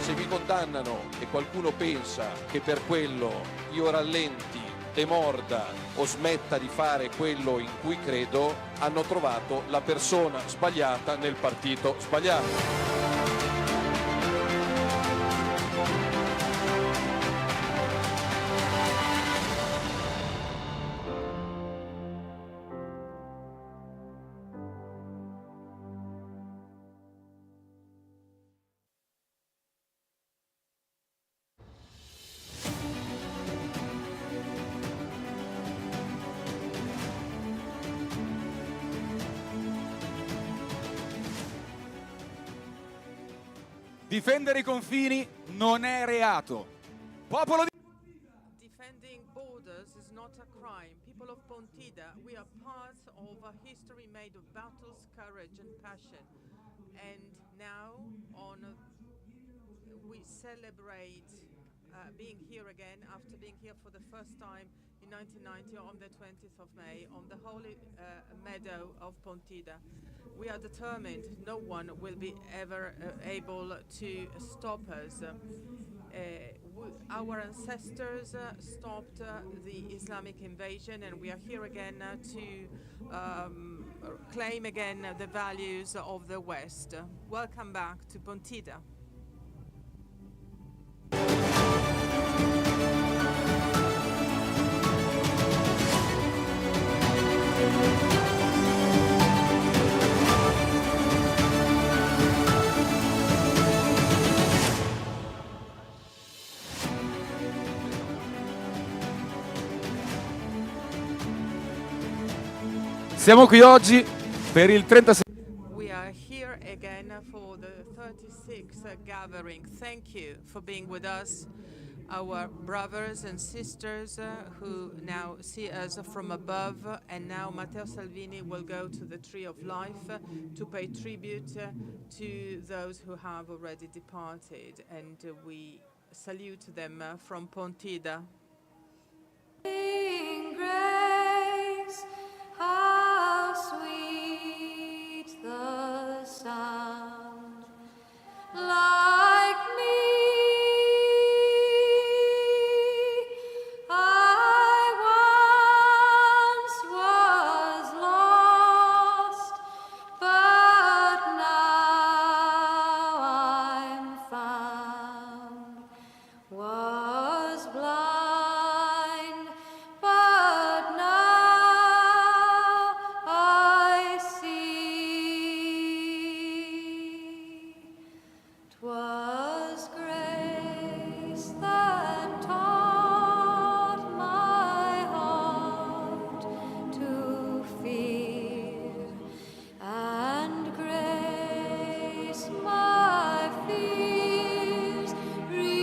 Se mi condannano e qualcuno pensa che per quello io rallenti, demorda o smetta di fare quello in cui credo, hanno trovato la persona sbagliata nel partito sbagliato. Difendere i confini non è reato. Popolo di... Defending borders is not a crime. People of Pontida, we are part of a history made of battles, courage and passion. And now we celebrate being here again after being here for the first time in 1990 on the 20th of May on the holy meadow of Pontida. We are determined no one will be ever able to stop us. Our ancestors stopped the Islamic invasion, and we are here again to claim again the values of the West. Welcome back to Pontida. Siamo qui oggi per il 36. We are here again for the 36th gathering. Thank you for being with us, our brothers and sisters who now see us from above. And now Matteo Salvini will go to the Tree of Life to pay tribute to those who have already departed. And we salute them from Pontida. Grace, how sweet the sound, like me, I once was lost, but now I'm found, was blind, but now I see. 'Twas grace that taught my heart to fear, and grace my fears relieved.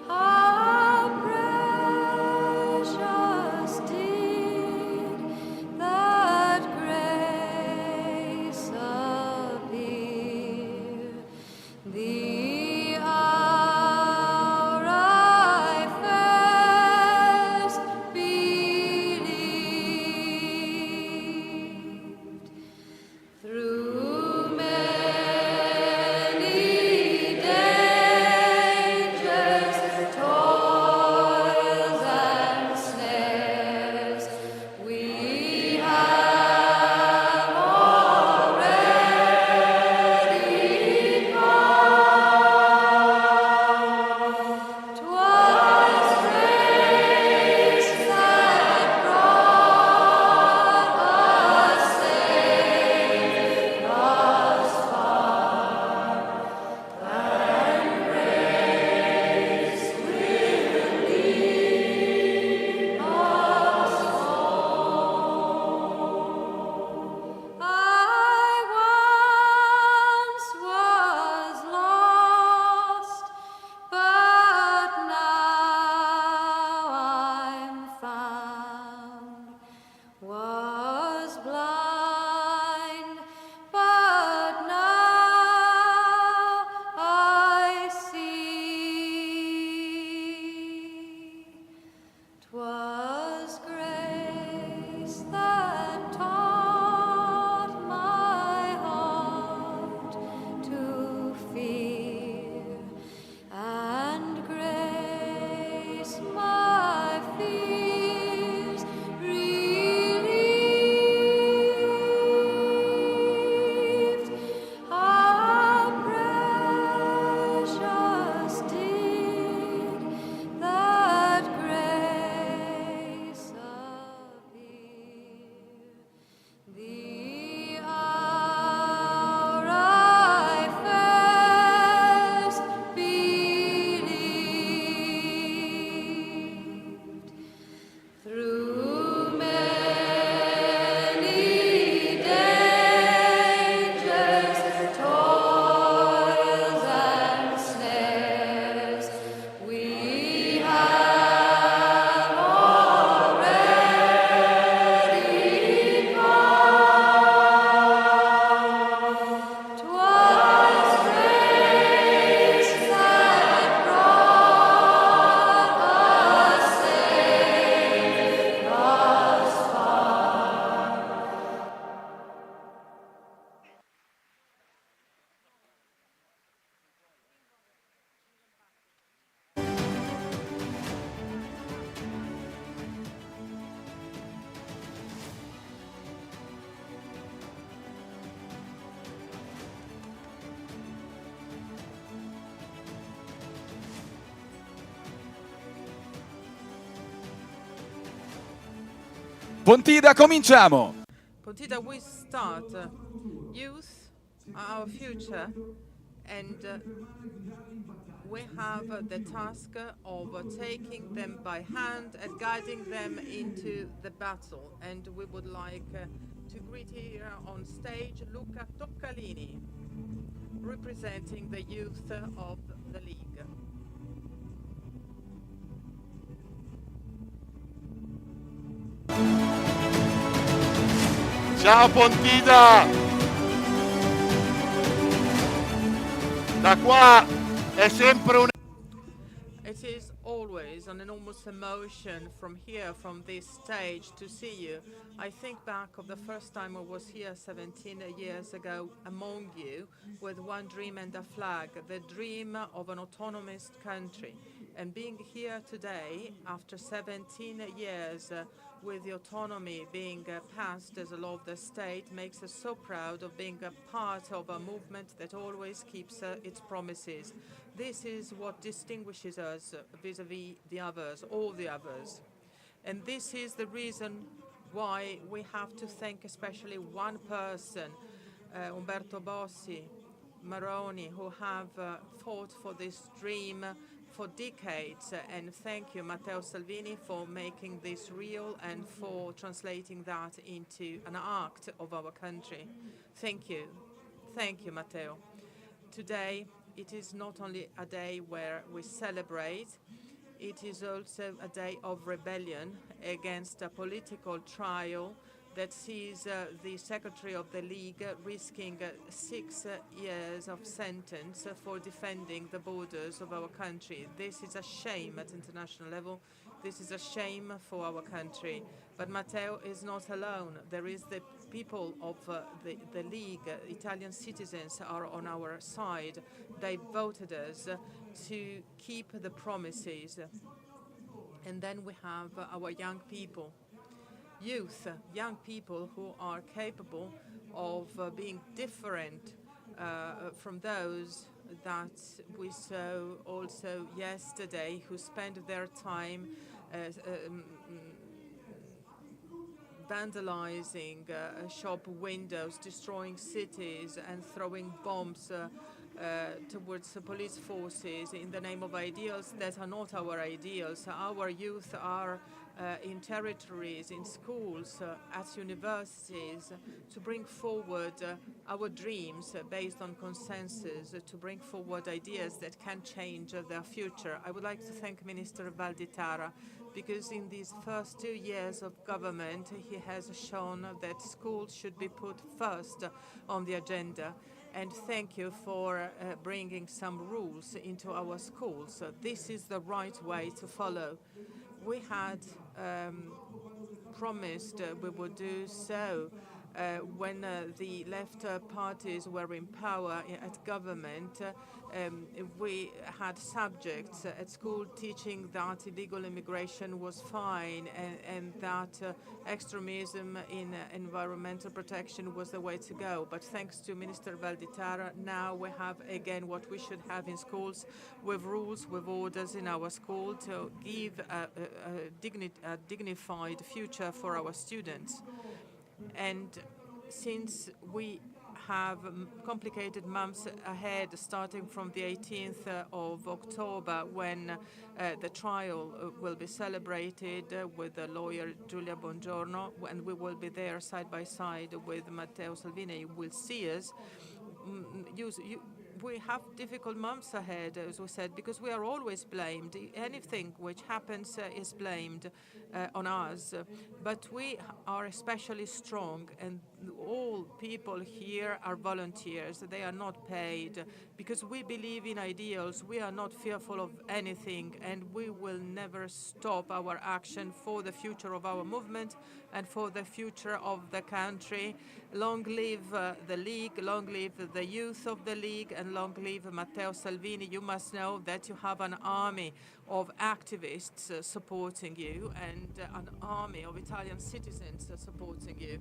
How precious did that grace The hour I first believed, through many dangers, toils, and snares, we have already come. 'Twas grace that brought us safe thus far. Pontida, cominciamo! Pontida, we start. Youth are our future, and we have the task of taking them by hand and guiding them into the battle. And we would like to greet here on stage Luca Toccalini, representing the youth of the League. Ciao Pontida! Da qua è sempre un... It is always an enormous emotion from here, from this stage, to see you. I think back of the first time I was here 17 years ago among you with one dream and a flag, the dream of an autonomous country. And being here today, after 17 years, with the autonomy being passed as a law of the state, makes us so proud of being a part of a movement that always keeps its promises. This is what distinguishes us vis-à-vis the others, all the others. And this is the reason why we have to thank especially one person, Umberto Bossi, Maroni, who have fought for this dream for decades, and thank you, Matteo Salvini, for making this real and for translating that into an act of our country. Thank you, Matteo. Today, it is not only a day where we celebrate, it is also a day of rebellion against a political trial that sees the Secretary of the League risking 6 years of sentence for defending the borders of our country. This is a shame at international level. This is a shame for our country. But Matteo is not alone. There is the people of the League. Italian citizens are on our side. They voted us to keep the promises. And then we have our young people. Youth, young people who are capable of being different from those that we saw also yesterday, who spend their time vandalizing shop windows, destroying cities, and throwing bombs towards the police forces in the name of ideals that are not our ideals. Our youth are in territories, in schools, at universities, to bring forward our dreams based on consensus, to bring forward ideas that can change their future. I would like to thank Minister Valditara, because in these first 2 years of government, he has shown that schools should be put first on the agenda. And thank you for bringing some rules into our schools. This is the right way to follow. We had promised we would do so when the left parties were in power at government. We had subjects at school teaching that illegal immigration was fine, and that extremism in environmental protection was the way to go. But thanks to Minister Valditara, now we have again what we should have in schools, with rules, with orders in our school to give a dignified future for our students. And since we have complicated months ahead, starting from the 18th of October, when the trial will be celebrated with the lawyer Giulia Bongiorno, and we will be there side by side with Matteo Salvini. You will see us. We have difficult months ahead, as we said, because we are always blamed. Anything which happens is blamed on us. But we are especially strong, and all people here are volunteers. They are not paid, because we believe in ideals. We are not fearful of anything, and we will never stop our action for the future of our movement and for the future of the country. Long live the League, long live the youth of the League, and long live Matteo Salvini. You must know that you have an army of activists supporting you, and an army of Italian citizens supporting you.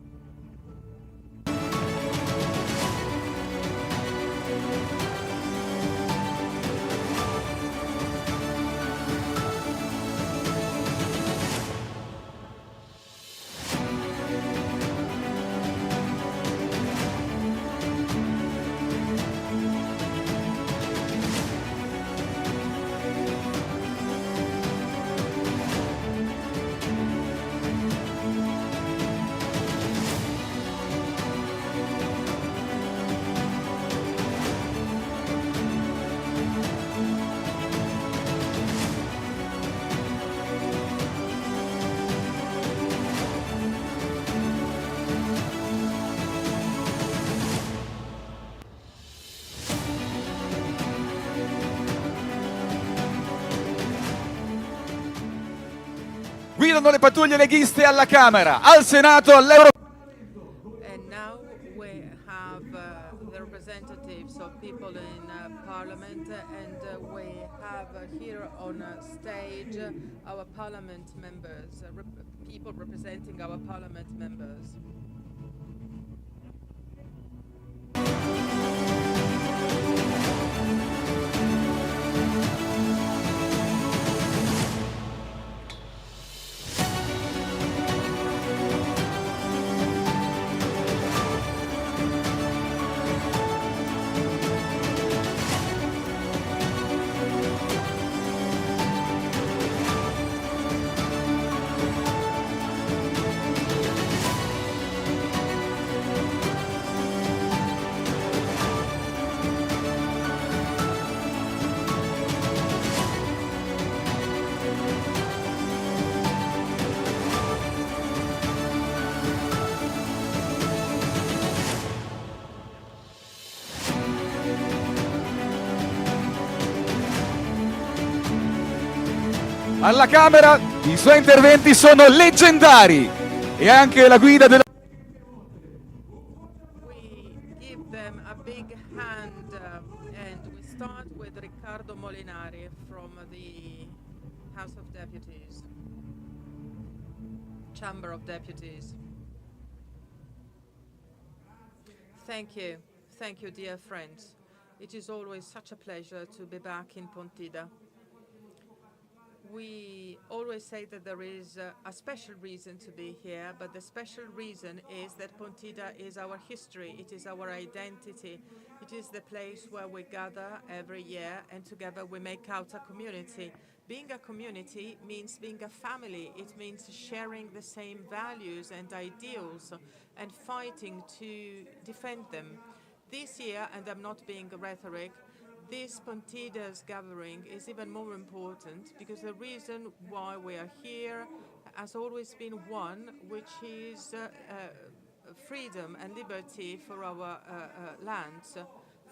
Guidano le pattuglie leghiste alla Camera, al Senato, all'Euro. And now we have the representatives of people in Parliament, and we have here on stage our Parliament members, people representing our Parliament members. Alla Camera i suoi interventi sono leggendari e anche la guida della... We give them a big hand, and we start with Riccardo Molinari from the House of Deputies, Chamber of Deputies. Thank you, dear friends. It is always such a pleasure to be back in Pontida. We always say that there is a special reason to be here, but the special reason is that Pontida is our history, it is our identity, it is the place where we gather every year, and together we make out a community. Being a community means being a family. It means sharing the same values and ideals and fighting to defend them. This year, and I'm not being rhetoric, this Pontida's gathering is even more important because the reason why we are here has always been one, which is freedom and liberty for our lands.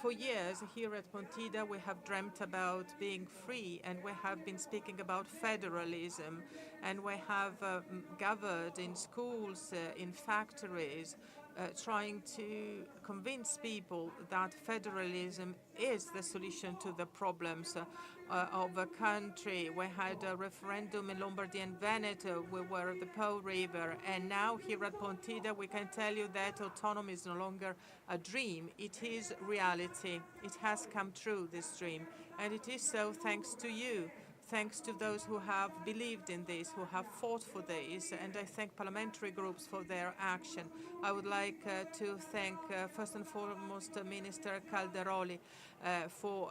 For years here at Pontida we have dreamt about being free, and we have been speaking about federalism, and we have gathered in schools, in factories, trying to convince people that federalism is the solution to the problems of a country. We had a referendum in Lombardy and Veneto. We were at the Po River, and now here at Pontida we can tell you that autonomy is no longer a dream. It is reality. It has come true, this dream, and it is so thanks to you. thanks to those who have believed in this, who have fought for this, and I thank parliamentary groups for their action. I would like to thank first and foremost Minister Calderoli for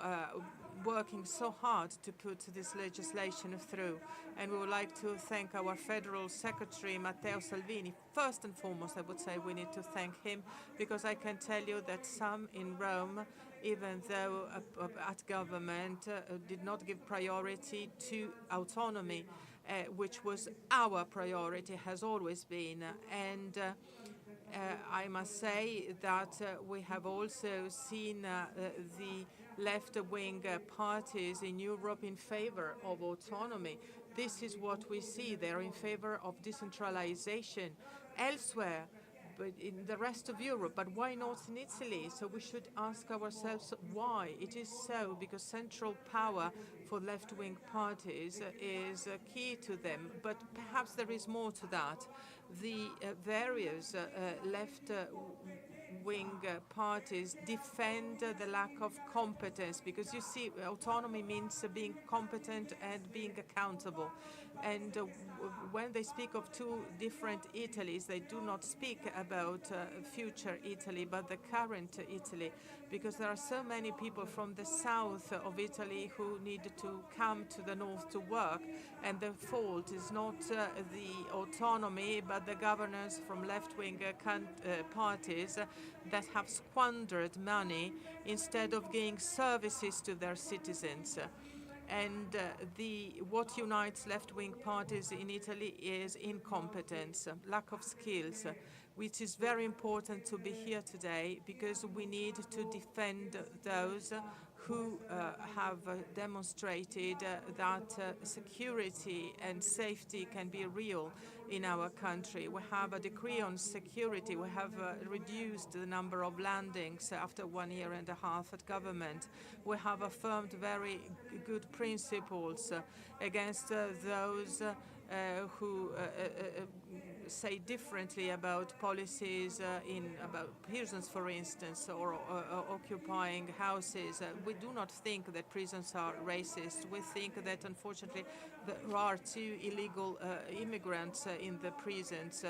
working so hard to put this legislation through. And we would like to thank our Federal Secretary, Matteo Salvini. First and foremost, I would say we need to thank him, because I can tell you that some in Rome, even though at government, did not give priority to autonomy, which was our priority, has always been. And I must say that we have also seen the left-wing parties in Europe in favor of autonomy. This is what we see. They're in favor of decentralization elsewhere, but in the rest of Europe. But why not in Italy? So we should ask ourselves why. It is so because central power for left-wing parties is key to them. But perhaps there is more to that. The various left-wing parties defend the lack of competence, because you see, autonomy means being competent and being accountable. And when they speak of two different Italys, they do not speak about future Italy, but the current Italy, because there are so many people from the south of Italy who need to come to the north to work, and the fault is not the autonomy, but the governors from left-wing parties that have squandered money instead of giving services to their citizens. And what unites left-wing parties in Italy is incompetence, lack of skills, which is very important to be here today, because we need to defend those who have demonstrated that security and safety can be real in our country. We have a decree on security. We have reduced the number of landings after 1 year and a half at government. We have affirmed very good principles against those who say differently about policies about prisons, for instance, or occupying houses. We do not think that prisons are racist. We think that, unfortunately, there are too illegal immigrants in the prisons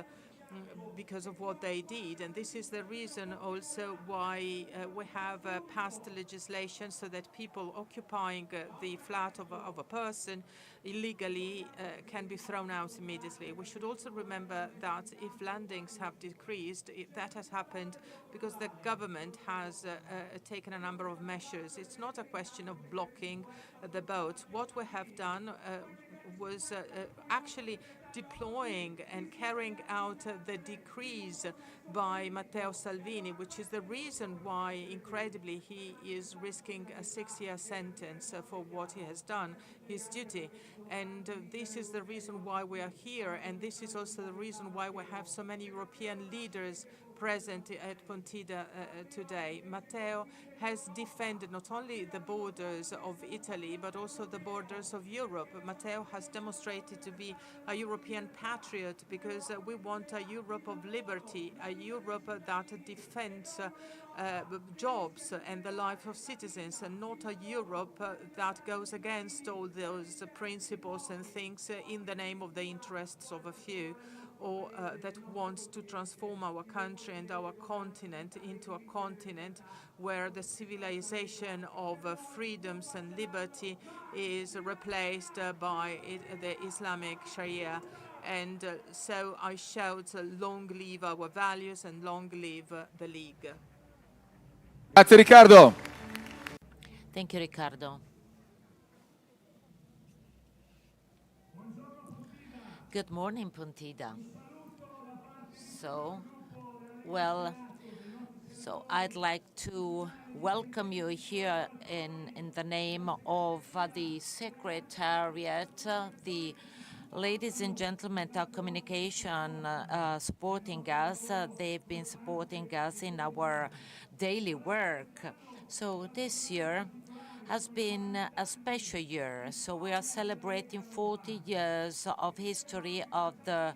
because of what they did. And this is the reason also why we have passed legislation so that people occupying the flat of a person illegally can be thrown out immediately. We should also remember that if landings have decreased, that has happened because the government has taken a number of measures. It's not a question of blocking the boat. What we have done was actually deploying and carrying out the decrees by Matteo Salvini, which is the reason why, incredibly, he is risking a 6-year sentence for what he has done, his duty. And this is the reason why we are here, and this is also the reason why we have so many European leaders present at Pontida today. Matteo has defended not only the borders of Italy, but also the borders of Europe. Matteo has demonstrated to be a European patriot, because we want a Europe of liberty, a Europe that defends jobs and the life of citizens, and not a Europe that goes against all those principles and things in the name of the interests of a few, or that wants to transform our country and our continent into a continent where the civilization of freedoms and liberty is replaced by the Islamic Sharia. And so I shout, long live our values and long live the League. Grazie Riccardo. Thank you, Riccardo. Good morning, Pontida. So I'd like to welcome you here in the name of the Secretariat, the ladies and gentlemen of communication supporting us. They've been supporting us in our daily work. So this year has been a special year. So we are celebrating 40 years of history of the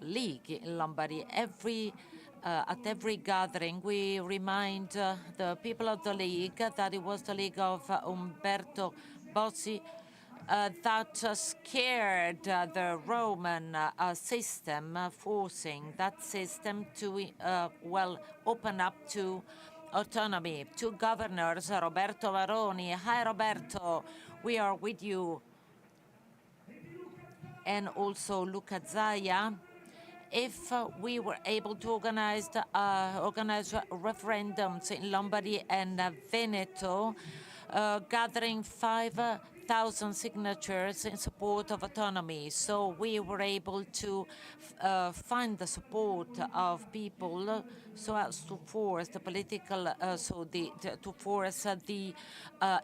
League in Lombardy. At every gathering, we remind the people of the League that it was the League of Umberto Bossi that scared the Roman system, forcing that system to, open up to autonomy. Two governors, Roberto Varoni. Hi, Roberto. We are with you. And also Luca Zaia. If we were able to organize referendums in Lombardy and Veneto, gathering 5,000 signatures in support of autonomy. So we were able to find the support of people so as to force the political, to force the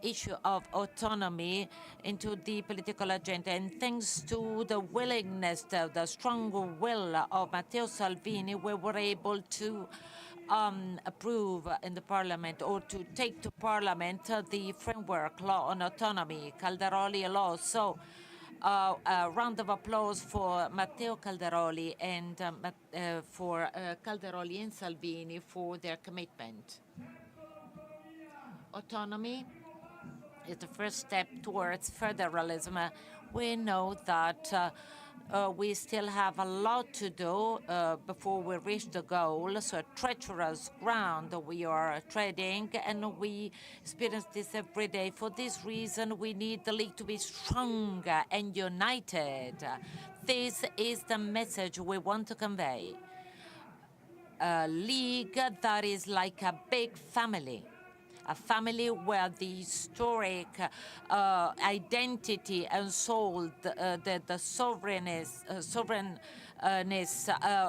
issue of autonomy into the political agenda. And thanks to the willingness, the strong will of Matteo Salvini, we were able to approve in the parliament or to take to parliament the framework law on autonomy, Calderoli law. So a round of applause for Matteo Calderoli and for Calderoli and Salvini for their commitment. Autonomy is the first step towards federalism. We know that we still have a lot to do before we reach the goal, so a treacherous ground we are treading, and we experience this every day. For this reason, we need the League to be strong and united. This is the message we want to convey. A league that is like a big family. A family where the historic identity and soul, the sovereignness,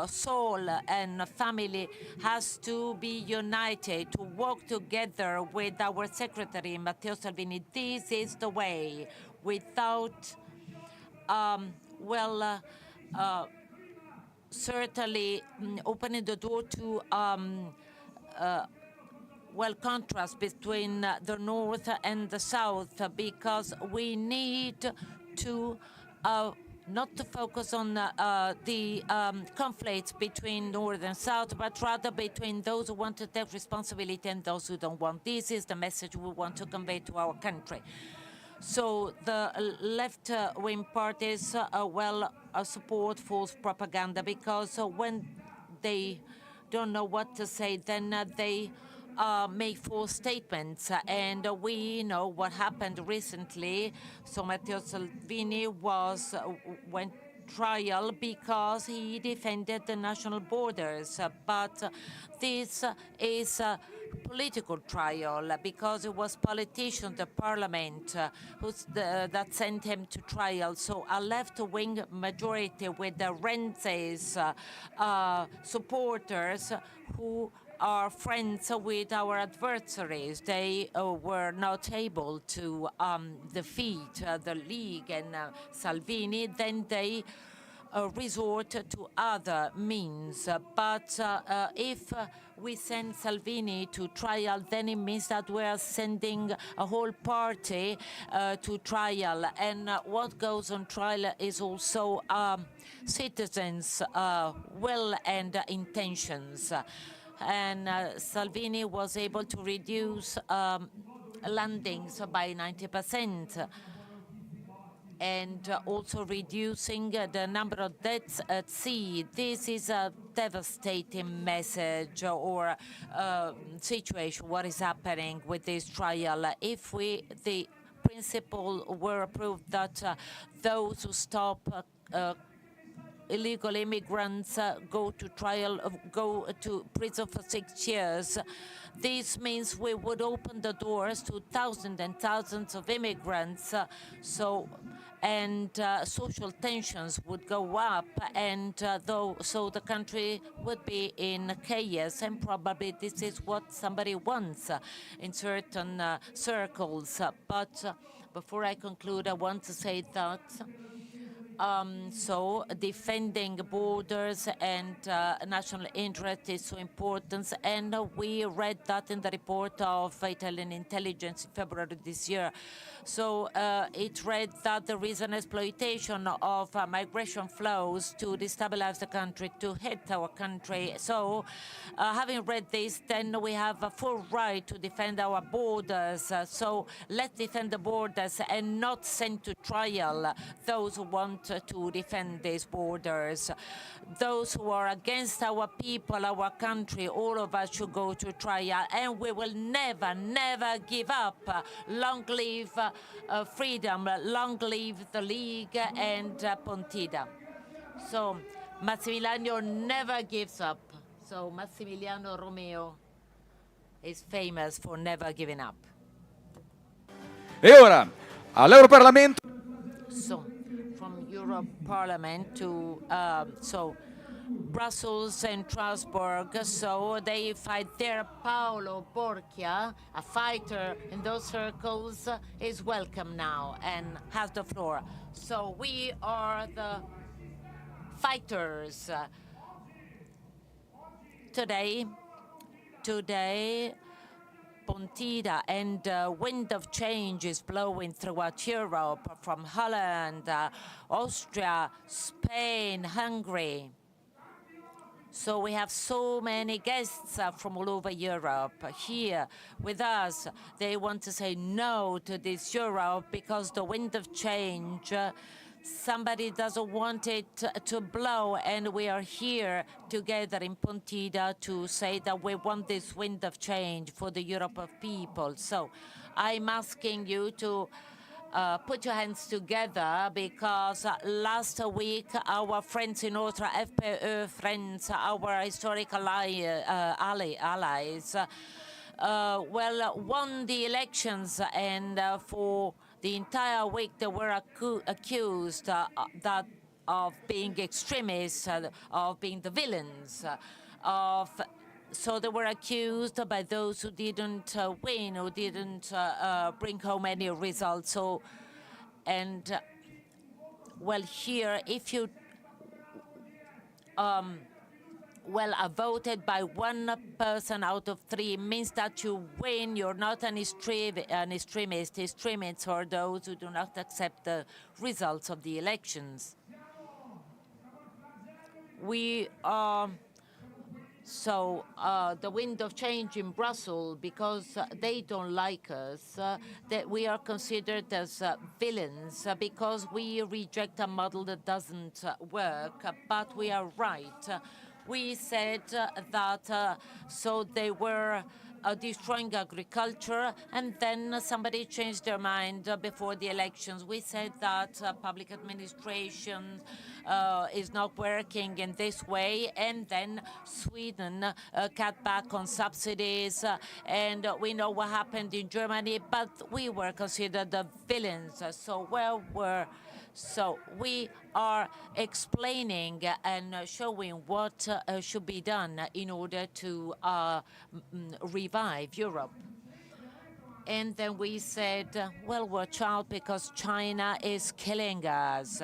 soul and family has to be united, to work together with our secretary, Matteo Salvini. This is the way. Without, certainly opening the door to contrast between the north and the south, because we need to not to focus on the conflicts between north and south, but rather between those who want to take responsibility and those who don't want. This is the message we want to convey to our country. So the left-wing parties support false propaganda, because when they don't know what to say, then they make false statements, and we know what happened recently. So Matteo Salvini went trial because he defended the national borders, but this is a political trial because it was politicians, the parliament, that sent him to trial. So a left-wing majority with the Renzi's supporters who are friends with our adversaries. They were not able to defeat the League and Salvini. Then they resort to other means. But if we send Salvini to trial, then it means that we are sending a whole party to trial. And what goes on trial is also citizens' will and intentions. And Salvini was able to reduce landings by 90%, and also reducing the number of deaths at sea. This is a devastating message or situation, what is happening with this trial. If the principle were approved that those who stop illegal immigrants go to trial, go to prison for 6 years. This means we would open the doors to thousands and thousands of immigrants, and social tensions would go up, and so the country would be in chaos, and probably this is what somebody wants in certain circles. But before I conclude, I want to say that So defending borders and national interest is so important, and we read that in the report of Italian intelligence in February this year. So it read that there is an exploitation of migration flows to destabilize the country, to hit our country. So having read this, then we have a full right to defend our borders. So let's defend the borders and not send to trial those who want to defend these borders. Those who are against our people, our country, all of us should go to trial, and we will never, never give up. Long live freedom, long live the League and Pontida. So Massimiliano never gives up. So Massimiliano Romeo is famous for never giving up. E ora, all'Europarlamento. So, from Europe Parliament to Brussels and Strasbourg, so they fight there. Paolo Borchia, a fighter in those circles, is welcome now and has the floor. So we are the fighters. Today, Pontida and wind of change is blowing throughout Europe, from Holland, Austria, Spain, Hungary. So we have so many guests from all over Europe here with us. They want to say no to this Europe because the wind of change, somebody doesn't want it to blow, and we are here together in Pontida to say that we want this wind of change for the Europe of people. So I'm asking you to put your hands together, because last week our friends in Austria, FPÖ friends, our historical allies, won the elections, and for the entire week they were accused of being extremists, of being the villains, so they were accused by those who didn't win, who didn't bring home any results. So, and here, if you are voted by one person out of three, means that you win. You're not an extremist. Extremists are those who do not accept the results of the elections. We are the wind of change in Brussels, because they don't like us, that we are considered as villains, because we reject a model that doesn't work, but we are right. We said that so they were destroying agriculture, and then somebody changed their mind before the elections. We said that public administration is not working in this way, and then Sweden cut back on subsidies, and we know what happened in Germany, but we were considered the villains. So we are explaining and showing what should be done in order to revive Europe. And then we said, well, watch out, because China is killing us.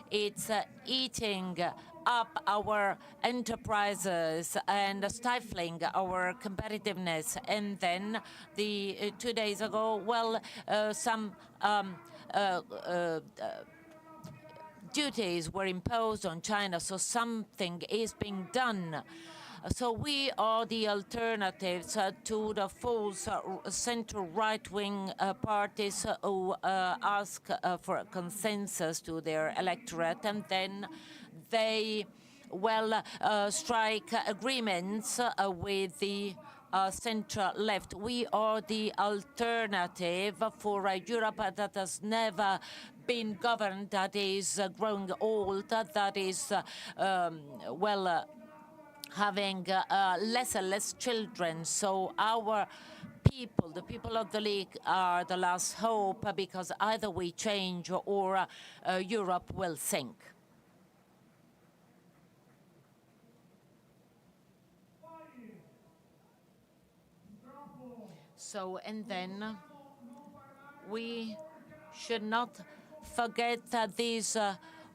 It's eating up our enterprises and stifling our competitiveness. And then 2 days ago, some duties were imposed on China, so something is being done. So we are the alternatives to the false center right-wing parties who ask for a consensus to their electorate, and then they strike agreements with the center left. We are the alternative for a Europe that has never been governed, that is growing old, that is having less and less children. So our people, the people of the League, are the last hope, because either we change or Europe will sink. So, and then we should not forget that these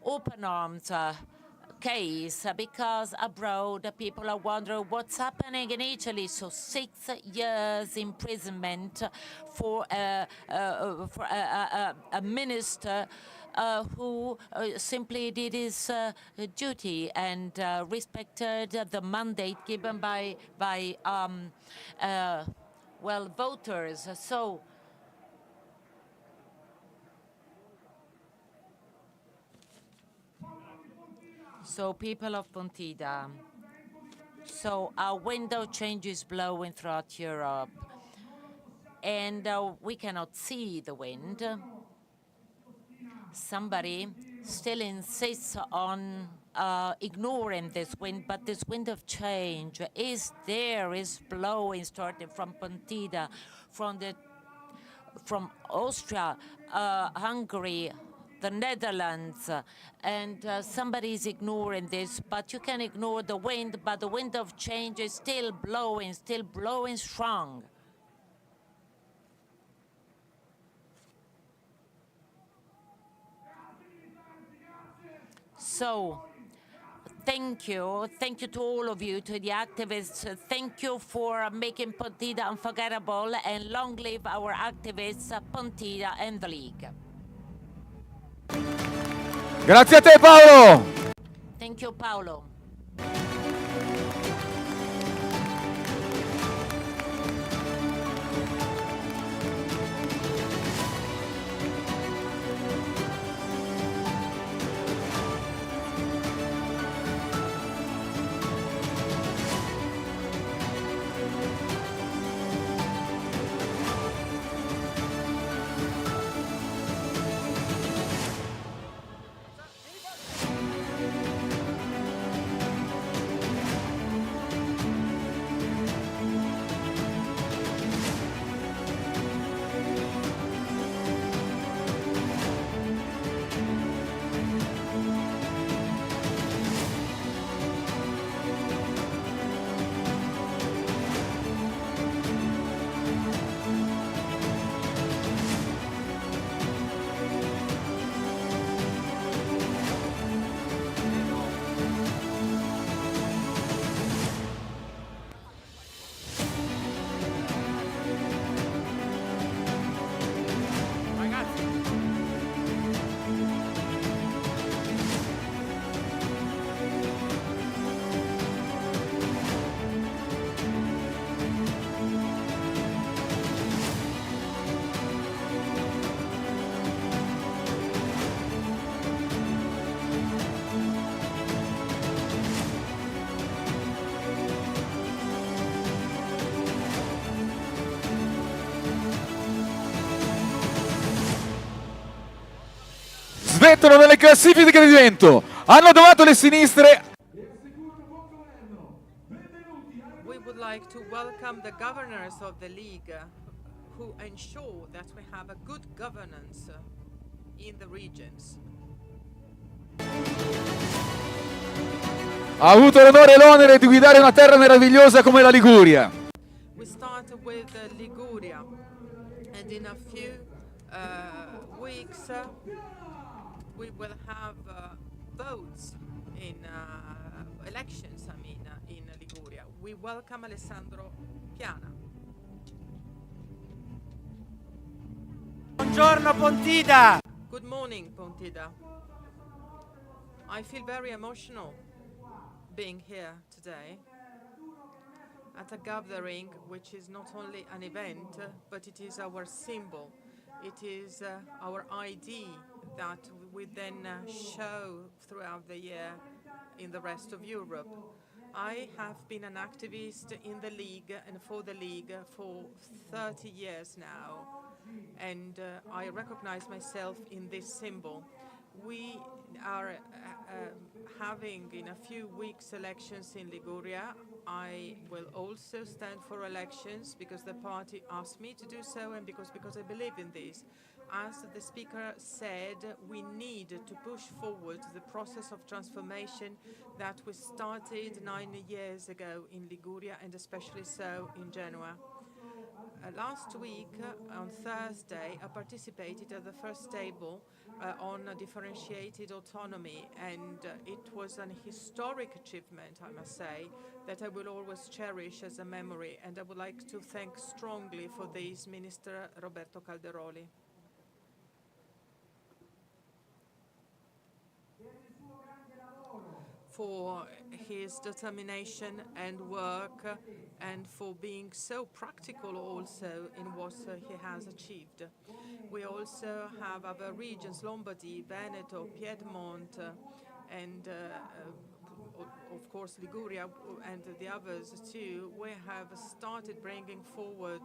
open arms case because abroad people are wondering what's happening in Italy. So 6 years imprisonment for a minister who simply did his duty and respected the mandate given by well, voters. So people of Pontida, so our wind of change is blowing throughout Europe, and we cannot see the wind. Somebody still insists on ignoring this wind, but this wind of change is there, is blowing, starting from Pontida, from Austria, Hungary, the Netherlands, and somebody is ignoring this, but you can ignore the wind, but the wind of change is still blowing strong. So, thank you to all of you, to the activists. Thank you for making Pontida unforgettable, and long live our activists, Pontida and the League. Grazie a te, Paolo. Thank you, Paolo. Smettono nelle classifiche di vento. Hanno domato le sinistre. We would like to welcome the governors of the League who ensure that we have a good governance in the regions. Ha avuto l'onore e l'onere di guidare una terra meravigliosa come la Liguria. We start with Liguria, and in a few weeks we will have votes in elections, in Liguria. We welcome Alessandro Piana. Buongiorno Pontida! Good morning, Pontida. I feel very emotional being here today at a gathering which is not only an event, but it is our symbol. It is our ID that we then show throughout the year in the rest of Europe. I have been an activist in the League and for the League for 30 years now, and I recognize myself in this symbol. We are having in a few weeks elections in Liguria. I will also stand for elections because the party asked me to do so, and because I believe in this. As the speaker said, we need to push forward the process of transformation that we started 9 years ago in Liguria, and especially so in Genoa. Last week, on Thursday, I participated at the first table on differentiated autonomy, and it was an historic achievement, I must say, that I will always cherish as a memory, and I would like to thank strongly for this Minister Roberto Calderoli. For his determination and work, and for being so practical also in what he has achieved. We also have other regions, Lombardy, Veneto, Piedmont, and of course Liguria and the others too. We have started bringing forward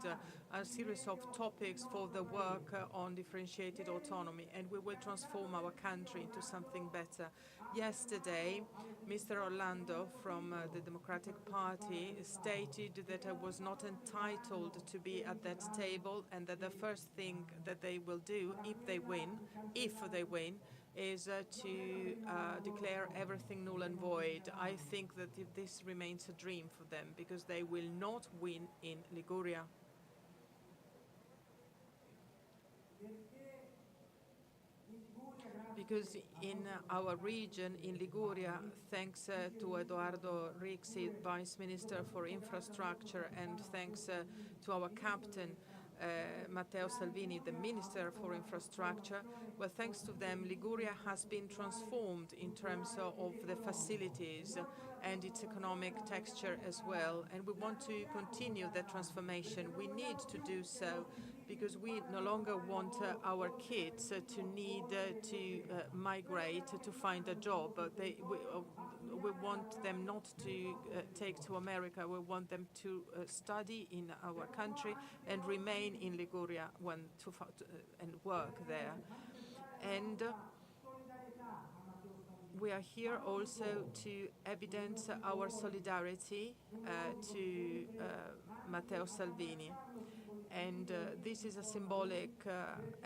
a series of topics for the work on differentiated autonomy, and we will transform our country into something better. Yesterday, Mr. Orlando from the Democratic Party stated that I was not entitled to be at that table, and that the first thing that they will do if they win, is to declare everything null and void. I think that this remains a dream for them, because they will not win in Liguria. Because in our region, in Liguria, thanks to Edoardo Rixi, Vice Minister for Infrastructure, and thanks to our captain, Matteo Salvini, the Minister for Infrastructure, well, thanks to them, Liguria has been transformed in terms of the facilities and its economic texture as well. And we want to continue that transformation. We need to do so, because we no longer want our kids to need to migrate to find a job. We want them not to take to America. We want them to study in our country and remain in Liguria and work there. And we are here also to evidence our solidarity to Matteo Salvini. And this is a symbolic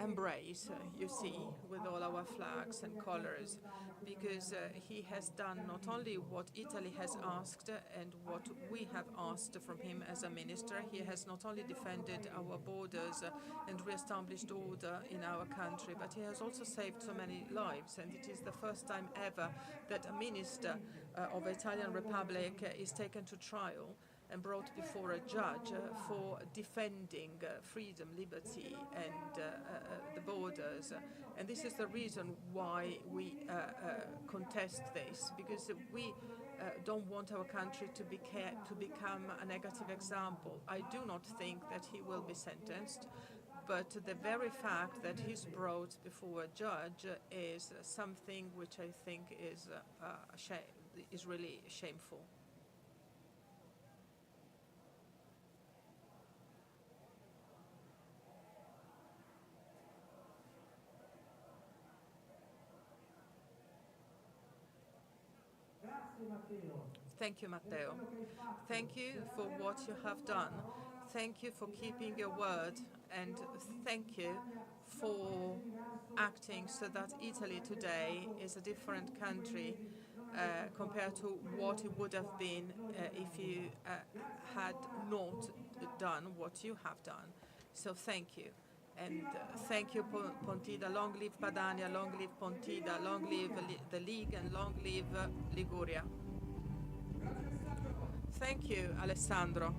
embrace, you see, with all our flags and colors, because he has done not only what Italy has asked and what we have asked from him as a minister. He has not only defended our borders and re-established order in our country, but he has also saved so many lives. And it is the first time ever that a minister of the Italian Republic is taken to trial and brought before a judge for defending freedom, liberty, and the borders. And this is the reason why we contest this, because we don't want our country to become a negative example. I do not think that he will be sentenced, but the very fact that he's brought before a judge is something which I think is really shameful. Thank you, Matteo. Thank you for what you have done. Thank you for keeping your word, and thank you for acting so that Italy today is a different country compared to what it would have been if you had not done what you have done. So thank you. And thank you, Pontida. Long live Padania, long live Pontida, long live the League, and long live Liguria. Thank you, Alessandro.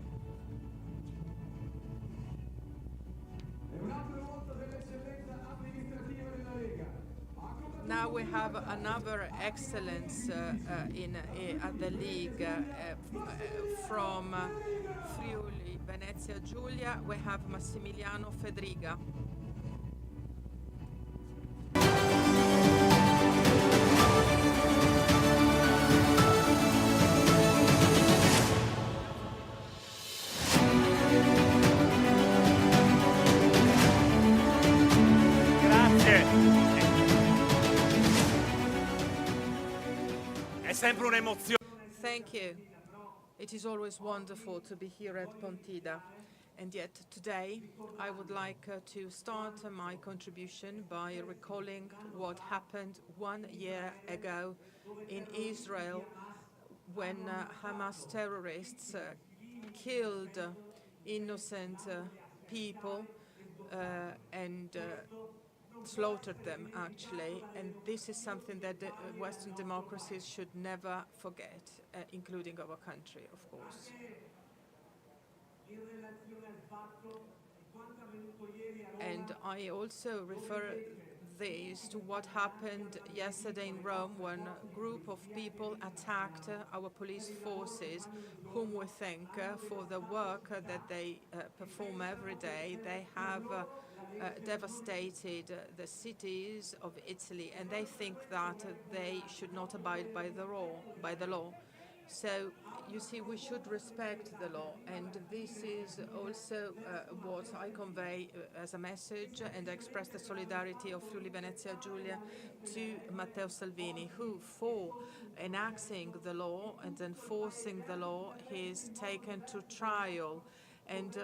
Now we have another excellence at the League from Friuli, Venezia Giulia. We have Massimiliano Fedriga. Sempre un'emozione. Thank you. It is always wonderful to be here at Pontida. And yet today I would like to start my contribution by recalling what happened 1 year ago in Israel when Hamas terrorists killed innocent people and slaughtered them, actually. And this is something that the Western democracies should never forget, including our country, of course. And I also refer this to what happened yesterday in Rome when a group of people attacked our police forces, whom we thank for the work that they perform every day. They have devastated the cities of Italy, and they think that they should not abide by the law. So, you see, we should respect the law, and this is also what I convey as a message, and I express the solidarity of Friuli Venezia Giulia to Matteo Salvini, who, for enacting the law and enforcing the law, is taken to trial. And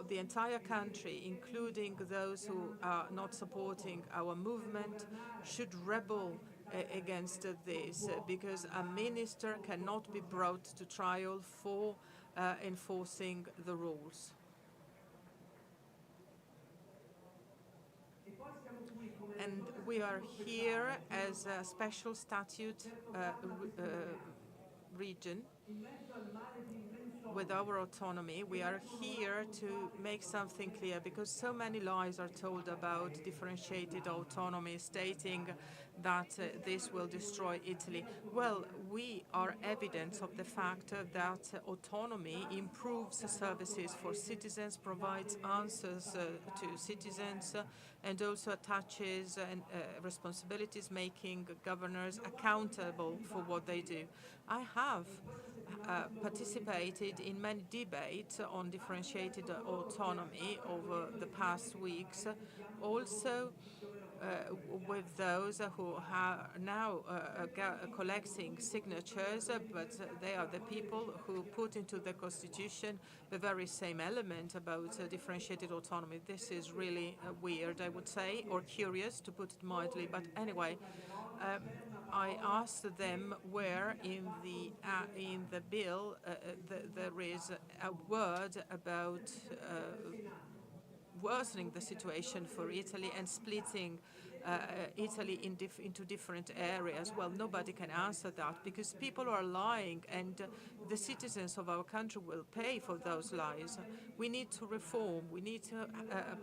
the entire country, including those who are not supporting our movement, should rebel against this, because a minister cannot be brought to trial for enforcing the rules. And we are here as a special statute region with our autonomy. We are here to make something clear, because so many lies are told about differentiated autonomy, stating that this will destroy Italy. Well, we are evidence of the fact that autonomy improves services for citizens, provides answers to citizens, and also attaches responsibilities, making governors accountable for what they do. I have participated in many debates on differentiated autonomy over the past weeks, also with those who are now collecting signatures, but they are the people who put into the Constitution the very same element about differentiated autonomy. This is really weird, I would say, or curious, to put it mildly, but anyway. I asked them where in the bill there is a word about worsening the situation for Italy and splitting Italy into different areas. Well, nobody can answer that, because people are lying, and the citizens of our country will pay for those lies. We need to reform. We need to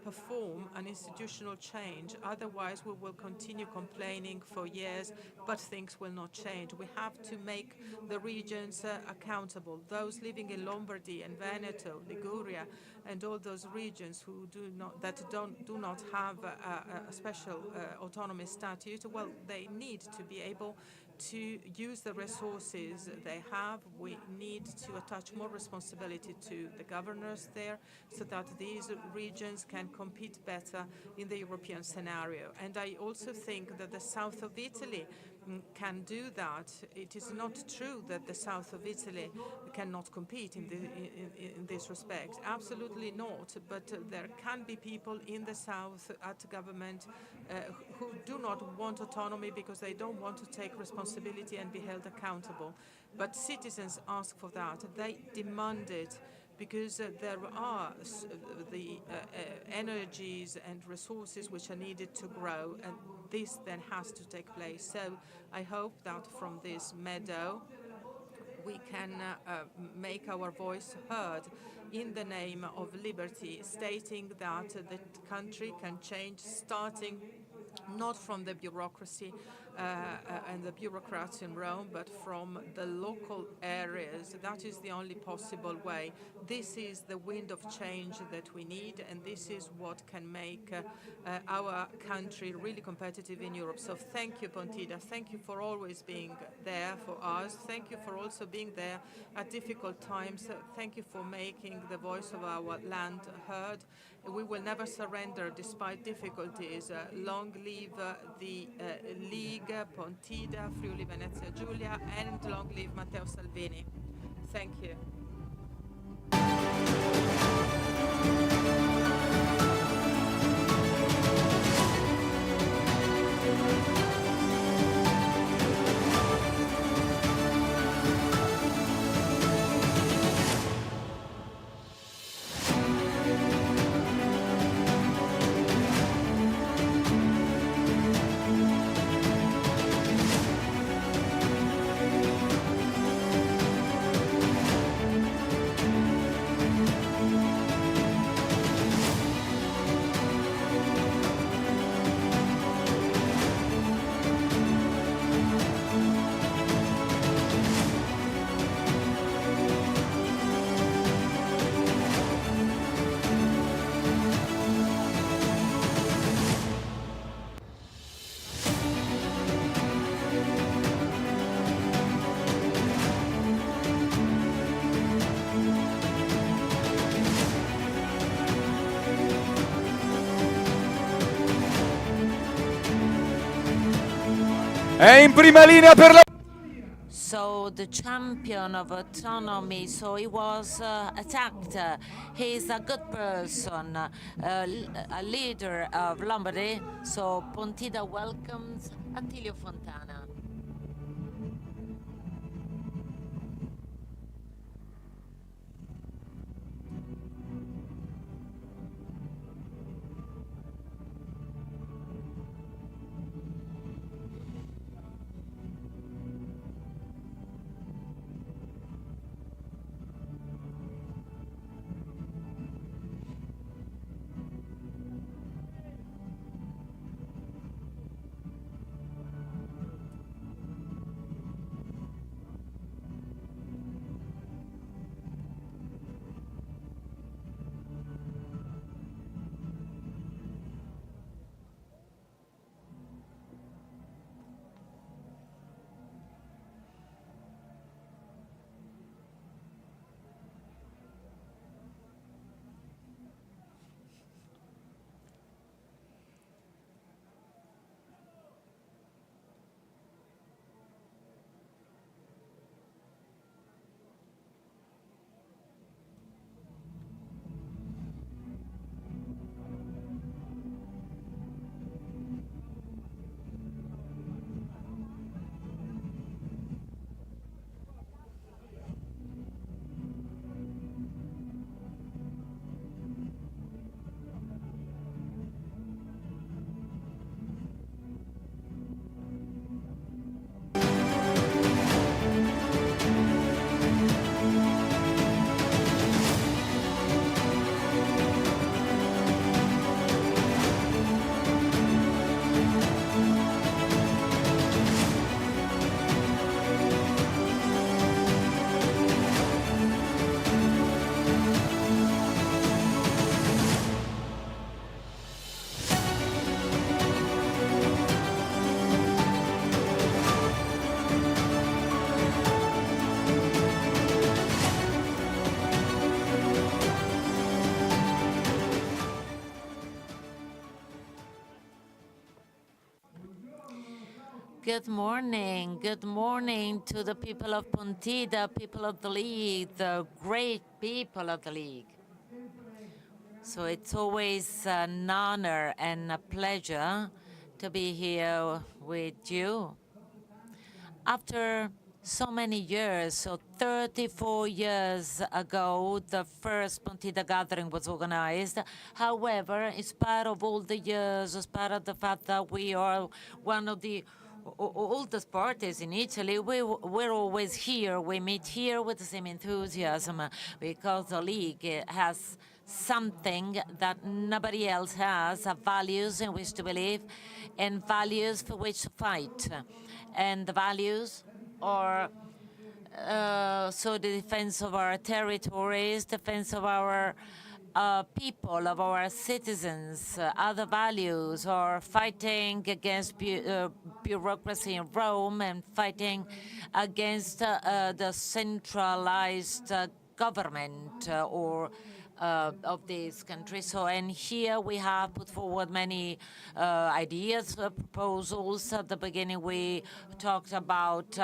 perform an institutional change. Otherwise, we will continue complaining for years, but things will not change. We have to make the regions accountable. Those living in Lombardy and Veneto, Liguria, and all those regions who do not have a special autonomy statute, well, they need to be able to use the resources they have. We need to attach more responsibility to the governors there, so that these regions can compete better in the European scenario. And I also think that the south of Italy can do that. It is not true that the south of Italy cannot compete in this respect. Absolutely not. But there can be people in the south at government who do not want autonomy because they don't want to take responsibility and be held accountable. But citizens ask for that. They demand it, because there are the energies and resources which are needed to grow, and this then has to take place. So I hope that from this meadow we can make our voice heard in the name of liberty, stating that the country can change, starting not from the bureaucracy and the bureaucrats in Rome, but from the local areas. That is the only possible way. This is the wind of change that we need, and this is what can make our country really competitive in Europe. So thank you, Pontida. Thank you for always being there for us. Thank you for also being there at difficult times. Thank you for making the voice of our land heard. We will never surrender despite difficulties. Long live the League, Pontida, Friuli Venezia Giulia, and long live Matteo Salvini. Thank you. è in prima linea per la... So the champion of autonomy, so he was attacked. He's a good person, a leader of Lombardy. So Pontida welcomes Attilio Fontana. Good morning to the people of Pontida, people of the League, the great people of the League. So it's always an honor and a pleasure to be here with you. After so many years, so 34 years ago, the first Pontida gathering was organized. However, in spite of all the years, in spite of the fact that we are one of the oldest parties in Italy, we're always here. We meet here with the same enthusiasm because the League has something that nobody else has, values in which to believe and values for which to fight. And the values are so the defense of our territories, defense of our people, of our citizens. Other values are fighting against bureaucracy in Rome and fighting against the centralized government or of this country. So, and here we have put forward many ideas, proposals. At the beginning, we talked about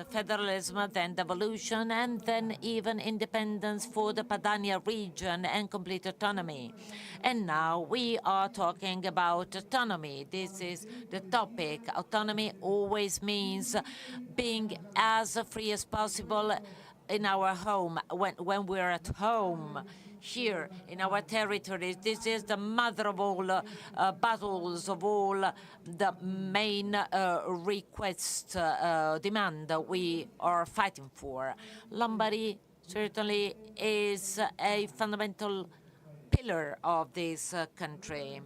federalism, then devolution, and then even independence for the Padania region and complete autonomy. And now we are talking about autonomy. This is the topic. Autonomy always means being as free as possible in our home, when we're at home, here in our territories. This is the mother of all battles, of all the main requests, demand that we are fighting for. Lombardy certainly is a fundamental pillar of this country.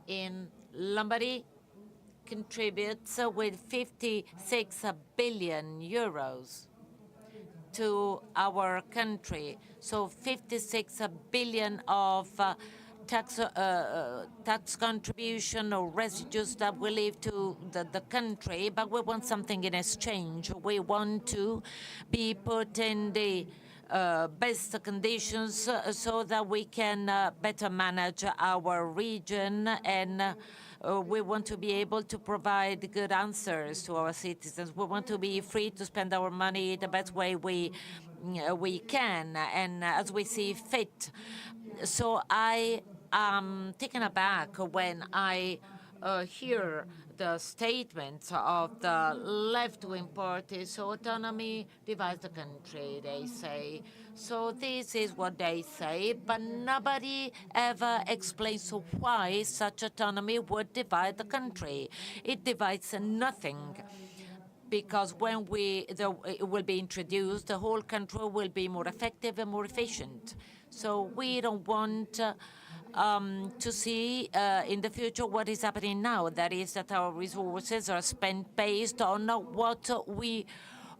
In Lombardy contributes with 56 billion euros to our country. So 56 billion of tax contribution or residues that we leave to the country, but we want something in exchange. We want to be put in the best conditions so that we can better manage our region and We want to be able to provide good answers to our citizens. We want to be free to spend our money the best way we can and as we see fit. So I am taken aback when I hear the statements of the left-wing parties. So autonomy divides the country, they say. So this is what they say, but nobody ever explains why such autonomy would divide the country. It divides nothing, because when it will be introduced, the whole country will be more effective and more efficient. So we don't want to see in the future what is happening now. That is that our resources are spent based on what we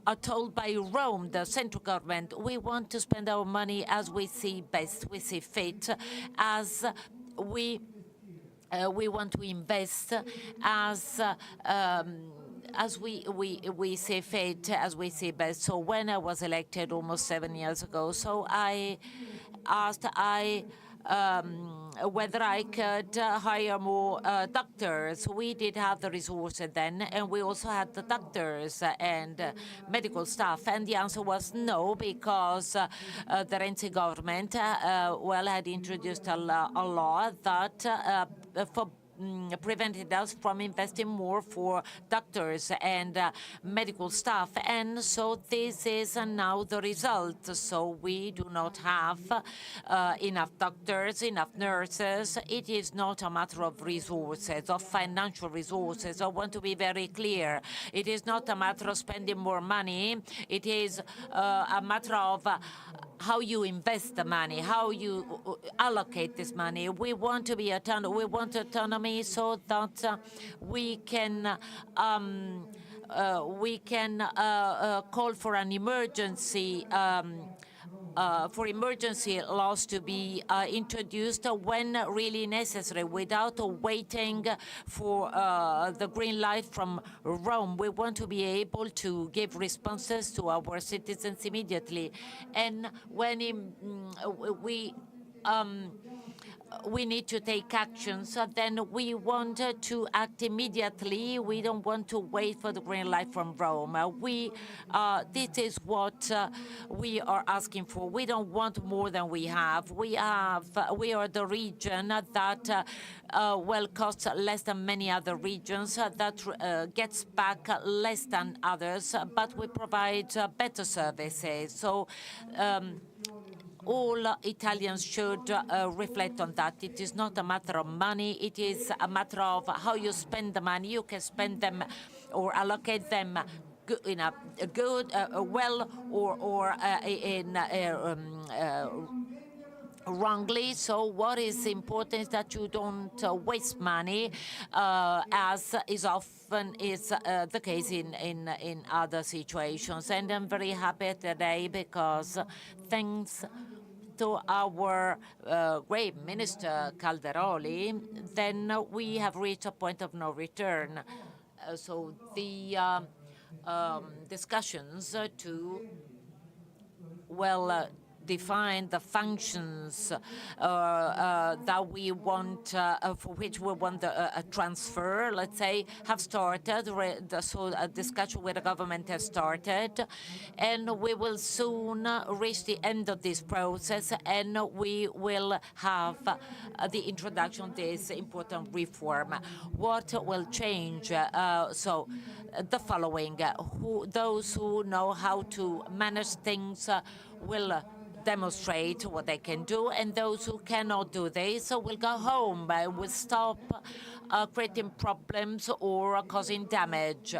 are told by Rome, the central government. We want to spend our money as we see best, we see fit, as we want to invest as we see fit, as we see best. So when I was elected almost 7 years ago, so I asked whether I could hire more doctors. We did have the resources then, and we also had the doctors and medical staff. And the answer was no, because the Renzi government, had introduced a law that prevented us from investing more for doctors and medical staff. And so this is now the result. So we do not have enough doctors, enough nurses. It is not a matter of resources, of financial resources. I want to be very clear. It is not a matter of spending more money. It is a matter of how you invest the money, how you allocate this money. We want to be autonomous. We want autonomy so that we can call for an emergency. For emergency laws to be introduced when really necessary, without waiting for the green light from Rome. We want to be able to give responses to our citizens immediately. And when we need to take action, so then we want to act immediately. We don't want to wait for the green light from Rome. This is what we are asking for. We don't want more than we have. We are the region that costs less than many other regions, that gets back less than others, but we provide better services. So all Italians should reflect on that. It is not a matter of money. It is a matter of how you spend the money. You can spend them or allocate them in a good, well, or in wrongly. So what is important is that you don't waste money, as is often the case in other situations. And I'm very happy today because thanks to our great Minister Calderoli, then we have reached a point of no return. So the discussions to define the functions that we want, for which we want a transfer, let's say, have started. So a discussion with the government has started, and we will soon reach the end of this process, and we will have the introduction of this important reform. What will change? So the following: those who know how to manage things will demonstrate what they can do, and those who cannot do this will go home, will stop creating problems or causing damage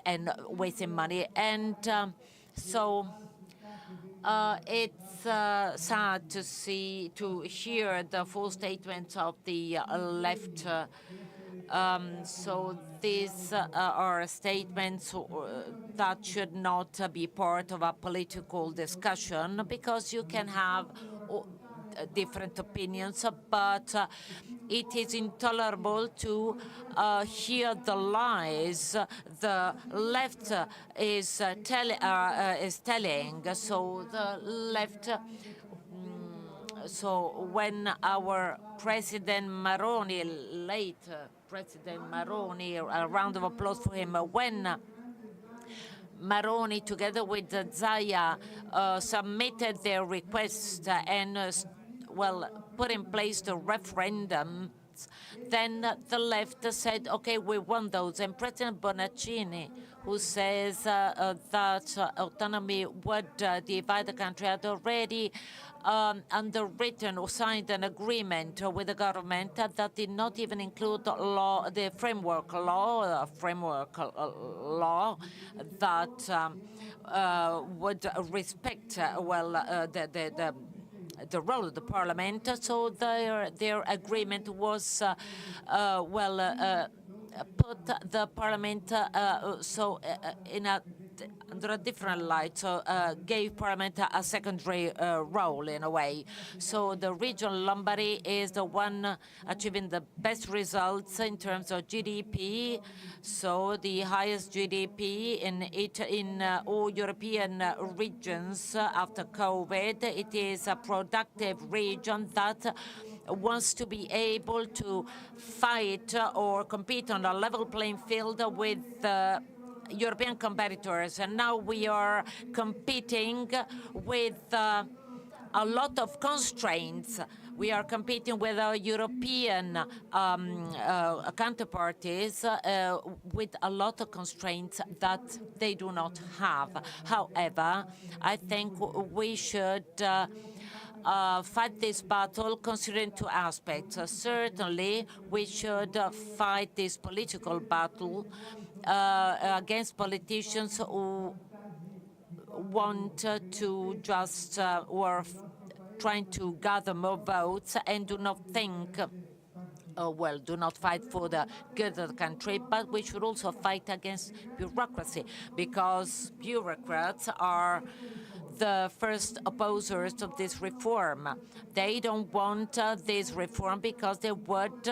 and wasting money. And so it's sad to hear the full statements of the left. So these are statements that should not be part of a political discussion, because you can have different opinions, but it is intolerable to hear the lies the left is telling. So the left So when our President Maroni, late President Maroni, a round of applause for him, when Maroni, together with Zaia, submitted their request and, put in place the referendum, then the left said, okay, we want those. And President Bonaccini, who says that autonomy would divide the country, had already underwritten or signed an agreement with the government that did not even include the framework law that would respect the role of the parliament. So their agreement was put the parliament under a different light, so gave parliament a secondary role in a way. So the region Lombardy is the one achieving the best results in terms of GDP, so the highest GDP in all European regions after COVID. It is a productive region that wants to be able to fight or compete on a level playing field with European competitors. And now we are competing with a lot of constraints. We are competing with our European counterparties with a lot of constraints that they do not have. However, I think we should fight this battle considering two aspects. Certainly, we should fight this political battle against politicians who want to just or trying to gather more votes and do not think do not fight for the good of the country, but we should also fight against bureaucracy, because bureaucrats are the first opposers of this reform. They don't want this reform because they would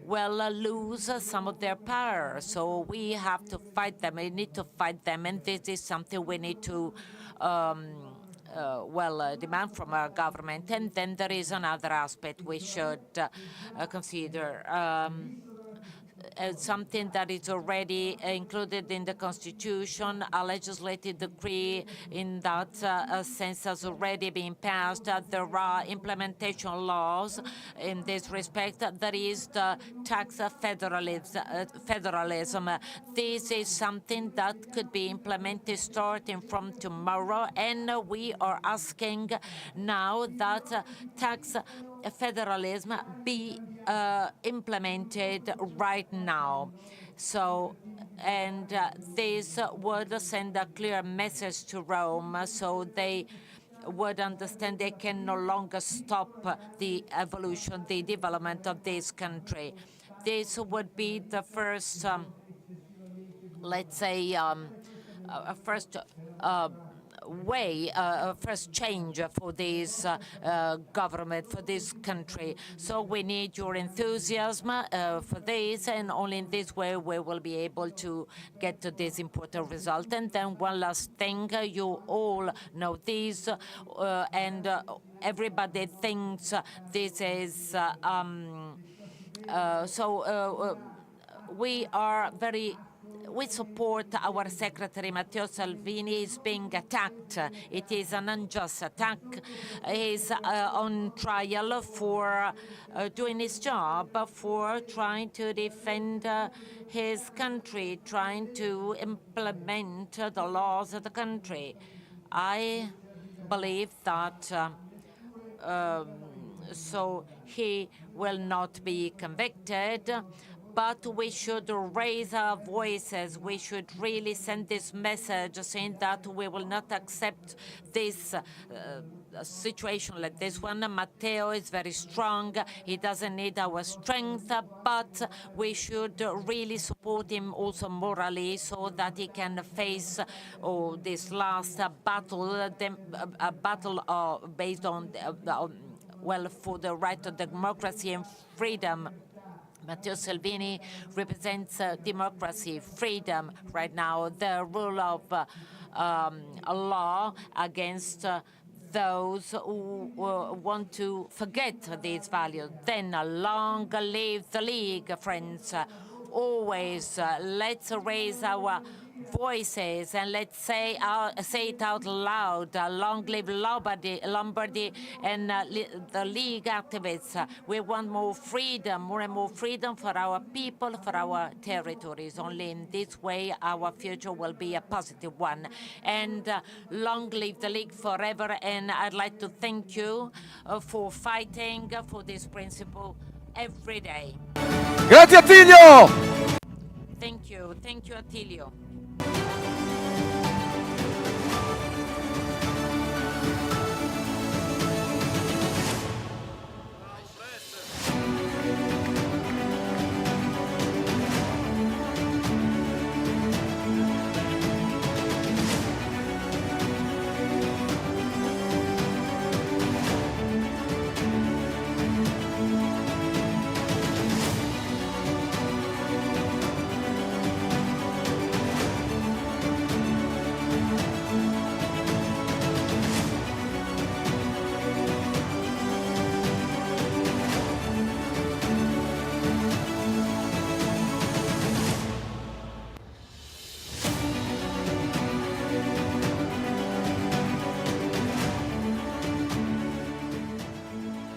lose some of their power. So we have to fight them. We need to fight them, and this is something we need to demand from our government. And then there is another aspect we should consider. Something that is already included in the Constitution, a legislative decree in that sense has already been passed. There are implementation laws in this respect. That is the tax federalism. This is something that could be implemented starting from tomorrow, and we are asking now that tax federalism be implemented right now. So, and this would send a clear message to Rome, so they would understand they can no longer stop the evolution, the development of this country. This would be the first, let's say, first first change for this government, for this country. So we need your enthusiasm for this, and only in this way we will be able to get to this important result. And then one last thing, you all know this, and everybody thinks this is, we support our Secretary Matteo Salvini is being attacked. It is an unjust attack. He is on trial for doing his job, for trying to defend his country, trying to implement the laws of the country. I believe that so he will not be convicted, but we should raise our voices. We should really send this message saying that we will not accept this situation like this one. Matteo is very strong. He doesn't need our strength, but we should really support him also morally so that he can face this last battle, a battle based on, for the right of democracy and freedom. Matteo Salvini represents democracy, freedom right now, the rule of law against those who want to forget these values. Then long live the League, friends. Always let's raise our voices and let's say it out loud. Long live Lombardy and the League activists. We want more freedom, more and more freedom for our people, for our territories. Only in this way our future will be a positive one. And long live the League forever. And I'd like to thank you for fighting for this principle every day. Grazie Attilio! Thank you Attilio.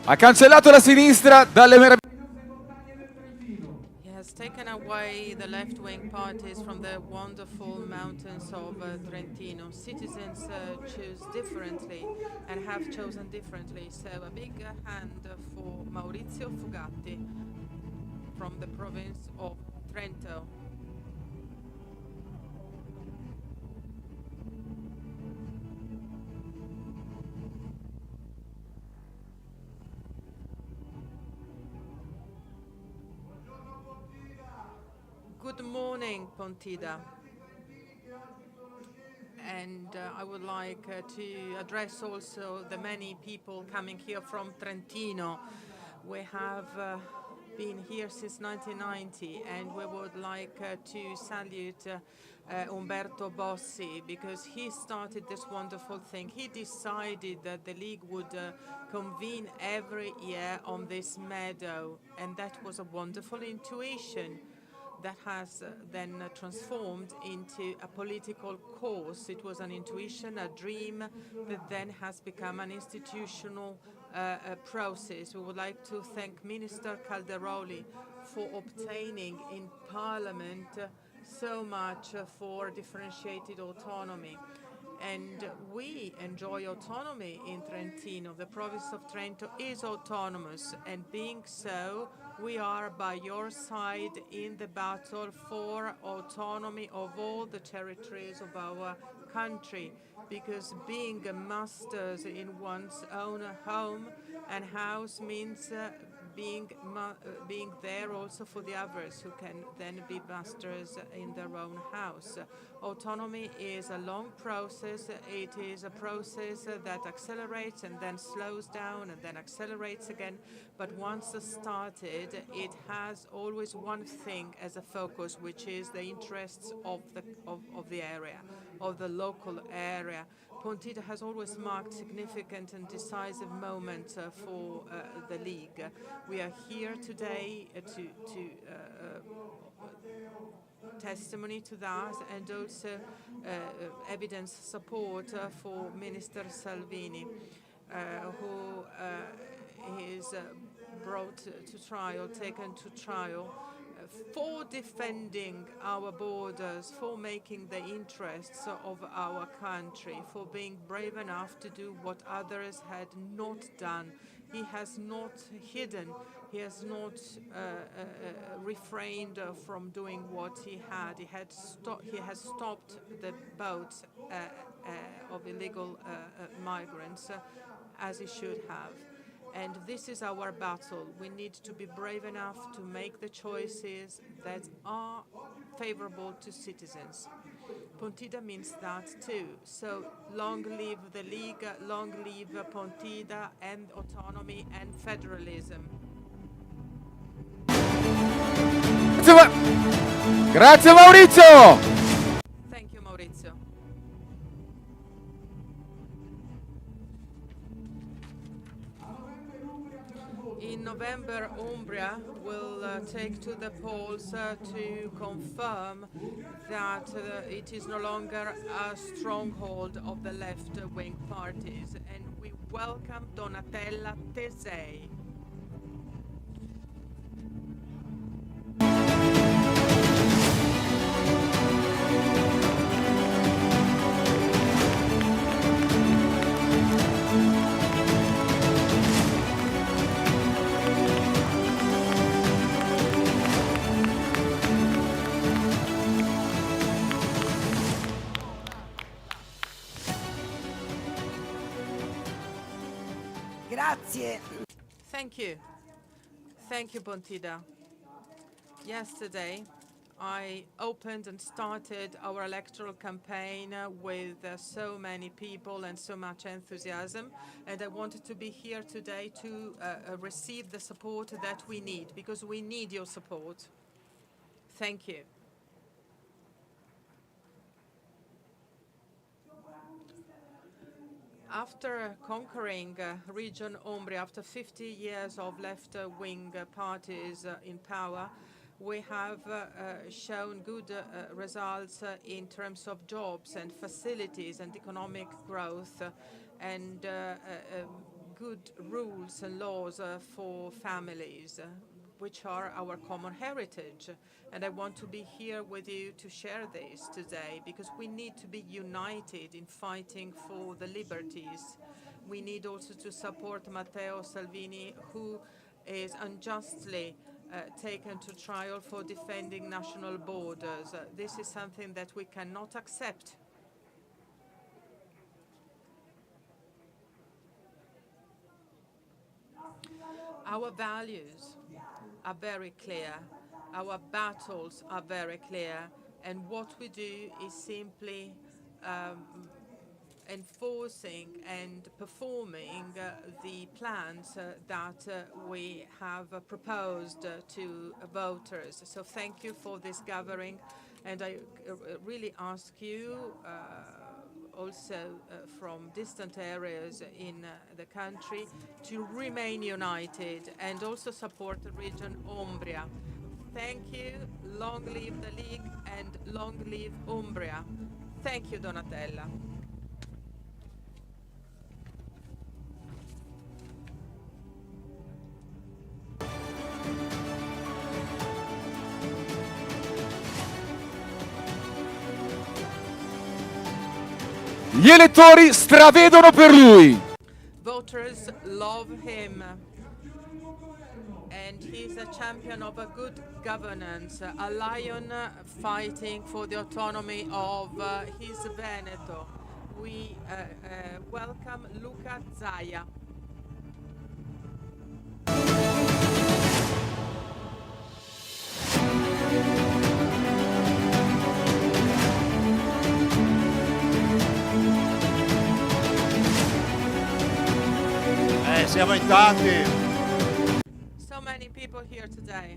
Ha cancellato la sinistra dalle He has taken away the left-wing parties from the wonderful mountains of Trentino. Citizens choose differently and have chosen differently. So a big hand for Maurizio Fugatti from the province of Trento. Good morning, Pontida. And I would like to address also the many people coming here from Trentino. We have been here since 1990, and we would like to salute Umberto Bossi, because he started this wonderful thing. He decided that the League would convene every year on this meadow, and that was a wonderful intuition that has then transformed into a political course. It was an intuition, a dream that then has become an institutional process. We would like to thank Minister Calderoli for obtaining in Parliament so much for differentiated autonomy. And we enjoy autonomy in Trentino. The province of Trento is autonomous, and being so, we are by your side in the battle for autonomy of all the territories of our country, because being masters in one's own home and house means being there also for the others who can then be masters in their own house. Autonomy is a long process. It is a process that accelerates and then slows down and then accelerates again. But once started, it has always one thing as a focus, which is the interests of the area, of the local area. Pontida has always marked significant and decisive moments for the League. We are here today to testimony to that, and also evidence support for Minister Salvini, who is brought to trial, taken to trial, for defending our borders, for making the interests of our country, for being brave enough to do what others had not done. He has not hidden, he has not refrained from doing what he had. He has stopped the boats of illegal migrants as he should have. And this is our battle. We need to be brave enough to make the choices that are favorable to citizens. Pontida means that too. So long live the League, long live Pontida and autonomy and federalism. Grazie Maurizio! Thank you, Maurizio. In November, Umbria will take to the polls to confirm that it is no longer a stronghold of the left-wing parties. And we welcome Donatella Tesei. Grazie. Thank you. Thank you, Pontida. Yesterday, I opened and started our electoral campaign with so many people and so much enthusiasm, and I wanted to be here today to receive the support that we need, because we need your support. Thank you. After conquering region Umbria, after 50 years of left-wing parties in power, we have shown good results in terms of jobs and facilities and economic growth and good rules and laws for families, which are our common heritage. And I want to be here with you to share this today, because we need to be united in fighting for the liberties. We need also to support Matteo Salvini, who is unjustly taken to trial for defending national borders. This is something that we cannot accept. Our values are very clear. Our battles are very clear, and what we do is simply enforcing and performing the plans that we have proposed to voters. So thank you for this gathering, and I really ask you also from distant areas in the country to remain united and also support the region Umbria. Thank you, long live the League and long live Umbria. Thank you, Donatella. Gli elettori stravedono per lui. Voters love him, and he's a champion of a good governance, a lion fighting for the autonomy of his Veneto. We welcome Luca Zaia. Siamo in tanti. So many people here today.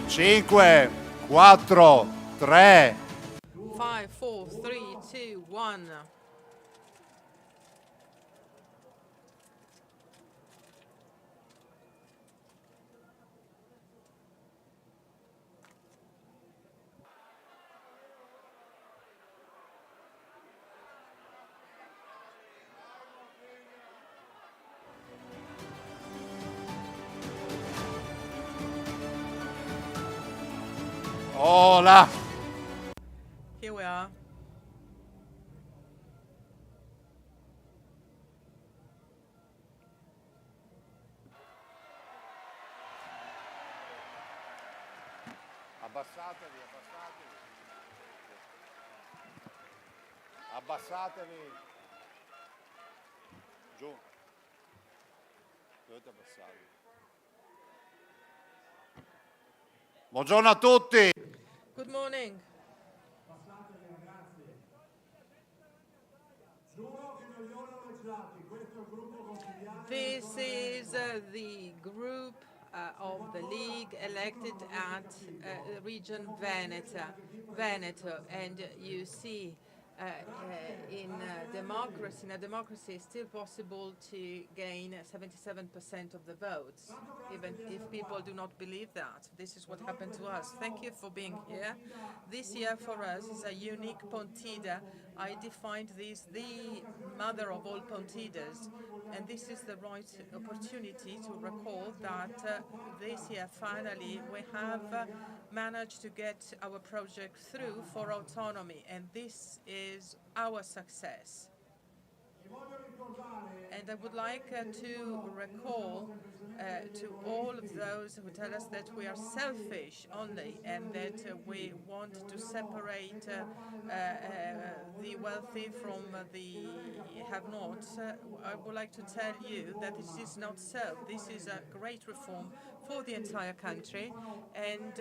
Cinque, quattro, tre. 5, 4, 3, 2, 1. Hola. Here we are. Abbassatevi, abbassatevi. Abbassatevi. Giù. Dovete abbassarvi. Buongiorno a tutti. Good morning. This is the group of the League elected at region Veneto, and you see in a democracy it's still possible to gain 77% of the votes, even if people do not believe that. This is what happened to us. Thank you for being here. This year for us is a unique Pontida. I defined this the mother of all Pontidas, and this is the right opportunity to recall that this year finally we have managed to get our project through for autonomy, and this is our success. And I would like to recall to all of those who tell us that we are selfish only and that we want to separate the wealthy from the have-nots. I would like to tell you that this is not so. This is a great reform for the entire country, and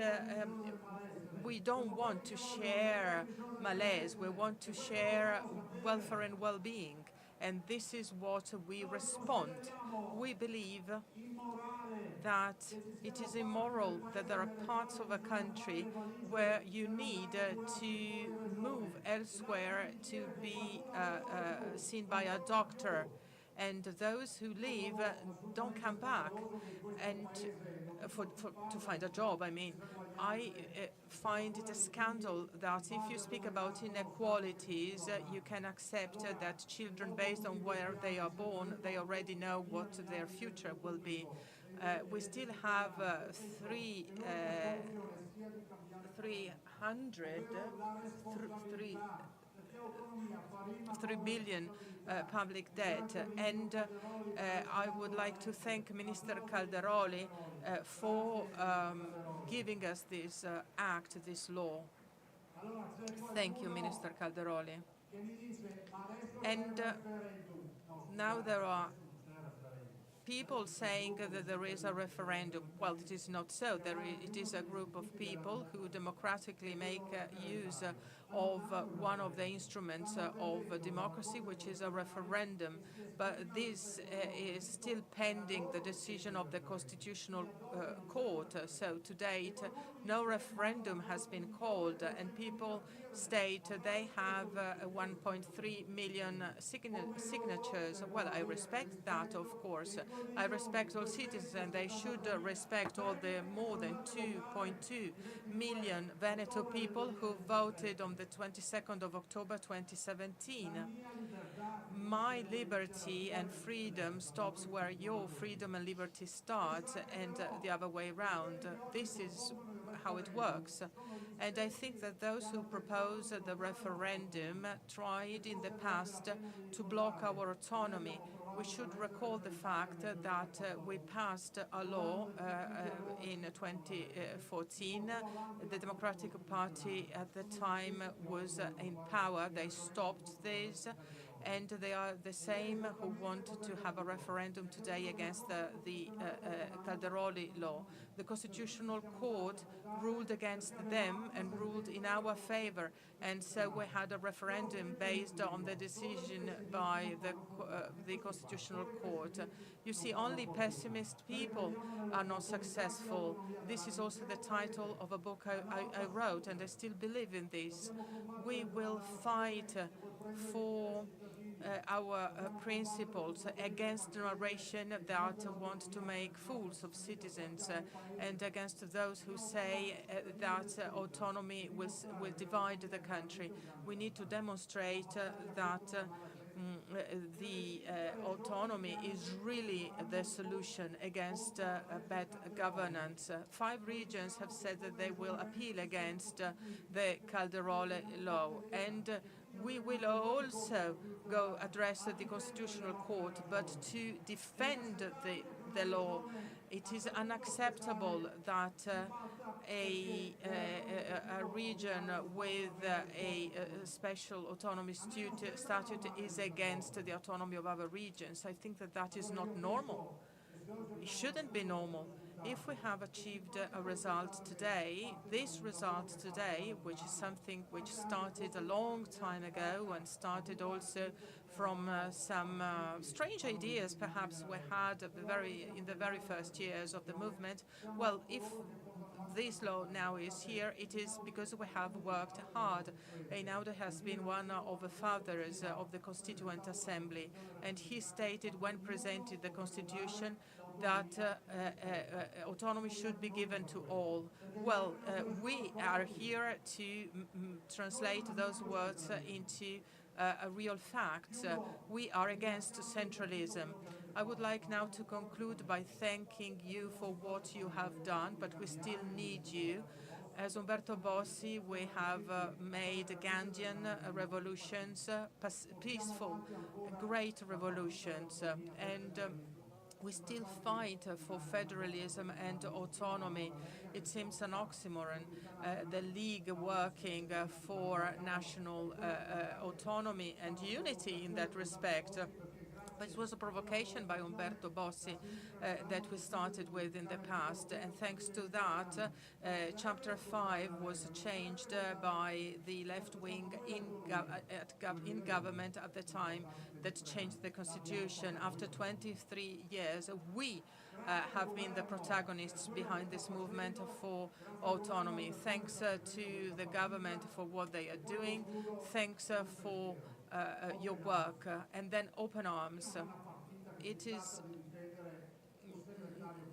we don't want to share malaise. We want to share welfare and well-being. And this is what we respond. We believe that it is immoral that there are parts of a country where you need to move elsewhere to be seen by a doctor, and those who leave don't come back and to find a job. I mean, I find it a scandal that if you speak about inequalities, you can accept that children, based on where they are born, they already know what their future will be. We still have 3 billion public debt, and I would like to thank Minister Calderoli for giving us this act, this law. Thank you, Minister Calderoli. And now there are people saying that there is a referendum. Well, it is not so. It is a group of people who democratically make use of one of the instruments of democracy, which is a referendum. But this is still pending the decision of the Constitutional Court. So to date, no referendum has been called, and people state they have 1.3 million signatures. Well, I respect that, of course. I respect all citizens, and they should respect all the more than 2.2 million Veneto people who voted on the 22nd of October 2017. My liberty and freedom stops where your freedom and liberty starts, and the other way around. This is how it works. And I think that those who propose the referendum tried in the past to block our autonomy. We should recall the fact that we passed a law in 2014. The Democratic Party at the time was in power. They stopped this, and they are the same who want to have a referendum today against the Calderoli law. The Constitutional Court ruled against them and ruled in our favor, and so we had a referendum based on the decision by the Constitutional Court. You see, only pessimist people are not successful. This is also the title of a book I wrote, and I still believe in this. We will fight for our principles against a generation that want to make fools of citizens and against those who say that autonomy will divide the country. We need to demonstrate that the autonomy is really the solution against bad governance. 5 regions have said that they will appeal against the Calderoli law, and we will also go address the Constitutional Court, but to defend the law. It is unacceptable that a region with a special autonomy statute is against the autonomy of other regions. I think that that is not normal. It shouldn't be normal. If we have achieved a result today, this result today, which is something which started a long time ago and started also from some strange ideas perhaps we had in the very first years of the movement, well, if this law now is here, it is because we have worked hard. Einaudi has been one of the fathers of the Constituent Assembly, and he stated when presented the Constitution that autonomy should be given to all. Well, we are here to translate those words into a real fact. We are against centralism. I would like now to conclude by thanking you for what you have done, but we still need you. As Umberto Bossi, we have made Gandhian revolutions, peaceful, great revolutions, and we still fight for federalism and autonomy. It seems an oxymoron, the League working for national autonomy and unity in that respect. But it was a provocation by Umberto Bossi that we started with in the past, and thanks to that, Chapter 5 was changed by the left wing in government at the time that changed the constitution. After 23 years, we have been the protagonists behind this movement for autonomy. Thanks to the government for what they are doing. Thanks for your work, and then open arms. It is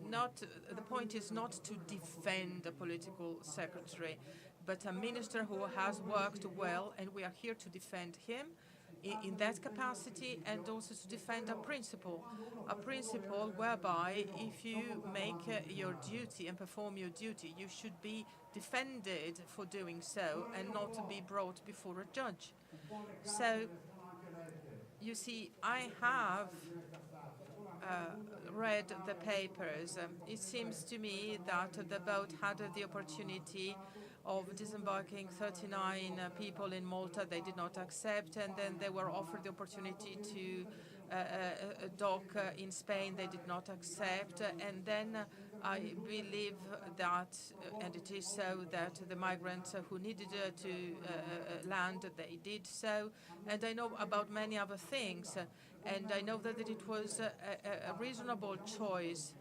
not, the point is not to defend a political secretary, but a minister who has worked well, and we are here to defend him in that capacity, and also to defend a principle whereby if you make your duty and perform your duty, you should be defended for doing so and not to be brought before a judge. So, you see, I have read the papers. It seems to me that the boat had the opportunity of disembarking 39 people in Malta. They did not accept, and then they were offered the opportunity to dock in Spain. They did not accept, and then I believe that, and it is so, that the migrants who needed to land, they did so. And I know about many other things, and I know that it was a reasonable choice,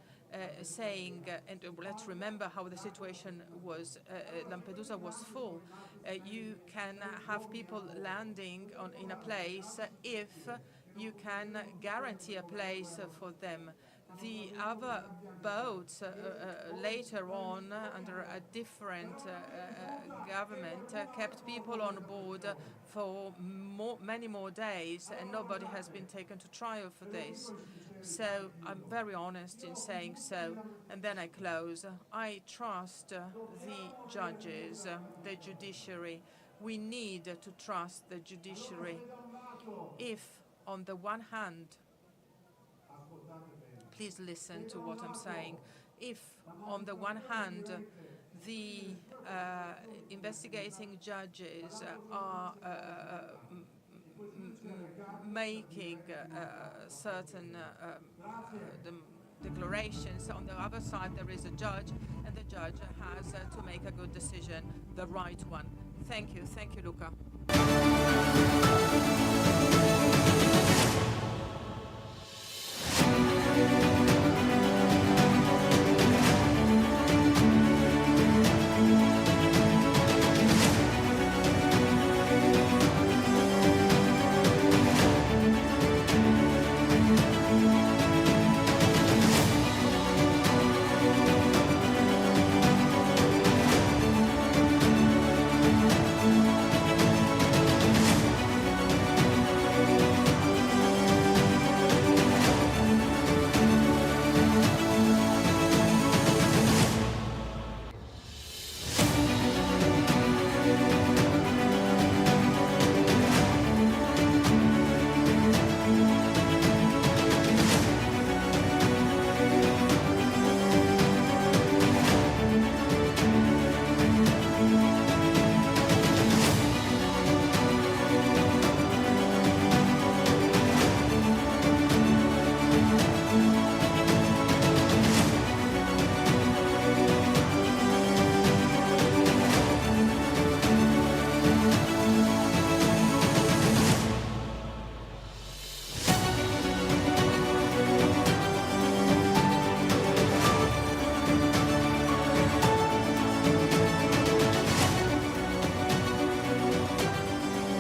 saying, and let's remember how the situation was, Lampedusa was full. You can have people landing in a place if you can guarantee a place for them. The other boats later on, under a different government, kept people on board for many more days, and nobody has been taken to trial for this. So I'm very honest in saying so. And then I close. I trust the judges, the judiciary. We need to trust the judiciary. If, on the one hand, please listen to what I'm saying. If, on the one hand, the investigating judges are making certain declarations, on the other side there is a judge, and the judge has to make a good decision, the right one. Thank you, Luca.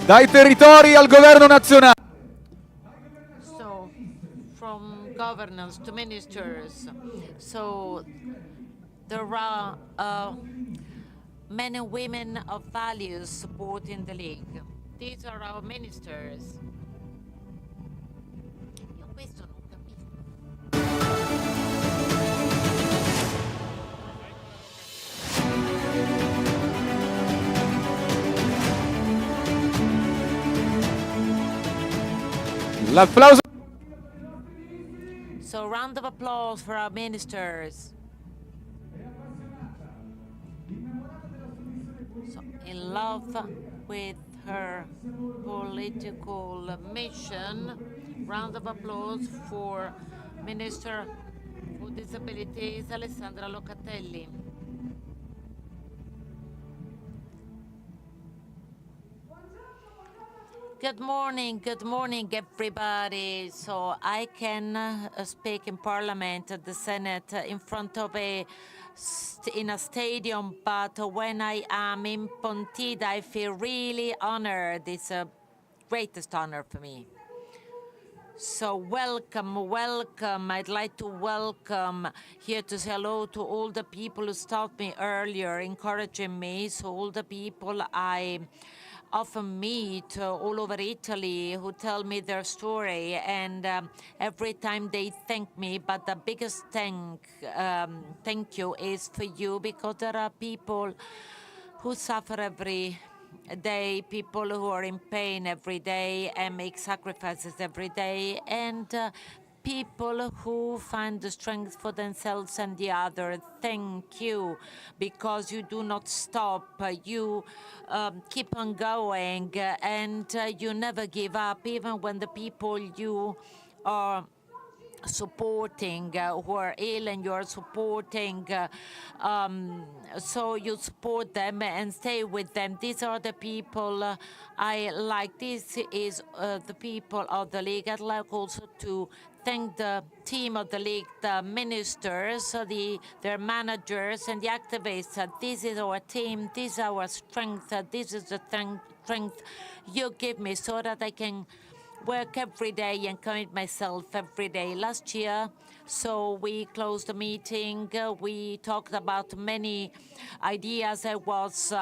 Dai territori al governo nazionale. So, from governors to ministers. So, there are men and women of values supporting the League. These are our ministers. Io questo non capisco. L'applauso. So, round of applause for our ministers. So, in love with her political mission, round of applause for Minister for Disabilities, Alessandra Locatelli. Good morning, everybody. So I can speak in Parliament, the Senate, in front of in a stadium, but when I am in Pontida, I feel really honored. It's a greatest honor for me. So welcome. I'd like to welcome here to say hello to all the people who stopped me earlier, encouraging me. So all the people I often meet all over Italy who tell me their story, and every time they thank me, but the biggest thank you is for you, because there are people who suffer every day, people who are in pain every day and make sacrifices every day, and people who find the strength for themselves and the other. Thank you, because you do not stop. You keep on going, and you never give up, even when the people you are supporting who are ill, and you're supporting, so you support them and stay with them. These are the people I like. This is the people of the League. I'd like also to thank the team of the League, the ministers, their managers and the activists. This is our team, this is our strength, this is the strength you give me so that I can work every day and commit myself every day. Last year, so we closed the meeting, we talked about many ideas I was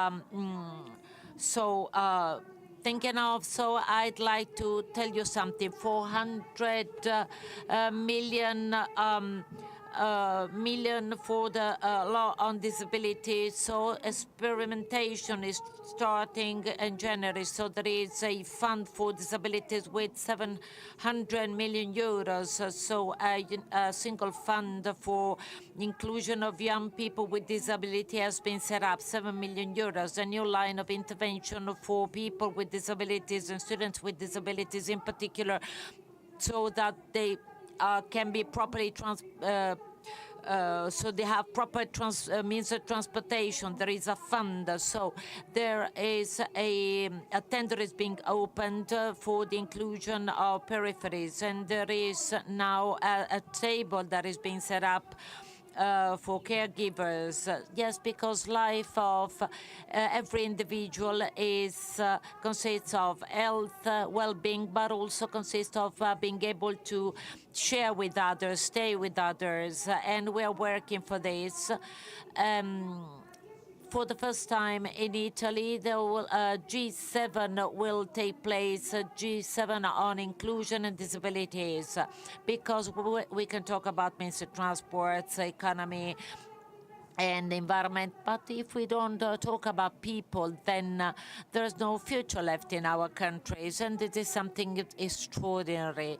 thinking of, so I'd like to tell you something. 400 million for the law on disability. So experimentation is starting in January. So there is a fund for disabilities with 700 million euros. So a single fund for inclusion of young people with disability has been set up, 7 million euros. A new line of intervention for people with disabilities and students with disabilities in particular, so that they can be properly so they have proper means of transportation. There is a fund, so there is a tender is being opened for the inclusion of peripheries, and there is now a table that is being set up for caregivers. Yes, because life of every individual is consists of health, well-being, but also consists of being able to share with others, stay with others, and we are working for this. For the first time in Italy, the G7 will take place, G7 on inclusion and disabilities, because we can talk about means of transports, economy, and environment, but if we don't talk about people, then there's no future left in our countries, and it is something extraordinary.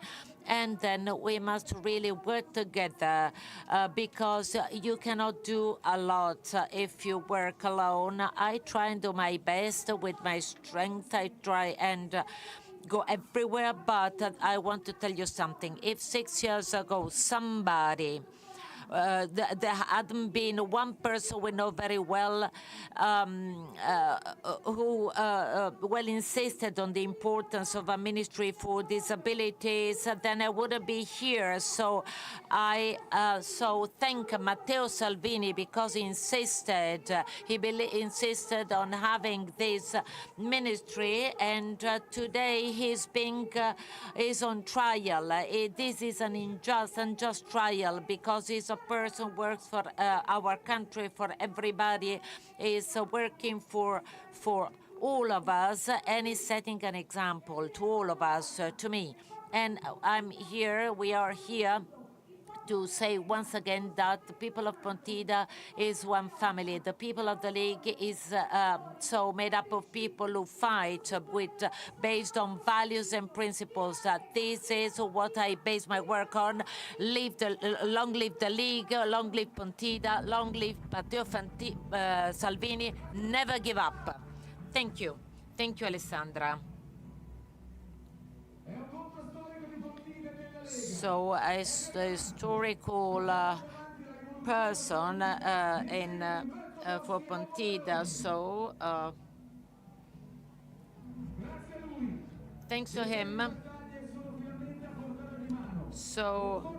And then we must really work together, because you cannot do a lot if you work alone. I try and do my best with my strength. I try and go everywhere, but I want to tell you something. If 6 years ago somebody there hadn't been one person we know very well who well insisted on the importance of a ministry for disabilities, then I wouldn't be here. So I thank Matteo Salvini because he insisted on having this ministry, and today he's on trial. This is an unjust trial because he's a person who works for our country, for everybody, is working for all of us, and is setting an example to all of us, to me. And we are here to say once again that the people of Pontida is one family. The people of the League is so made up of people who fight based on values and principles. This is what I base my work on. Long live the League, long live Pontida, long live Matteo Salvini. Never give up. Thank you. Thank you, Alessandra. So, as the historical person for Pontida, so thanks to him, so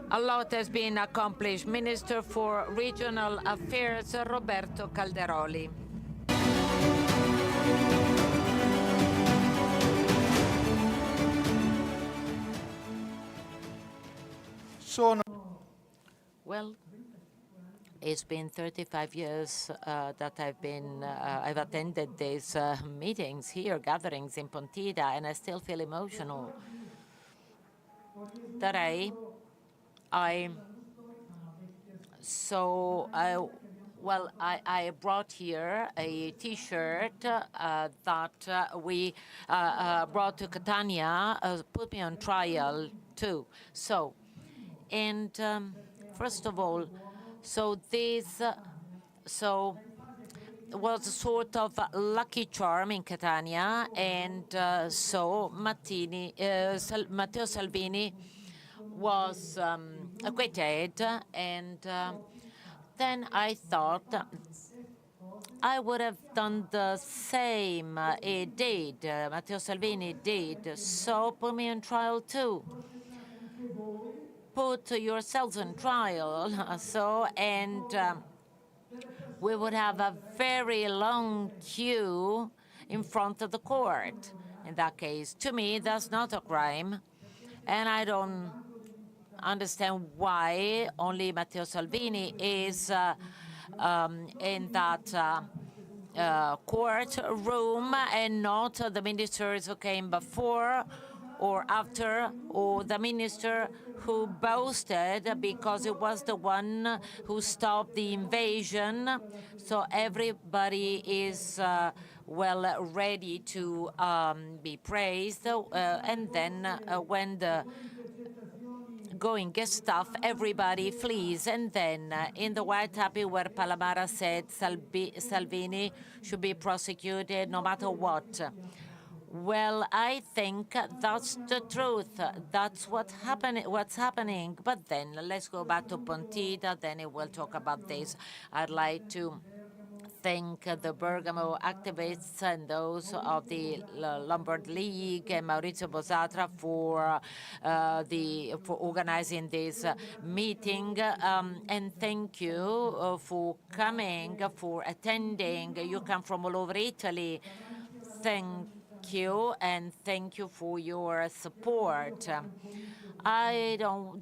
a lot has been accomplished. Minister for Regional Affairs, Roberto Calderoli. Well, it's been 35 years that I've attended these meetings here, gatherings in Pontida, and I still feel emotional. Today, I brought here a T-shirt that we brought to Catania, put me on trial too. So, and first of all, this was a sort of lucky charm in Catania, and Matteo Salvini was acquitted, and then I thought I would have done the same. It did. Matteo Salvini did. So put me on trial too. Put yourselves on trial. We would have a very long queue in front of the court. In that case, to me, that's not a crime, and I don't understand why only Matteo Salvini is in that courtroom and not the ministers who came before or after, or the minister who boasted because it was the one who stopped the invasion. So everybody is ready to be praised, and then when the going gets tough, everybody flees. And then in the White Happy, where Palamara said Salvini should be prosecuted no matter what. Well, I think that's the truth. That's what's happening. But then let's go back to Pontida, then it will talk about this. I'd like to thank the Bergamo activists and those of the Lombard League and Maurizio Bosatra for organizing this meeting, and thank you for coming, for attending. You come from all over Italy. Thank you, and thank you for your support.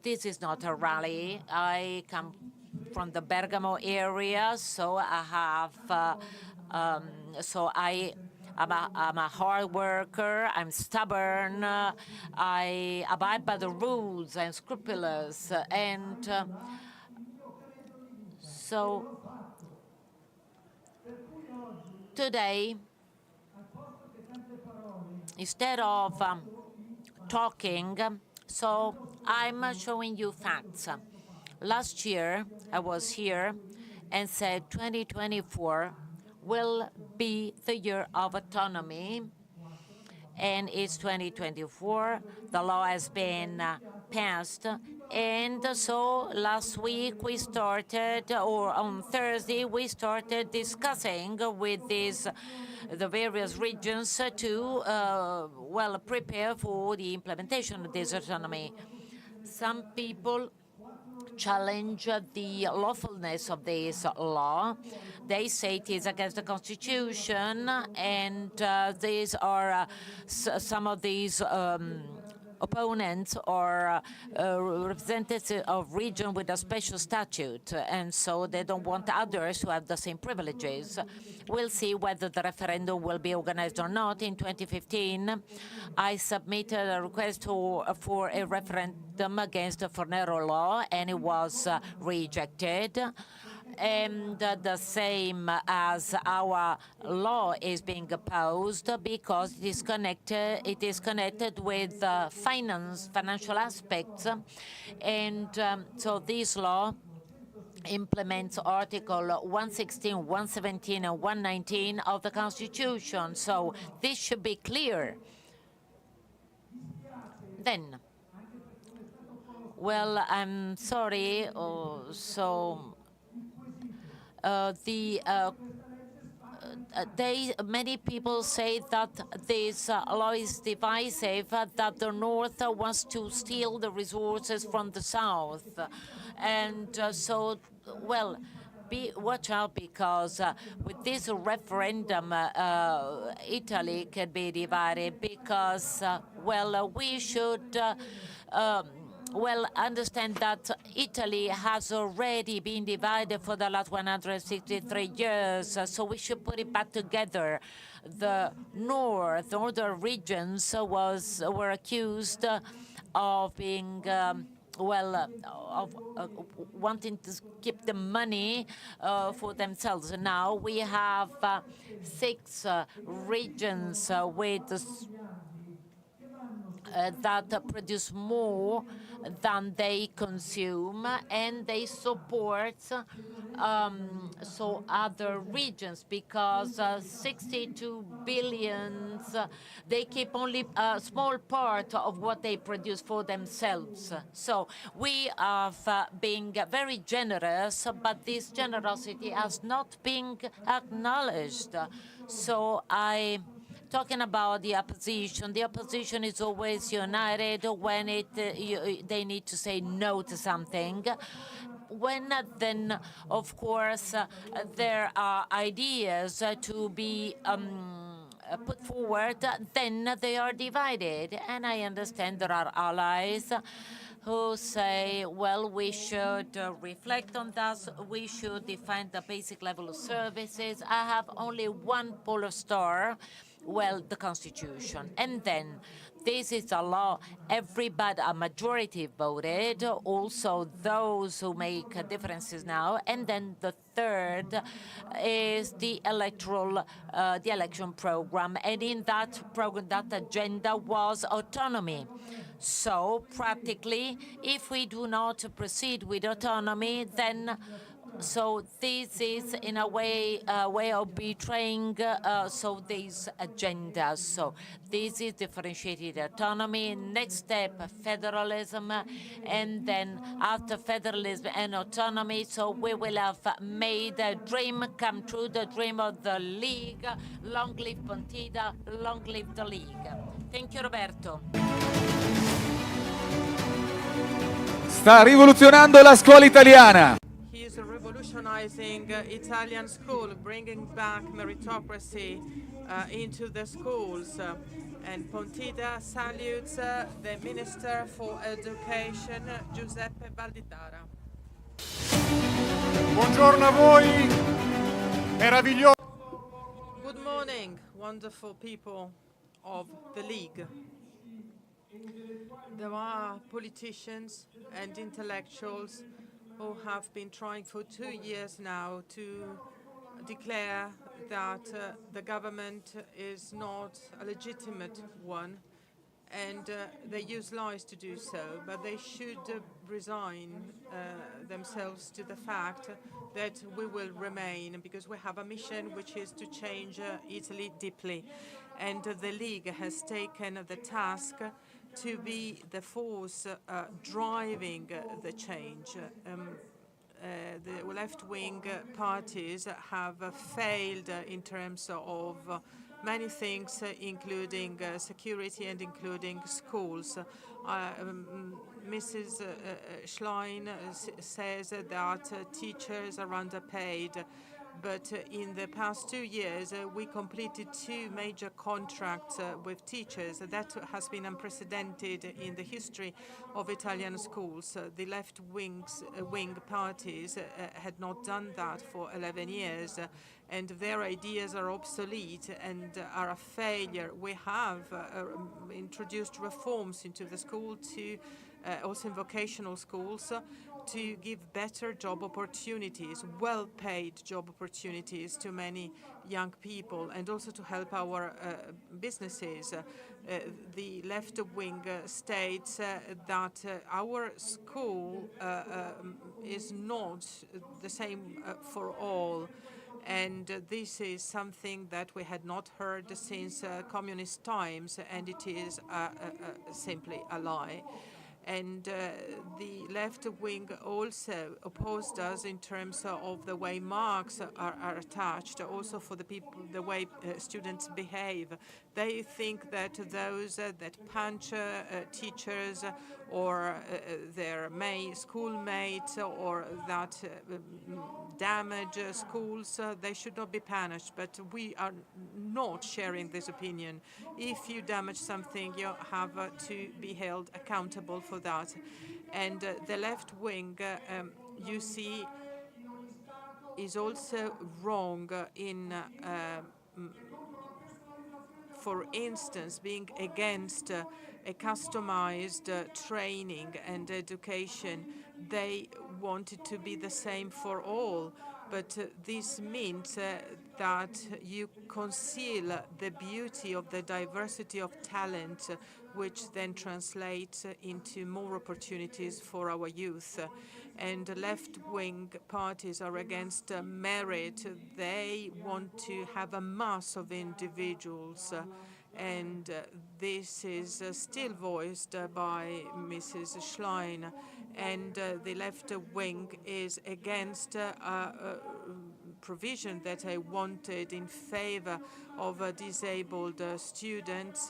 This is not a rally. I come from the Bergamo area, so I have, I'm a hard worker, I'm stubborn, I abide by the rules, I'm scrupulous, and so today, instead of talking, so I'm showing you facts. Last year, I was here and said 2024 will be the year of autonomy, and it's 2024. The law has been passed, And so last week we started, or on Thursday, we started discussing with the various regions to, well, prepare for the implementation of this autonomy. Some people challenge the lawfulness of this law. They say it is against the Constitution, and these are some of these opponents are representatives of region with a special statute, and so they don't want others to have the same privileges. We'll see whether the referendum will be organized or not. In 2015, I submitted a request for a referendum against the Fornero law, and it was rejected. And the same as our law is being opposed because it is connected with financial aspects, and so this law implements Article 116, 117, and 119 of the Constitution. So this should be clear. Then, well, I'm sorry. Many people say that this law is divisive, that the North wants to steal the resources from the South. And so, well, watch out, because with this referendum, Italy could be divided because, well, we should well, understand that Italy has already been divided for the last 163 years, so we should put it back together. The northern regions were accused of being of wanting to keep the money for themselves. Now we have 6 regions with that produce more than they consume, and they support so other regions, because 62 billion, they keep only a small part of what they produce for themselves. So we are being very generous, but this generosity has not been acknowledged. So talking about the opposition is always united when they need to say no to something. When then, of course, there are ideas to be put forward, then they are divided. And I understand there are allies who say, well, we should reflect on that, we should define the basic level of services. I have only one polar star, well, the Constitution. And then this is a law everybody, a majority voted, also those who make differences now. And then the third is the election program. And in that program, that agenda was autonomy. So practically, if we do not proceed with autonomy, then so this is in a way of betraying so these agendas. So this is differentiated autonomy. Next step, federalism, and then after federalism and autonomy, so we will have made a dream come true, the dream of the League. Long live Pontida, long live the League. Thank you, Roberto. Sta rivoluzionando la scuola italiana. He is revolutionizing Italian school, bringing back meritocracy into the schools. And Pontida salutes the Minister for Education, Giuseppe Valditara. Buongiorno a voi, meraviglioso. Good morning, wonderful people of the League. There are politicians and intellectuals who have been trying for 2 years now to declare that the government is not a legitimate one, and they use lies to do so, but they should resign themselves to the fact that we will remain, because we have a mission which is to change Italy deeply. and the League has taken the task to be the force driving the change. The left-wing parties have failed in terms of many things, including security and including schools. Mrs. Schlein says that teachers are underpaid. But in the past 2 years, we completed 2 major contracts with teachers. That has been unprecedented in the history of Italian schools. The left-wing parties had not done that for 11 years, and their ideas are obsolete and are a failure. We have introduced reforms into the school also in vocational schools, to give better job opportunities, well-paid job opportunities to many young people, and also to help our businesses. The left wing states that our school is not the same for all. And this is something that we had not heard since communist times, and it is simply a lie. And the left wing also opposed us in terms of the way marks are attached, also for the people, the way students behave. They think that those that punch teachers or their schoolmates or that damage schools, they should not be punished. But we are not sharing this opinion. If you damage something, you have to be held accountable for that. And the left wing, you see, is also wrong in for instance, being against a customized training and education. They want it to be the same for all, but this means that you conceal the beauty of the diversity of talent, which then translates into more opportunities for our youth. And left-wing parties are against merit. They want to have a mass of individuals, and this is still voiced by Mrs. Schlein. And the left wing is against a provision that I wanted in favor of disabled students,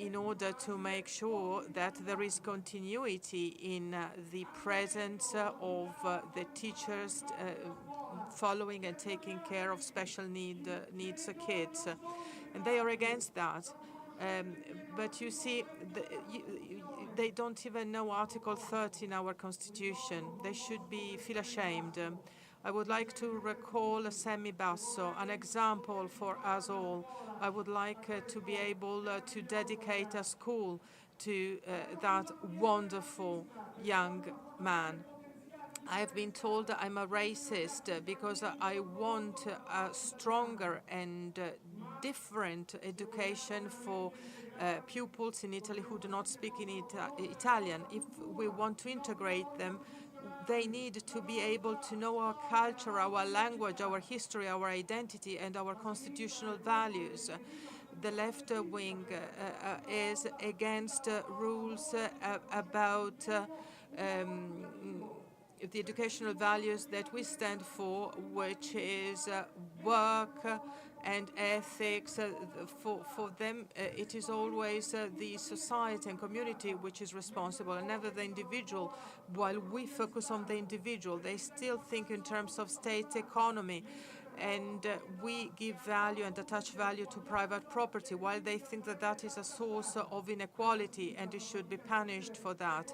in order to make sure that there is continuity in the presence of the teachers following and taking care of special needs kids. And they are against that. But you see, they don't even know Article 30 in our Constitution. They should feel ashamed. I would like to recall Semi Basso, an example for us all. I would like to be able to dedicate a school to that wonderful young man. I have been told I'm a racist because I want a stronger and different education for pupils in Italy who do not speak in Italian. If we want to integrate them, they need to be able to know our culture, our language, our history, our identity, and our constitutional values. The left wing is against rules about the educational values that we stand for, which is work and ethics. For them, it is always the society and community which is responsible, and never the individual. While we focus on the individual, they still think in terms of state economy. And we give value and attach value to private property, while they think that that is a source of inequality and it should be punished for that.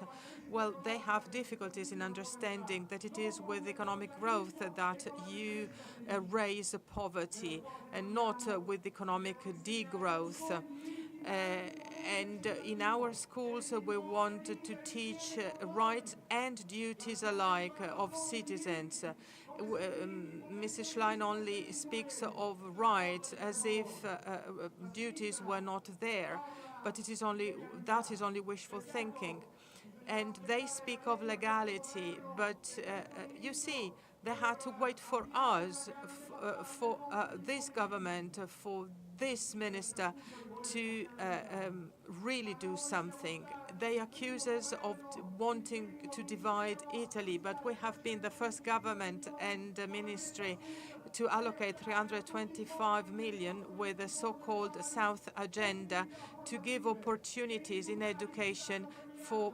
Well, they have difficulties in understanding that it is with economic growth that you raise poverty, and not with economic degrowth. And in our schools, we want to teach rights and duties alike of citizens. Mrs. Schlein only speaks of rights as if duties were not there, but that is only wishful thinking. And they speak of legality, but you see, they had to wait for us, for this government, for this minister to really do something. They accuse us of wanting to divide Italy, but we have been the first government and ministry to allocate 325 million with the so-called South Agenda to give opportunities in education for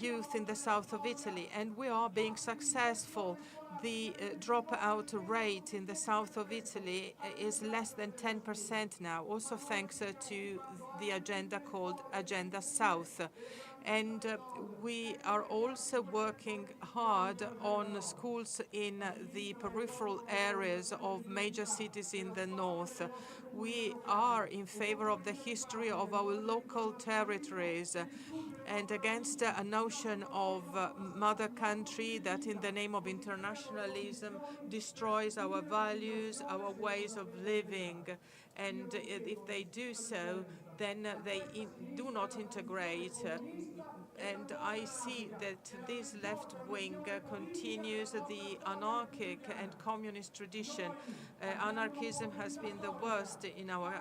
youth in the south of Italy. And we are being successful. The dropout rate in the south of Italy is less than 10% now, also thanks to the agenda called Agenda South. And we are also working hard on schools in the peripheral areas of major cities in the north. We are in favor of the history of our local territories and against a notion of mother country that in the name of internationalism destroys our values, our ways of living. And if they do so, then they do not integrate. And I see that this left wing continues the anarchic and communist tradition. Anarchism has been the worst in our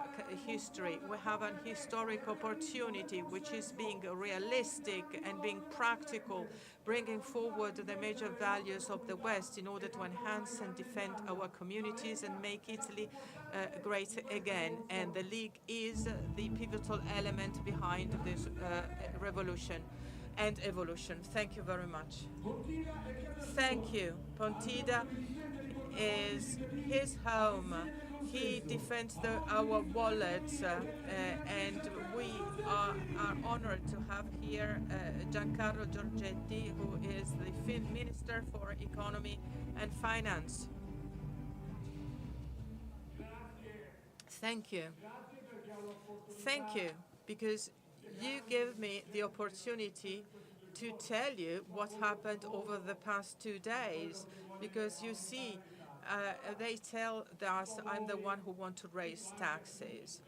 history. We have an historic opportunity, which is being realistic and being practical, bringing forward the major values of the West in order to enhance and defend our communities and make Italy great again. And the League is the pivotal element behind this revolution and evolution. Thank you very much. Thank you. Pontida is his home. He defends our wallets, and we are honored to have here Giancarlo Giorgetti, who is the Minister for Economy and Finance. Thank you. Thank you, because you give me the opportunity to tell you what happened over the past 2 days, because you see, they tell us I'm the one who wants to raise taxes.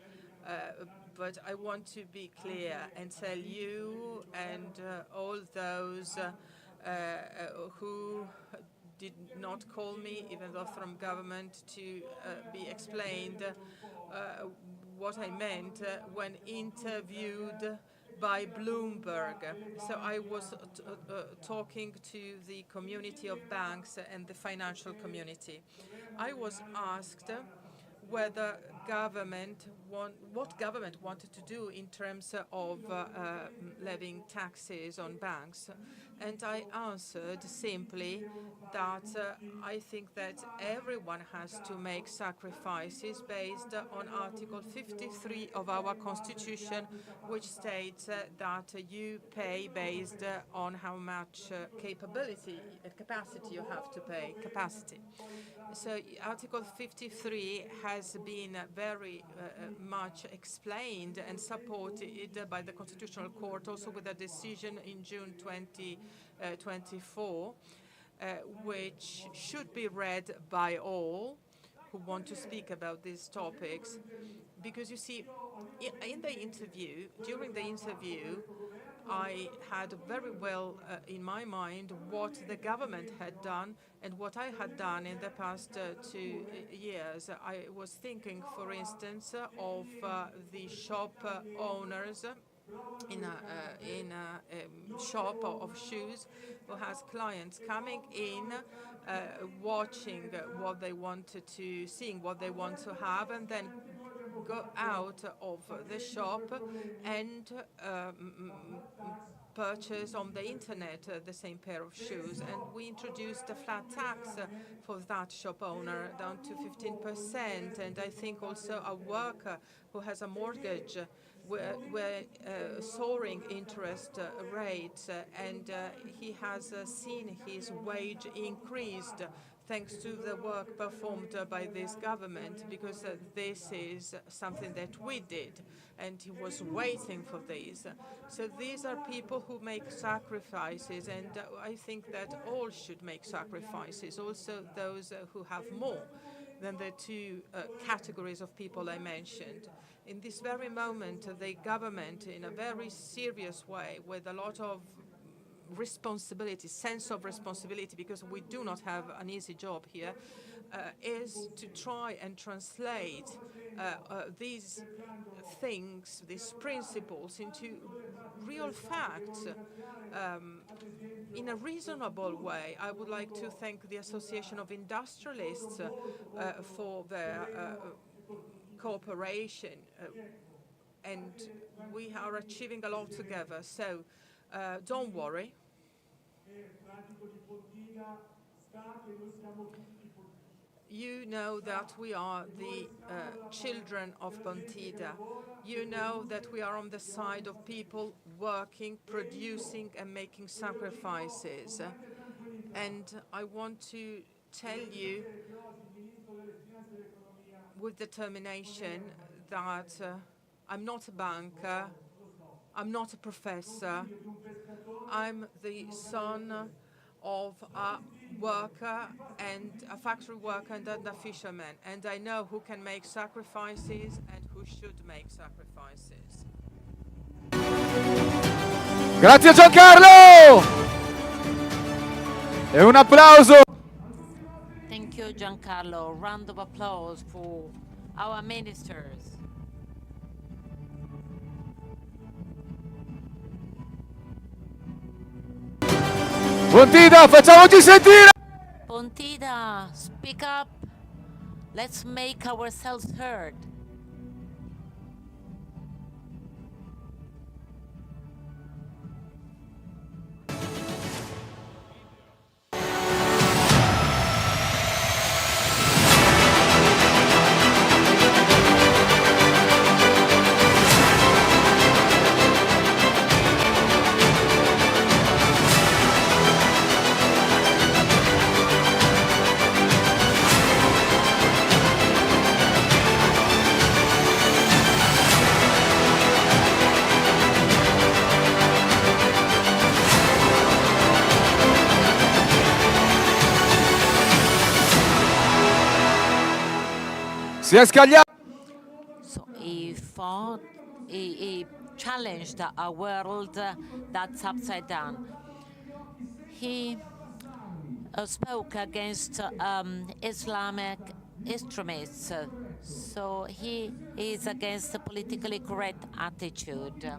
But I want to be clear and tell you and all those who did not call me, even though from government, to be explained what I meant when interviewed by Bloomberg. So I was talking to the community of banks and the financial community. I was asked whether what government wanted to do in terms of levying taxes on banks. And I answered simply that I think that everyone has to make sacrifices based on Article 53 of our Constitution, which states that you pay based on how much capacity you have to pay, capacity. So Article 53 has been very much explained and supported by the Constitutional Court, also with a decision in June 2024, which should be read by all who want to speak about these topics. Because you see, during the interview, I had very well in my mind what the government had done and what I had done in the past 2 years. I was thinking, for instance, of the shop owners in a shop of shoes who has clients coming in, watching what they wanted to, seeing what they want to have, and then go out of the shop and purchase on the internet the same pair of shoes. And we introduced a flat tax for that shop owner down to 15%. And I think also a worker who has a mortgage where soaring interest rates, and he has seen his wage increased thanks to the work performed by this government, because this is something that we did, and he was waiting for this. So these are people who make sacrifices, and I think that all should make sacrifices, also those who have more than the two categories of people I mentioned. In this very moment, the government, in a very serious way, with a lot of responsibility, sense of responsibility, because we do not have an easy job here, is to try and translate these things, these principles, into real facts in a reasonable way. I would like to thank the Association of Industrialists for their cooperation, and we are achieving a lot together. So don't worry. You know that we are the children of Pontida. You know that we are on the side of people working, producing, and making sacrifices. And I want to tell you with determination that I'm not a banker, I'm not a professor, I'm the son of a worker and a factory worker and a fisherman, and I know who can make sacrifices and who should make sacrifices. Grazie Giancarlo! E un applauso! Thank you, Giancarlo. Round of applause for our ministers. Pontida, facciamoci sentire! Pontida, speak up. Let's make ourselves heard. Si è scagliato! So he fought, he challenged a world that's upside down. He spoke against Islamic extremists, so he is against the politically correct attitude.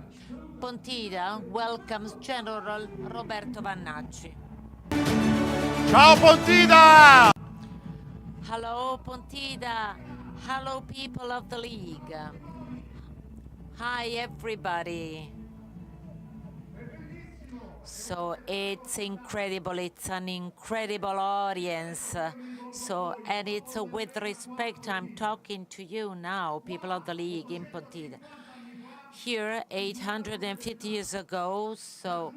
Pontida welcomes General Roberto Vannacci. Ciao Pontida! Hello, Pontida. Hello, people of the League. Hi, everybody. So it's incredible. It's an incredible audience. And it's with respect I'm talking to you now, people of the League in Pontida. Here, 850 years ago, so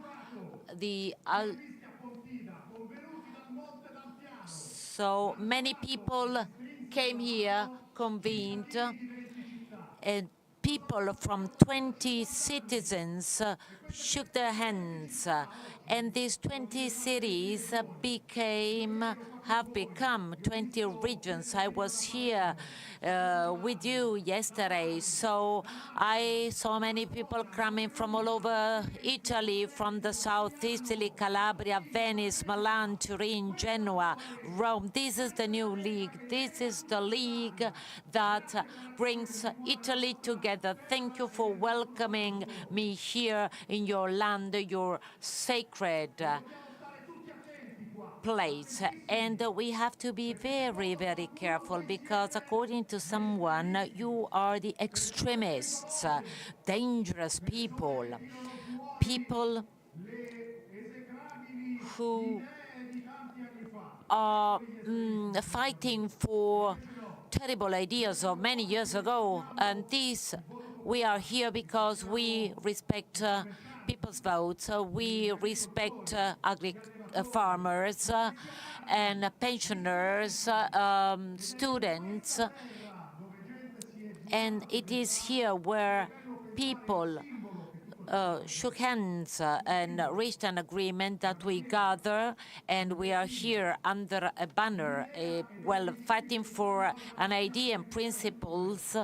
so many people came here, convened, and people from 20 citizens shook their hands, and these 20 cities have become 20 regions. I was here with you yesterday, so I saw many people coming from all over Italy, from the south, Italy, Calabria, Venice, Milan, Turin, Genoa, Rome. This is the new league. This is the league that brings Italy together. Thank you for welcoming me here in your land, your sacred place. And we have to be very, very careful, because according to someone, you are the extremists, dangerous people, people who are fighting for terrible ideas of many years ago. And we are here because we respect people's votes, we respect farmers and pensioners, students, and it is here where people shook hands and reached an agreement that we gather, and we are here under a banner, fighting for an idea and principles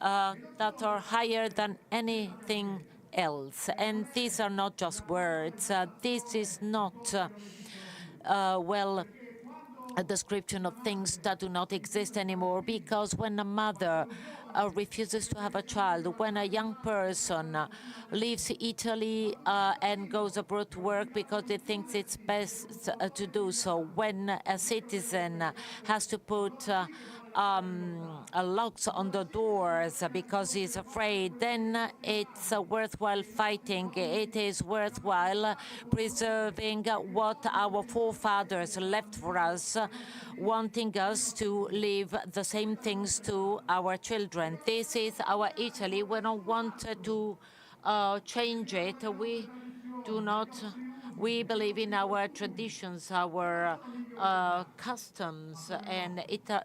that are higher than anything else. And these are not just words. This is not, a description of things that do not exist anymore, because when a mother refuses to have a child, when a young person leaves Italy and goes abroad to work because he thinks it's best to do so, when a citizen has to put locks on the doors because he's afraid, then it's worthwhile fighting. It is worthwhile preserving what our forefathers left for us, wanting us to leave the same things to our children. This is our Italy. We don't want to change it. We do not. We believe in our traditions, our customs, and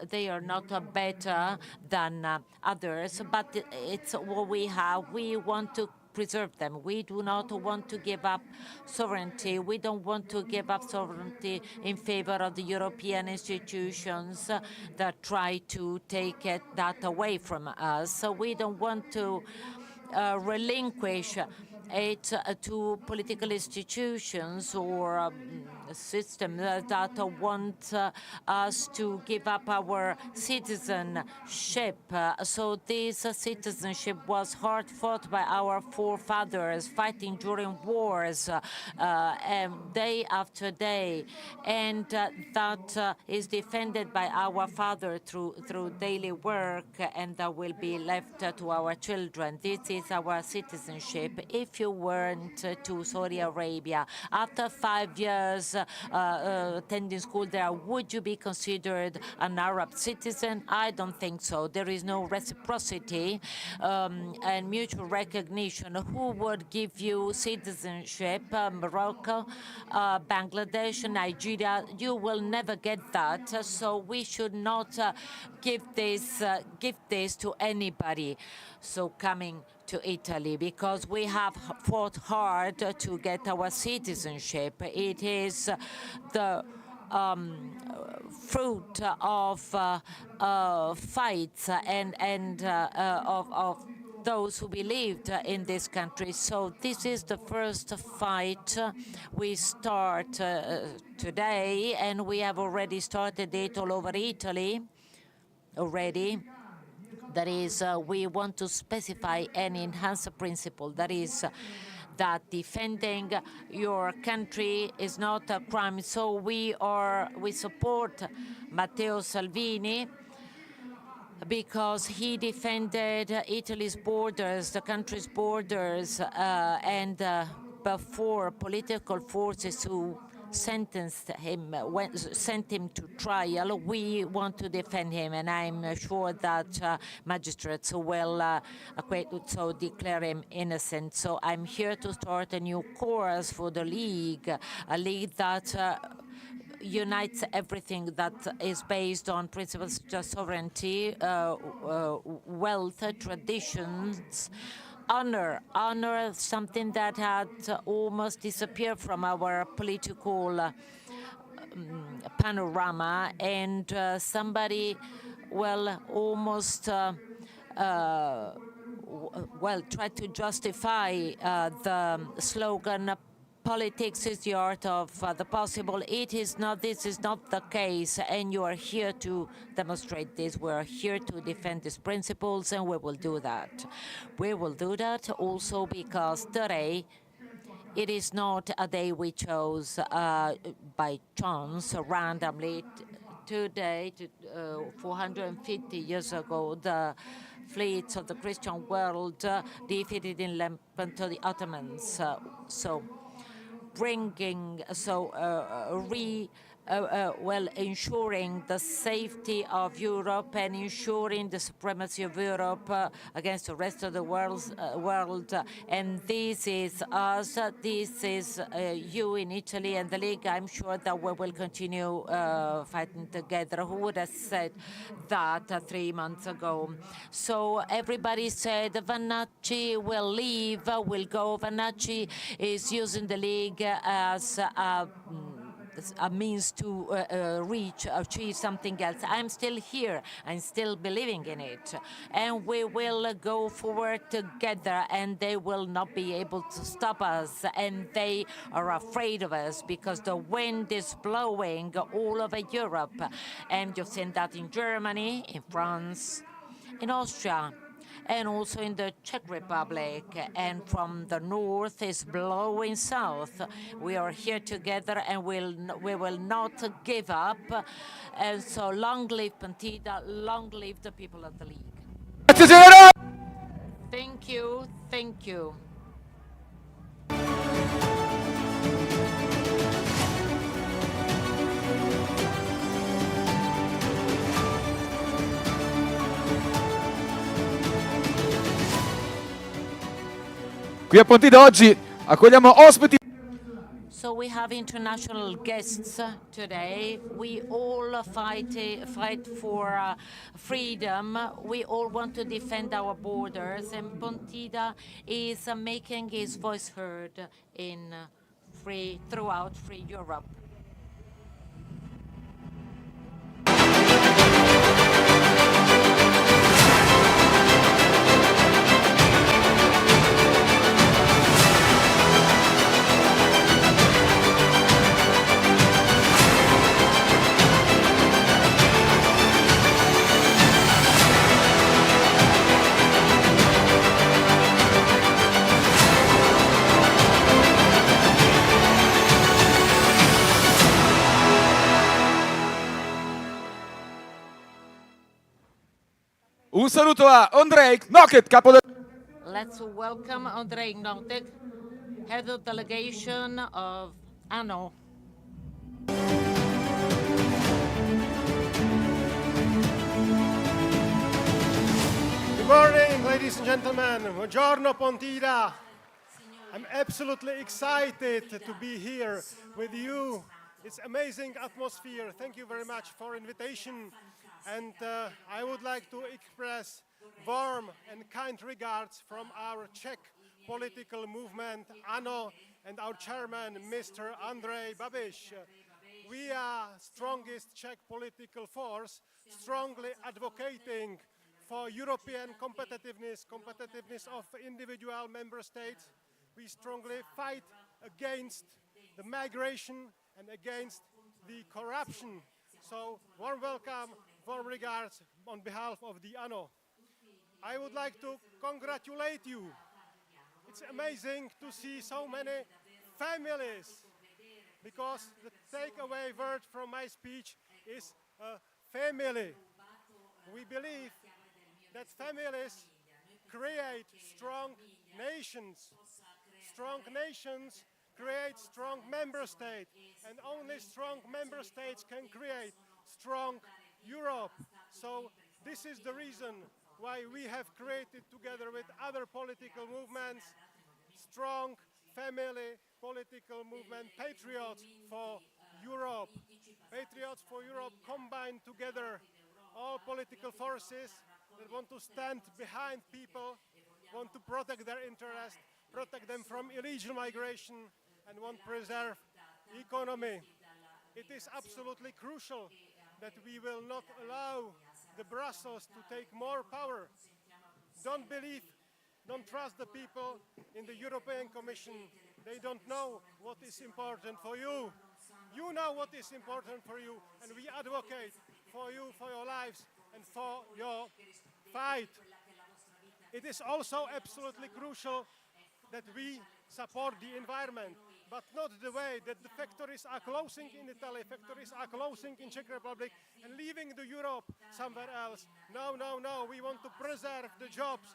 they are not better than others, but it's what we have. We want to preserve them. We do not want to give up sovereignty. We don't want to give up sovereignty in favor of the European institutions that try to take that away from us. So we don't want to relinquish it to political institutions or systems that want us to give up our citizenship. So this citizenship was hard fought by our forefathers, fighting during wars day after day, and that is defended by our father through daily work, and that will be left to our children. This is our citizenship. If you went to Saudi Arabia after 5 years attending school there, would you be considered an Arab citizen? I don't think so. There is no reciprocity and mutual recognition. Who would give you citizenship? Morocco, Bangladesh, Nigeria? You will never get that. So we should not give this to anybody. So coming to Italy, because we have fought hard to get our citizenship. It is the fruit of fights and of those who believed in this country. So this is the first fight we start today, and we have already started it all over Italy already. That is, we want to specify and enhance a principle, that is, that defending your country is not a crime. So we support Matteo Salvini because he defended Italy's borders, the country's borders, and before political forces who sent him to trial, we want to defend him, and I'm sure that magistrates will declare him innocent. So I'm here to start a new course for the League, a league that unites everything that is based on principles of sovereignty, wealth, traditions, honor, something that had almost disappeared from our political panorama, and somebody, almost tried to justify the slogan, politics is the art of the possible. It is not. This is not the case, and you are here to demonstrate this. We are here to defend these principles, and we will do that. We will do that also because today it is not a day we chose by chance, randomly. Today, 450 years ago, the fleets of the Christian world defeated in Lepanto the Ottomans. Ensuring the safety of Europe and ensuring the supremacy of Europe against the rest of the world. And this is us, this is you in Italy and the League. I'm sure that we will continue fighting together. Who would have said that 3 months ago? So everybody said Vannacci will leave, will go. Vannacci is using the League as a a means to achieve something else. I'm still here. I'm still believing in it. And we will go forward together, and they will not be able to stop us. And they are afraid of us because the wind is blowing all over Europe. And you've seen that in Germany, in France, in Austria, and also in the Czech Republic, and from the north is blowing south. We are here together, and we will not give up. And so long live Pontida, long live the people of the League. Grazie generale! Thank you, thank you. Qui a Pontida oggi accogliamo ospiti. So we have international guests today. We all fight for freedom. We all want to defend our borders, and Pontida is making his voice heard throughout free Europe. Un saluto a Ondrej Knoket, capo del... Let's welcome Ondrej Knotek, head of delegation of ANO. Good morning, ladies and gentlemen. Buongiorno, Pontida. I'm absolutely excited to be here with you. It's amazing atmosphere. Thank you very much for invitation. And I would like to express warm and kind regards from our Czech political movement, ANO, and our chairman, Mr. Andrej Babiš. We are strongest Czech political force, strongly advocating for European competitiveness of individual member states. We strongly fight against the migration and against the corruption. So, warm welcome, warm regards on behalf of the ANO. I would like to congratulate you. It's amazing to see so many families, because the takeaway word from my speech is family. We believe that families create strong nations. Strong nations create strong member states, and only strong member states can create strong Europe. So this is the reason why we have created, together with other political movements, strong family political movement, Patriots for Europe. Patriots for Europe combine together all political forces that want to stand behind people, want to protect their interests, protect them from illegal migration, and want to preserve the economy. It is absolutely crucial that we will not allow the Brussels to take more power. Don't trust the people in the European Commission. They don't know what is important for you. You know what is important for you, and we advocate for you, for your lives, and for your fight. It is also absolutely crucial that we support the environment, but not the way that the factories are closing in Italy, factories are closing in Czech Republic and leaving the Europe somewhere else. No, no, no, we want to preserve the jobs.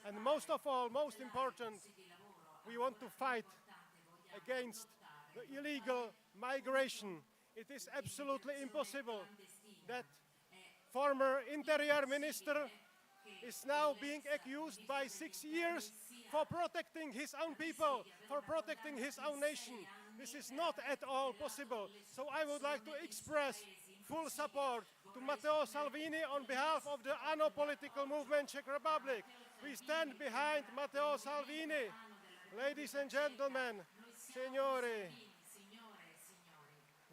And most of all, most important, we want to fight against the illegal migration. It is absolutely impossible that former interior minister is now being accused by 6 years for protecting his own people, for protecting his own nation. This is not at all possible. So I would like to express full support to Matteo Salvini on behalf of the ANO political movement Czech Republic. We stand behind Matteo Salvini. Ladies and gentlemen, signori,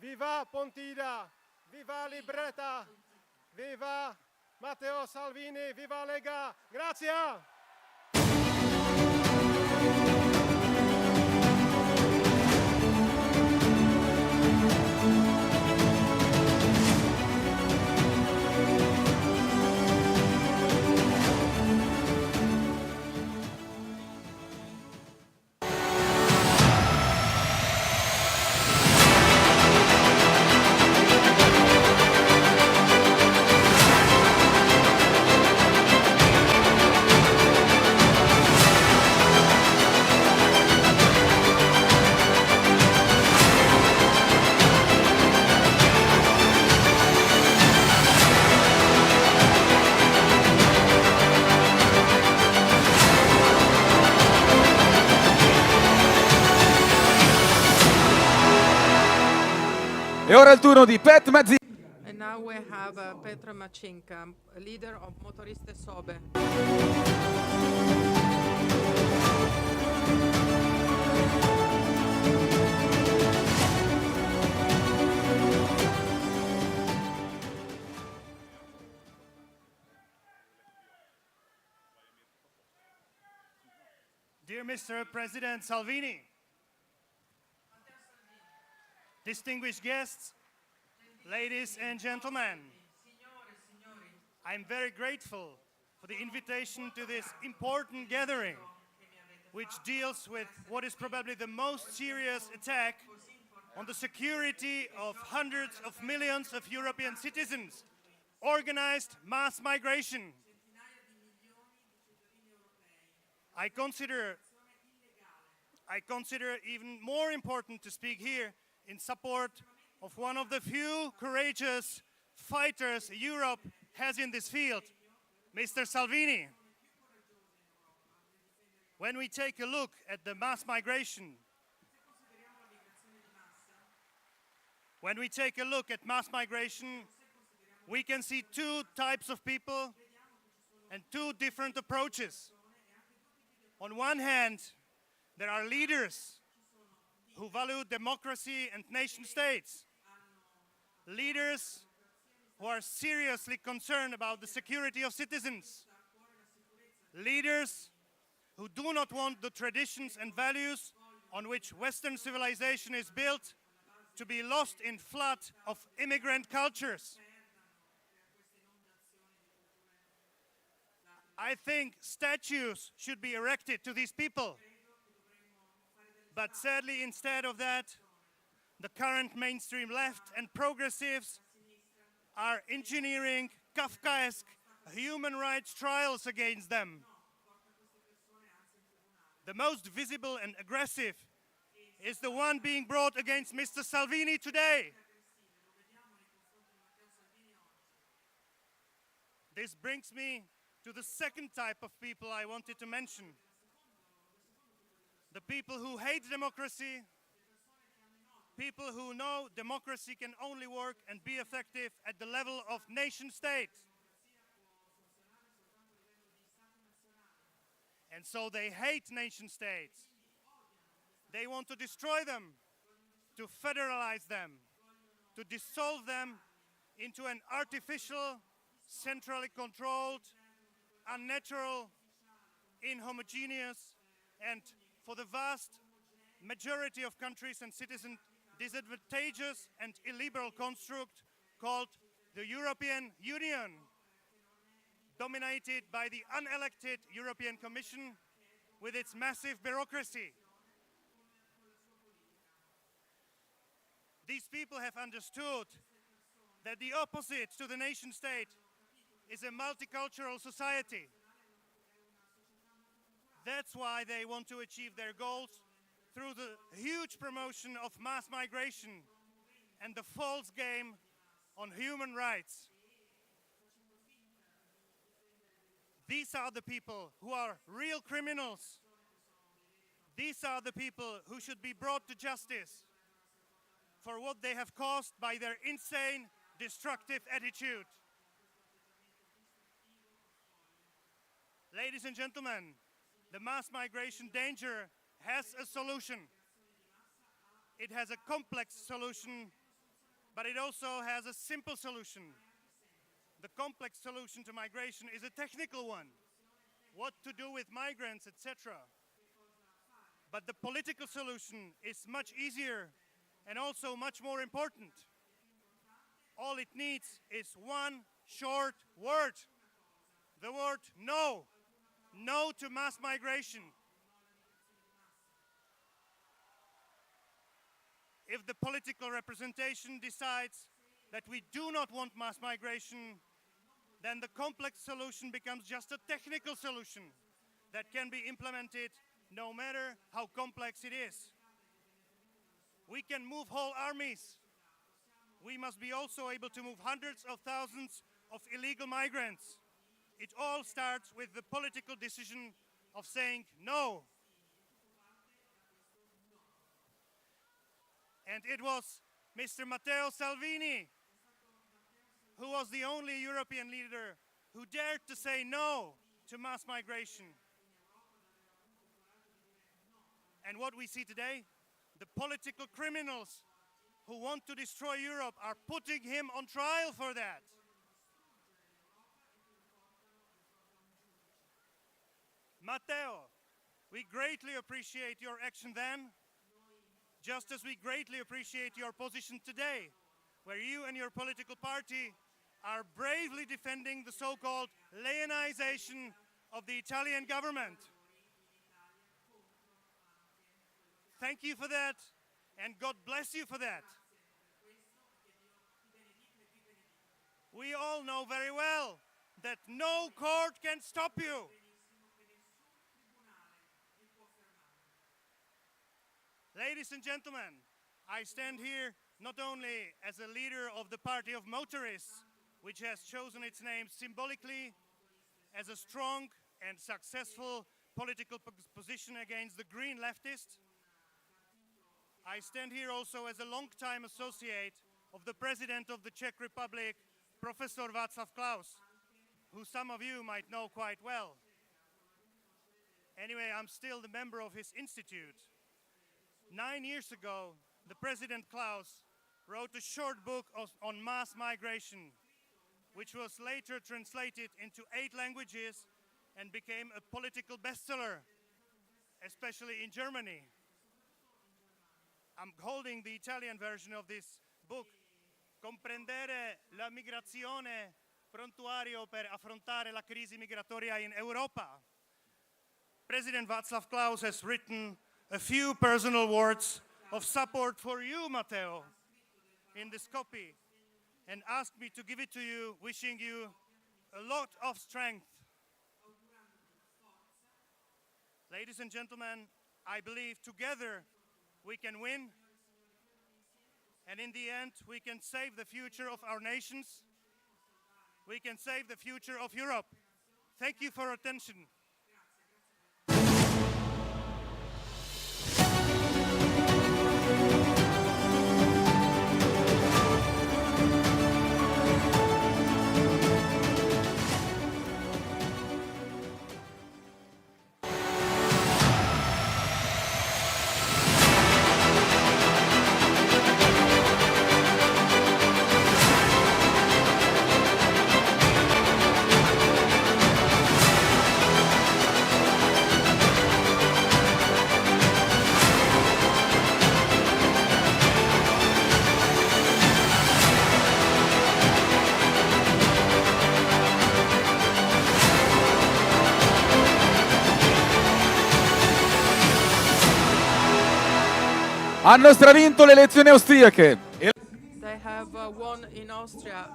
Viva Pontida! Viva Libretta! Viva Matteo Salvini! Viva Lega! Grazie! E ora il turno di Pet Mazzini. And now we have Petra Machinka, leader of Motoriste Sobe. Dear Mr. President Salvini, distinguished guests, ladies and gentlemen, I'm very grateful for the invitation to this important gathering, which deals with what is probably the most serious attack on the security of hundreds of millions of European citizens, organized mass migration. I consider even more important to speak here in support of one of the few courageous fighters Europe has in this field, Mr. Salvini. When we take a look at the mass migration, we can see two types of people and two different approaches. On one hand, there are leaders who value democracy and nation states. Leaders who are seriously concerned about the security of citizens. Leaders who do not want the traditions and values on which Western civilization is built to be lost in flood of immigrant cultures. I think statues should be erected to these people. But sadly, instead of that, the current mainstream left and progressives are engineering Kafkaesque human rights trials against them. The most visible and aggressive is the one being brought against Mr. Salvini today. This brings me to the second type of people I wanted to mention. The people who hate democracy, people who know democracy can only work and be effective at the level of nation states. And so they hate nation states. They want to destroy them, to federalize them, to dissolve them into an artificial, centrally controlled, unnatural, inhomogeneous, and for the vast majority of countries and citizens, disadvantageous and illiberal construct called the European Union, dominated by the unelected European Commission with its massive bureaucracy. These people have understood that the opposite to the nation state is a multicultural society. That's why they want to achieve their goals through the huge promotion of mass migration and the false game on human rights. These are the people who are real criminals. These are the people who should be brought to justice for what they have caused by their insane, destructive attitude. Ladies and gentlemen, the mass migration danger has a solution. It has a complex solution but it also has a simple solution. The complex solution to migration is a technical one. What to do with migrants, etc. But the political solution is much easier and also much more important. All it needs is one short word. The word no. No to mass migration. If the political representation decides that we do not want mass migration, then the complex solution becomes just a technical solution that can be implemented no matter how complex it is. We can move whole armies. We must be also able to move hundreds of thousands of illegal migrants. It all starts with the political decision of saying no. And it was Mr. Matteo Salvini who was the only European leader who dared to say no to mass migration. And what we see today, the political criminals who want to destroy Europe are putting him on trial for that. Matteo, we greatly appreciate your action then, just as we greatly appreciate your position today, where you and your political party are bravely defending the so-called Leonization of the Italian government. Thank you for that, and God bless you for that. We all know very well that no court can stop you. Ladies and gentlemen, I stand here not only as a leader of the Party of Motorists, which has chosen its name symbolically as a strong and successful political position against the green leftists. I stand here also as a long-time associate of the President of the Czech Republic, Professor Václav Klaus, who some of you might know quite well. Anyway, I'm still the member of his institute. 9 years ago, the President Klaus wrote a short book on mass migration, which was later translated into 8 languages and became a political bestseller, especially in Germany. I'm holding the Italian version of this book, Comprendere la migrazione, prontuario per affrontare la crisi migratoria in Europa. President Václav Klaus has written a few personal words of support for you, Matteo, in this copy, and asked me to give it to you, wishing you a lot of strength. Ladies and gentlemen, I believe together we can win, and in the end we can save the future of our nations. We can save the future of Europe. Thank you for your attention. Hanno stravinto le elezioni austriache. They have won in Austria,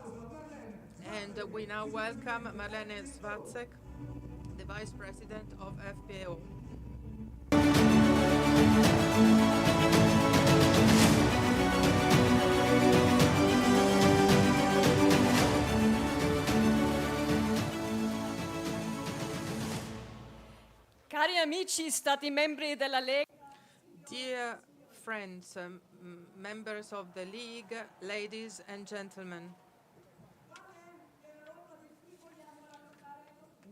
and we now welcome Marlene Svatsek, the Vice President of FPO. Cari amici, stati membri della Lega. Dear friends, members of the League, ladies and gentlemen,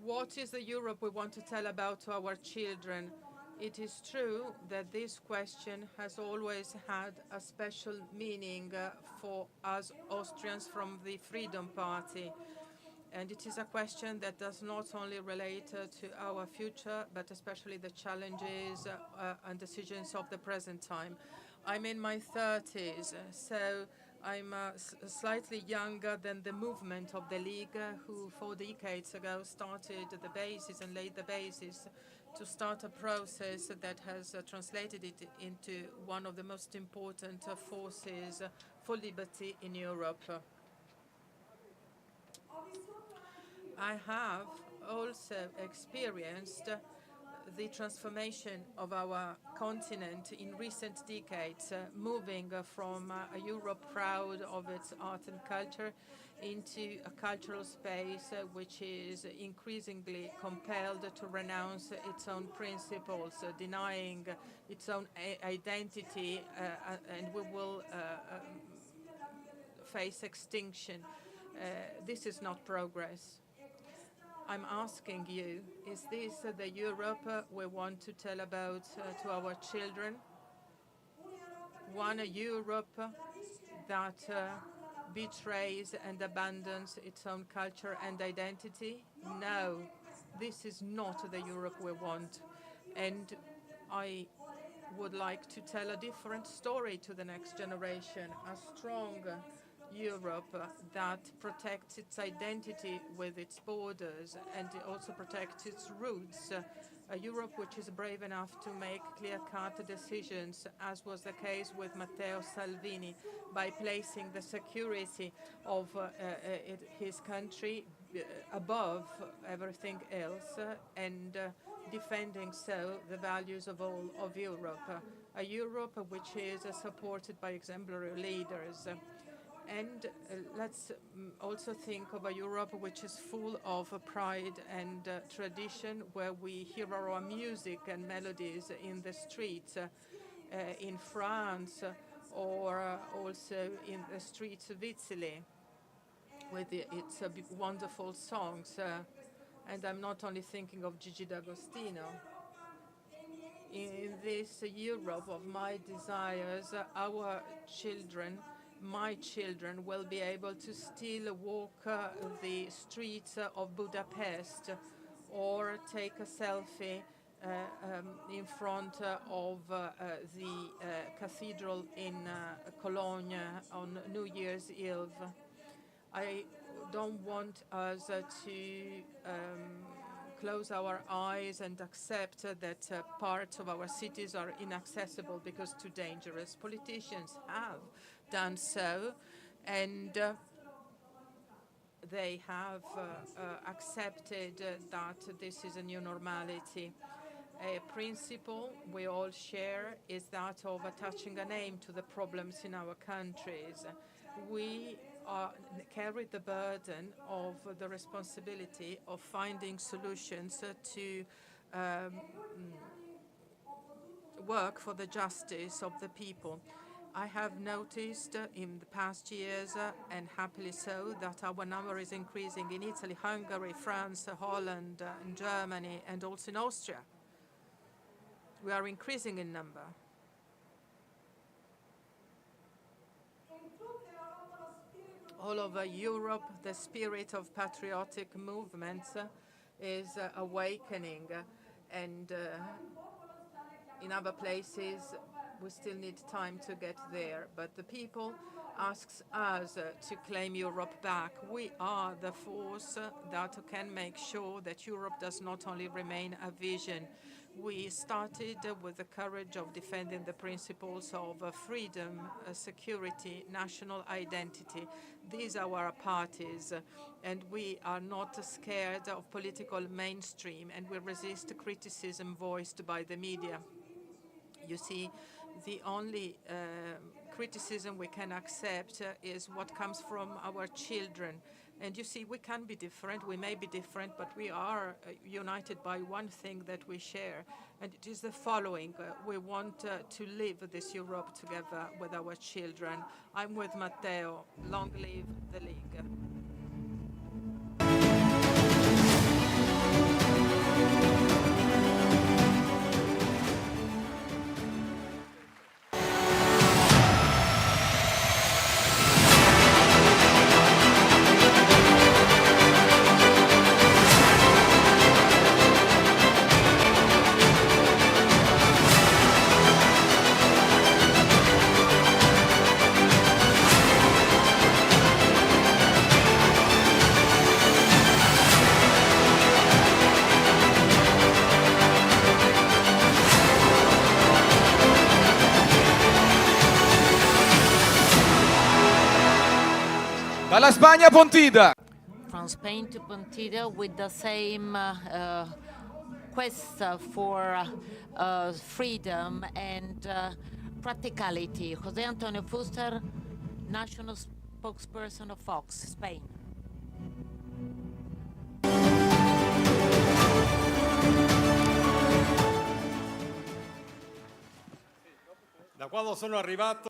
what is the Europe we want to tell about to our children? It is true that this question has always had a special meaning for us Austrians from the Freedom Party. And it is a question that does not only relate to our future, but especially the challenges and decisions of the present time. I'm in my 30s, so I'm slightly younger than the movement of the League, who 4 decades ago started the basis and laid the basis to start a process that has translated it into one of the most important forces for liberty in Europe. I have also experienced the transformation of our continent in recent decades, moving from a Europe proud of its art and culture into a cultural space which is increasingly compelled to renounce its own principles, denying its own identity, and we will face extinction. This is not progress. I'm asking you, is this the Europe we want to tell about to our children? One Europe that betrays and abandons its own culture and identity? No, this is not the Europe we want. And I would like to tell a different story to the next generation, a strong Europe that protects its identity with its borders and also protects its roots. A Europe which is brave enough to make clear-cut decisions, as was the case with Matteo Salvini, by placing the security of his country above everything else and defending so the values of all of Europe. A Europe which is supported by exemplary leaders. And let's also think of a Europe which is full of pride and tradition, where we hear our music and melodies in the streets in France or also in the streets of Italy with its wonderful songs. And I'm not only thinking of Gigi D'Agostino. In this Europe of my desires, our children, my children, will be able to still walk the streets of Budapest or take a selfie in front of the cathedral in Cologne on New Year's Eve. I don't want us to close our eyes and accept that parts of our cities are inaccessible because too dangerous. Politicians have done so, and they have accepted that this is a new normality. A principle we all share is that of attaching a name to the problems in our countries. We carry the burden of the responsibility of finding solutions to work for the justice of the people. I have noticed in the past years, and happily so, that our number is increasing in Italy, Hungary, France, Holland, and Germany, and also in Austria. We are increasing in number. All over Europe, the spirit of patriotic movements is awakening, and in other places we still need time to get there. But the people asks us to claim Europe back. We are the force that can make sure that Europe does not only remain a vision. We started with the courage of defending the principles of freedom, security, national identity. These are our parties, and we are not scared of political mainstream, and we resist criticism voiced by the media. You see, the only criticism we can accept is what comes from our children. And you see, we can be different, we may be different, but we are united by one thing that we share, and it is the following. We want to live this Europe together with our children. I'm with Matteo. Long live the League. Dalla Spagna Pontida. From Spain to Pontida with the same quest for freedom and practicality. José Antonio Fuster, national spokesperson of Fox, Spain. Da quando sono arrivato.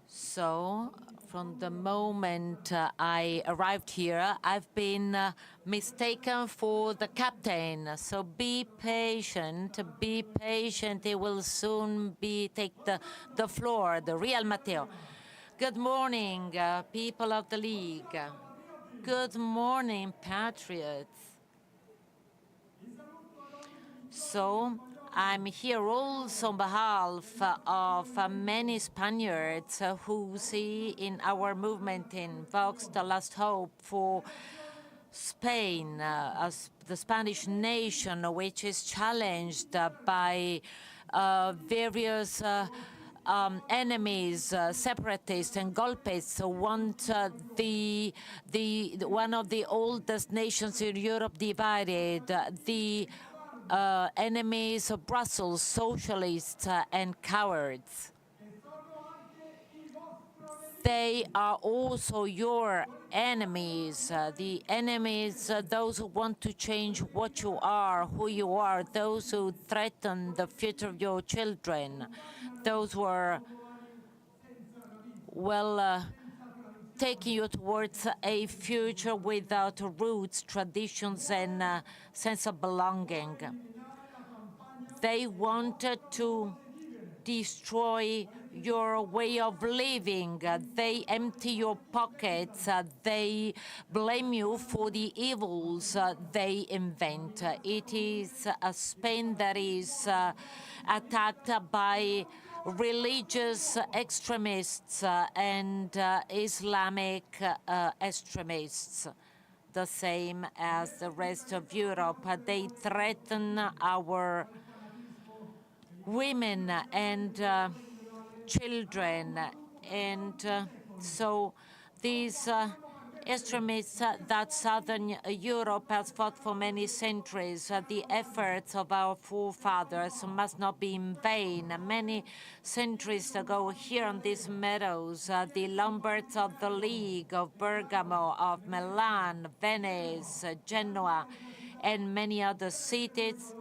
So, from the moment I arrived here, I've been mistaken for the captain. So be patient, be patient. He will soon take the floor, the real Matteo. Good morning, people of the League. Good morning, patriots. So, I'm here also on behalf of many Spaniards who see in our movement in Vox the last hope for Spain, as the Spanish nation, which is challenged by various enemies, separatists and golpists who want one of the oldest nations in Europe divided, the enemies of Brussels, socialists and cowards. They are also your enemies, the enemies, those who want to change what you are, who you are, those who threaten the future of your children, those who are, well, taking you towards a future without roots, traditions, and sense of belonging. They wanted to destroy your way of living. They empty your pockets. They blame you for the evils they invent. It is a Spain that is attacked by religious extremists and Islamic extremists, the same as the rest of Europe. They threaten our women and children, and so these extremists that Southern Europe has fought for many centuries, the efforts of our forefathers must not be in vain. Many centuries ago, here on these meadows, the Lombards of the League, of Bergamo, of Milan, Venice, Genoa, and many other cities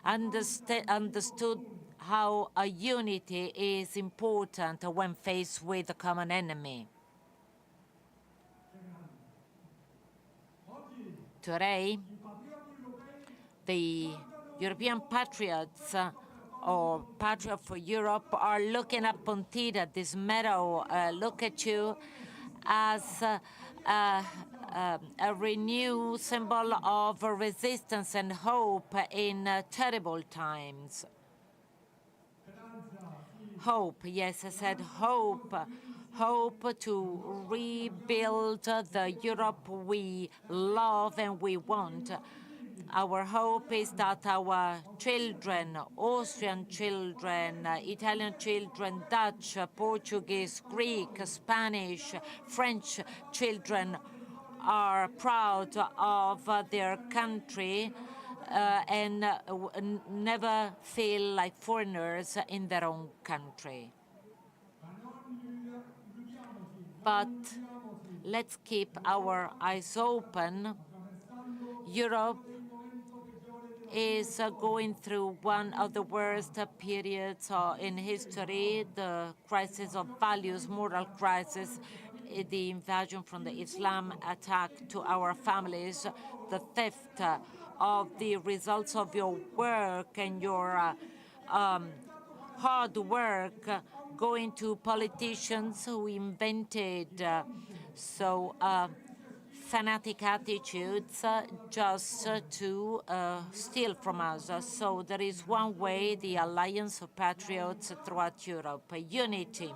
understood how a unity is important when faced with a common enemy. Today, the European patriots or Patriot for Europe are looking at Pontida, this meadow, look at you as a renewed symbol of resistance and hope in terrible times. Hope, yes, I said hope. Hope to rebuild the Europe we love and we want. Our hope is that our children, Austrian children, Italian children, Dutch, Portuguese, Greek, Spanish, French children are proud of their country and never feel like foreigners in their own country. But let's keep our eyes open. Europe is going through one of the worst periods in history, the crisis of values, moral crisis, the invasion from the Islam attack to our families, the theft of the results of your work and your hard work going to politicians who invented fanatic attitudes just to steal from us. So there is one way, the alliance of patriots throughout Europe, unity.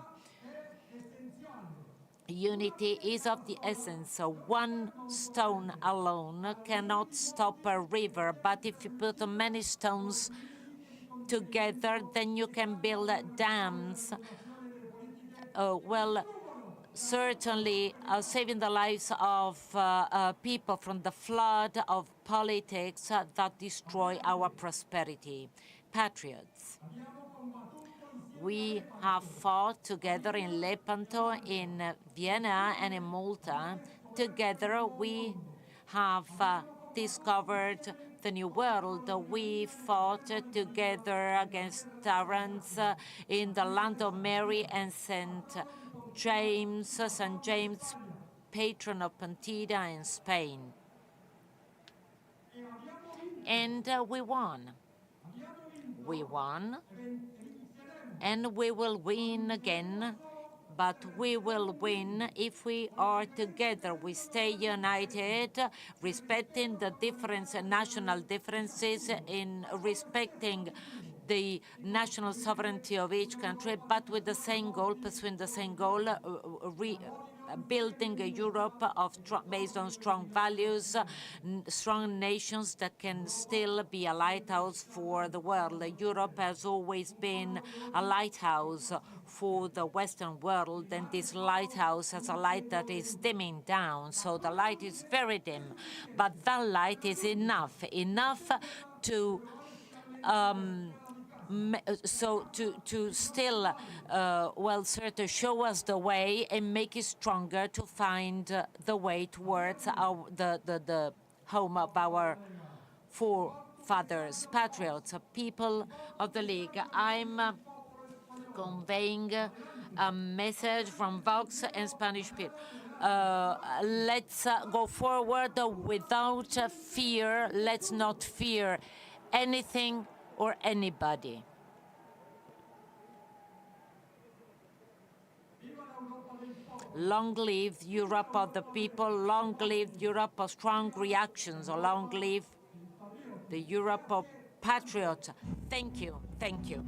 Unity is of the essence. One stone alone cannot stop a river, but if you put many stones together, then you can build dams. certainly saving the lives of people from the flood of politics that destroy our prosperity. Patriots. We have fought together in Lepanto, in Vienna, and in Malta. Together we have discovered the new world. We fought together against tyrants in the land of Mary and St. James, patron of Pontida in Spain. And we won. We won, and we will win again, but we will win if we are together. We stay united, respecting the national differences, in respecting the national sovereignty of each country, but with the same goal, pursuing the same goal, building a Europe based on strong values, strong nations that can still be a lighthouse for the world. Europe has always been a lighthouse for the Western world, and this lighthouse has a light that is dimming down, so the light is very dim, but that light is enough to to still, sort of show us the way and make it stronger to find the way towards the home of our forefathers, patriots, people of the League. I'm conveying a message from Vox and Spanish people. Let's go forward without fear. Let's not fear anything or anybody. Long live Europe of the people, long live Europe of strong reactions, long live the Europe of patriots. Thank you, thank you.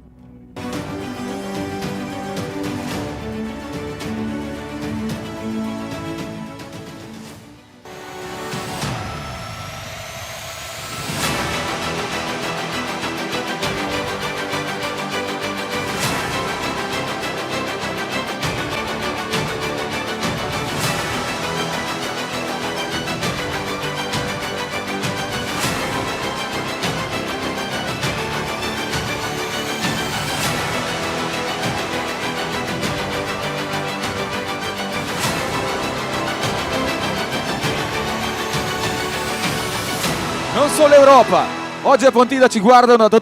Non solo Europa, oggi a Pontida ci guardano The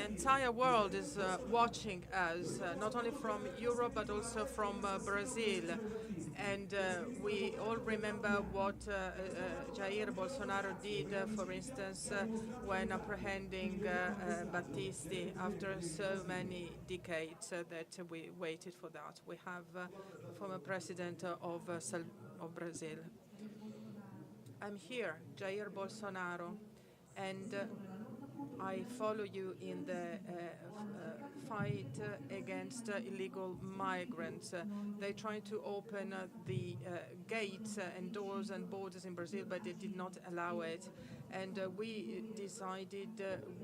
entire world is watching us, not only from Europe but also from Brazil. And we all remember what Jair Bolsonaro did, for instance, when apprehending Battisti after so many decades that we waited for that. We have the former president of Brazil. I'm here, Jair Bolsonaro, and I follow you in the fight against illegal migrants. They tried to open the gates and doors and borders in Brazil, but they did not allow it. And we decided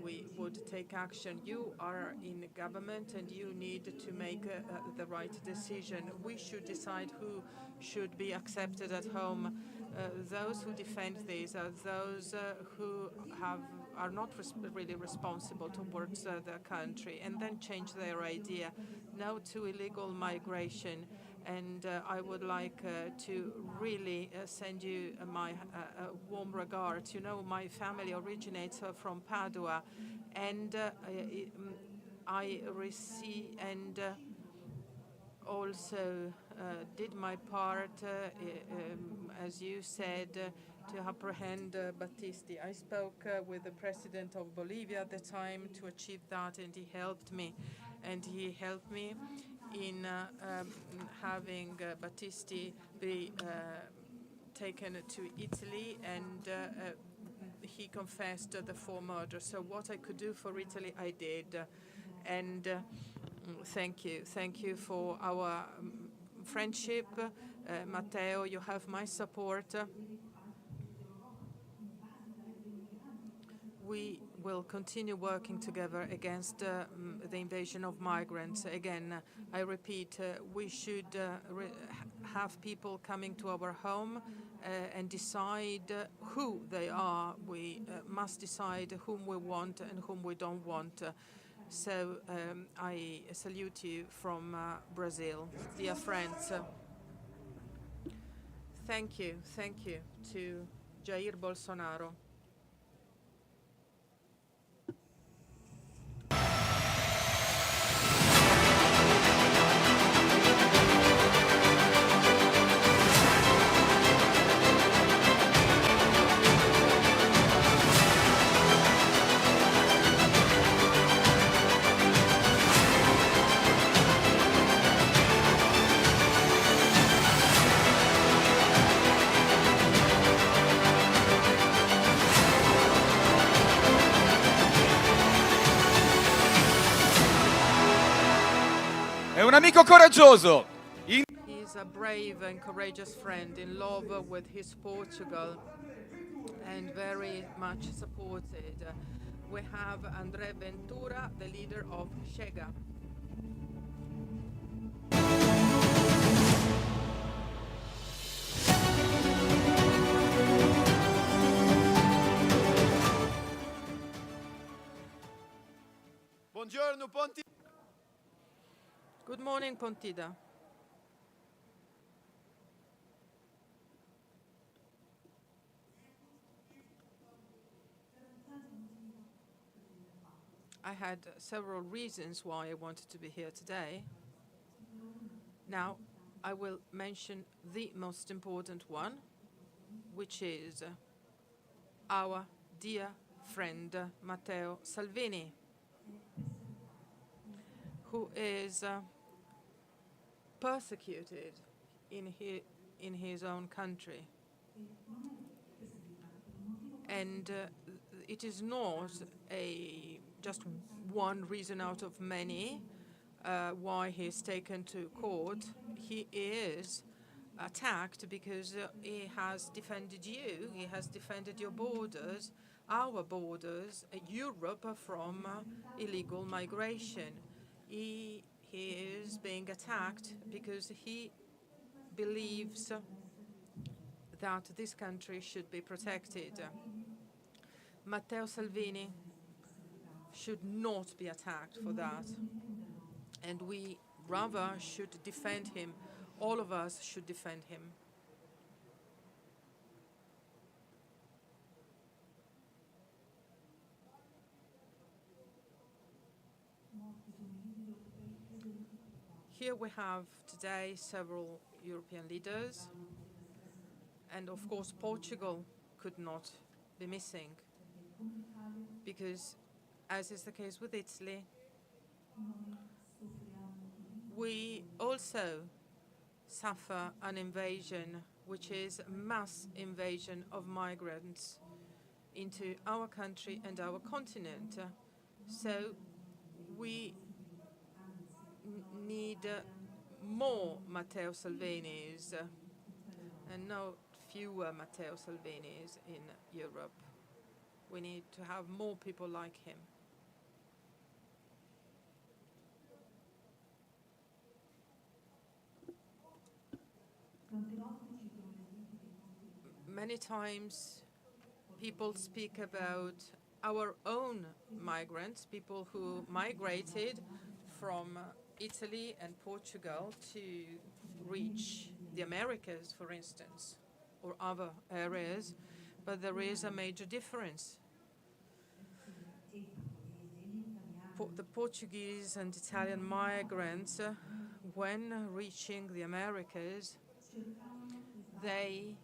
we would take action. You are in government and you need to make the right decision. We should decide who should be accepted at home. Those who defend this are those who are not really responsible towards their country, and then change their idea. No to illegal migration. And I would like to really send you my warm regards. You know, my family originates from Padua, and I receive and also did my part, as you said, to apprehend Battisti. I spoke with the president of Bolivia at the time to achieve that, and he helped me. And he helped me in having Battisti be taken to Italy, and he confessed the 4 murders. So what I could do for Italy, I did. And thank you for our friendship. Matteo, you have my support. We will continue working together against the invasion of migrants. Again, I repeat, we should have people coming to our home and decide who they are. We must decide whom we want and whom we don't want. So I salute you from Brazil, dear friends. Thank you to Jair Bolsonaro. È un amico coraggioso. He's a brave and courageous friend in love with his Portugal and very much supported. We have André Ventura, the leader of Chega. Buongiorno, Pontida. Good morning, Pontida. I had several reasons why I wanted to be here today. Now, I will mention the most important one, which is our dear friend Matteo Salvini, who is persecuted in his own country. And it is not just one reason out of many why he is taken to court. He is attacked because he has defended you, he has defended your borders, our borders, Europe from illegal migration. He is being attacked because he believes that this country should be protected. Matteo Salvini should not be attacked for that. And we rather should defend him. All of us should defend him. Here we have today several European leaders, and of course Portugal could not be missing, because as is the case with Italy, we also suffer an invasion, which is a mass invasion of migrants into our country and our continent. So we need more Matteo Salvinis and not fewer Matteo Salvinis in Europe. We need to have more people like him. Many times people speak about our own migrants, people who migrated from Italy and Portugal to reach the Americas, for instance, or other areas, but there is a major difference. The Portuguese and Italian migrants, when reaching the Americas, they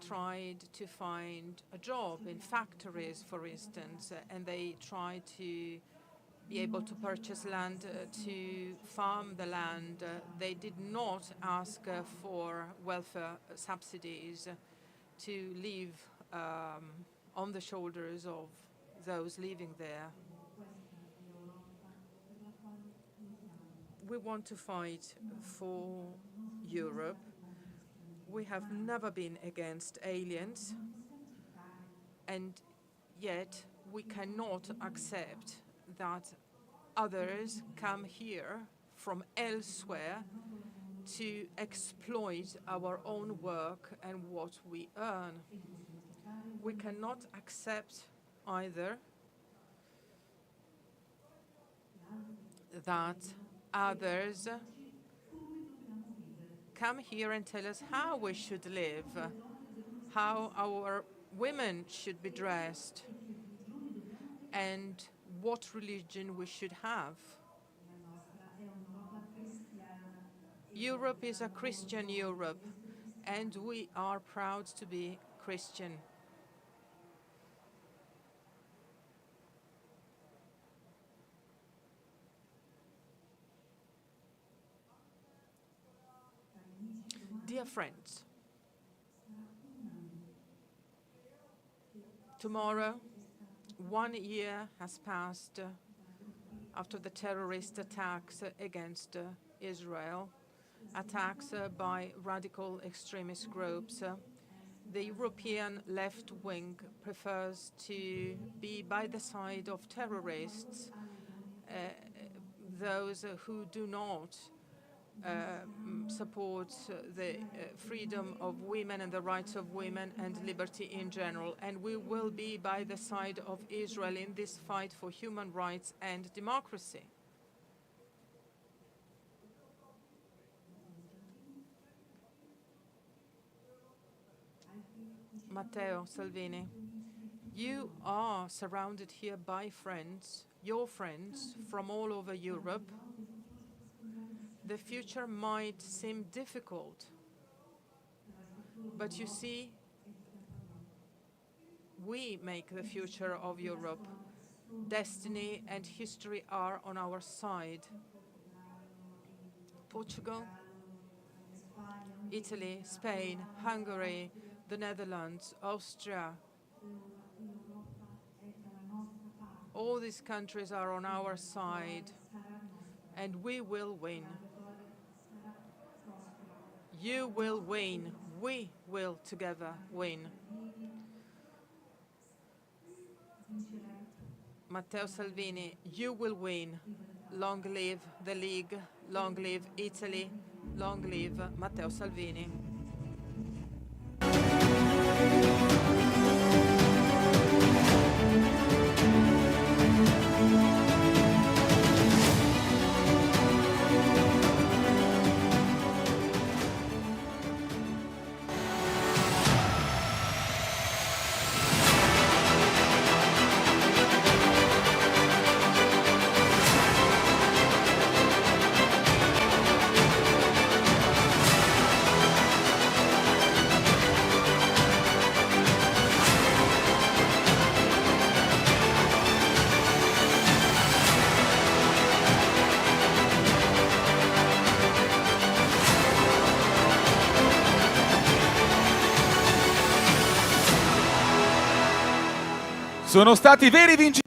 tried to find a job in factories, for instance, and they tried to be able to purchase land, to farm the land. They did not ask for welfare subsidies to live on the shoulders of those living there. We want to fight for Europe. We have never been against aliens, and Yet we cannot accept that others come here from elsewhere to exploit our own work and what we earn. We cannot accept either that others come here and tell us how we should live, how our women should be dressed, and what religion we should have. Europe is a Christian Europe, and we are proud to be Christian. Dear friends, tomorrow, 1 year has passed after the terrorist attacks against Israel, attacks by radical extremist groups. The European left wing prefers to be by the side of terrorists, those who do not support the freedom of women and the rights of women and liberty in general. And we will be by the side of Israel in this fight for human rights and democracy. Matteo, Salvini, you are surrounded here by friends, your friends from all over Europe. The future might seem difficult, but you see, we make the future of Europe. Destiny and history are on our side. Portugal, Italy, Spain, Hungary, the Netherlands, Austria. All these countries are on our side, and we will win. You will win. We will together win. Matteo Salvini, you will win. Long live the League, long live Italy, long live Matteo Salvini. Sono stati veri vincitori.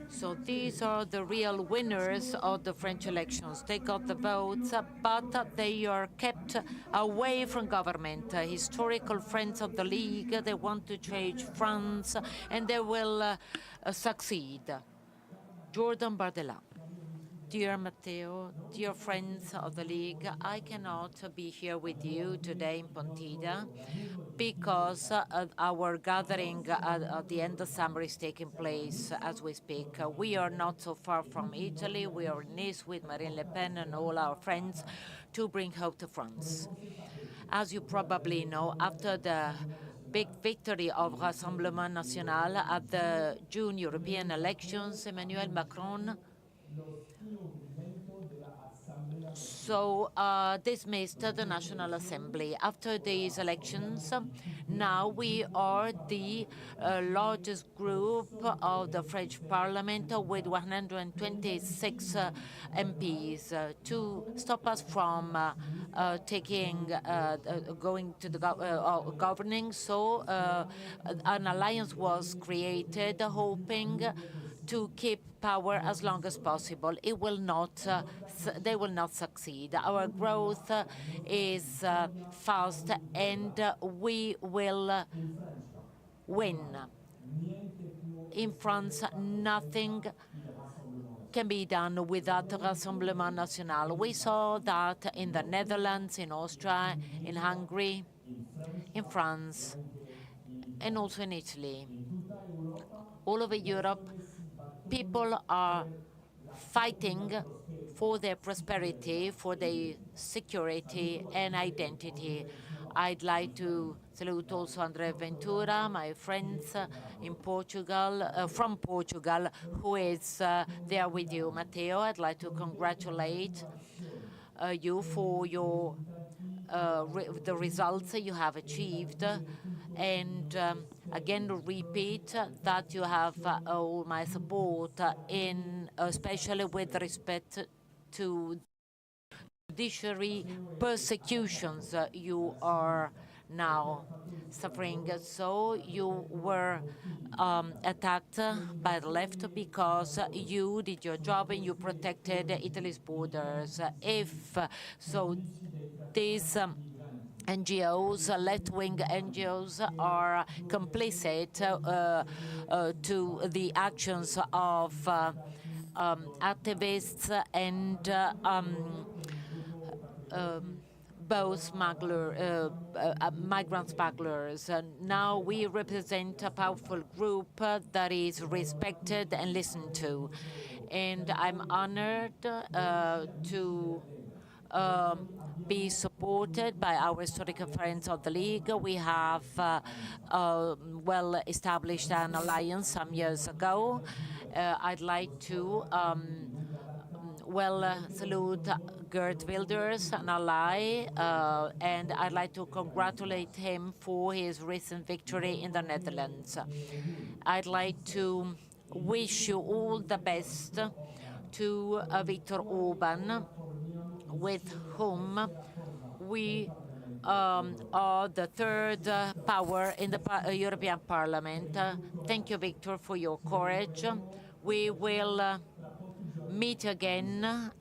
So these are the real winners of the French elections. They got the votes, but they are kept away from government. Historical friends of the League, they want to change France, and they will succeed. Jordan Bardella. Dear Matteo, dear friends of the League, I cannot be here with you today in Pontida because our gathering at the end of summer is taking place as we speak. We are not so far from Italy. We are in Nice with Marine Le Pen and all our friends to bring hope to France. As you probably know, after the big victory of Rassemblement National at the June European elections, Emmanuel Macron dismissed the National Assembly. After these elections, now we are the largest group of the French Parliament with 126 MPs to stop us from going to the governing. So an alliance was created, hoping to keep power as long as possible. It will not. They will not succeed. Our growth is fast, and we will win. in France, nothing can be done without the Rassemblement National. We saw that in the Netherlands, in Austria, in Hungary, in France, and also in Italy. All over Europe, people are fighting for their prosperity, for their security and identity. I'd like to salute also Andrea Ventura, my friends in Portugal, from Portugal, who is there with you. Matteo, I'd like to congratulate you for your the results you have achieved, and again repeat that you have all my support, especially with respect to judiciary persecutions you are now suffering. So you were attacked by the left because you did your job and you protected Italy's borders. If so, these NGOs, left-wing NGOs, are complicit to the actions of activists and both migrant smugglers. Now we represent a powerful group that is respected and listened to. And I'm honored to be supported by our historical friends of the League. We have well established an alliance some years ago. I'd like to salute Geert Wilders, an ally, and I'd like to congratulate him for his recent victory in the Netherlands. I'd like to wish you all the best to Viktor Orban, with whom we are the third power in the European Parliament. Thank you, Viktor, for your courage. We will meet again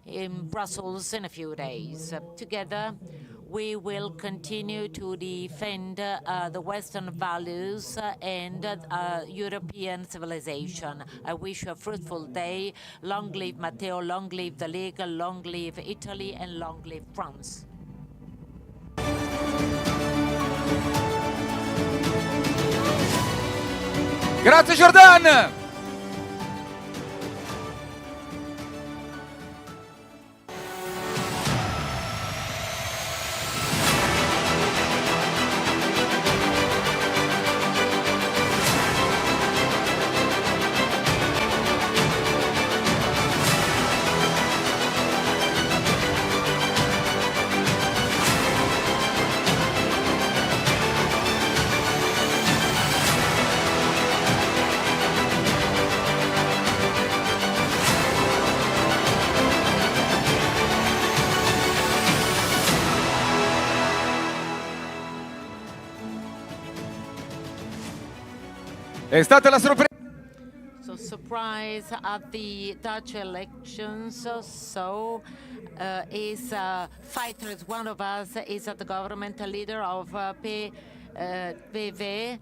in Brussels in a few days. Together, we will continue to defend the Western values and European civilization. I wish you a fruitful day. Long live Matteo, long live the League, long live Italy, and long live France. Grazie Jordan! È stata la sorpresa. So surprise at the Dutch elections. So is fighters, one of us is the governmental leader of PVV.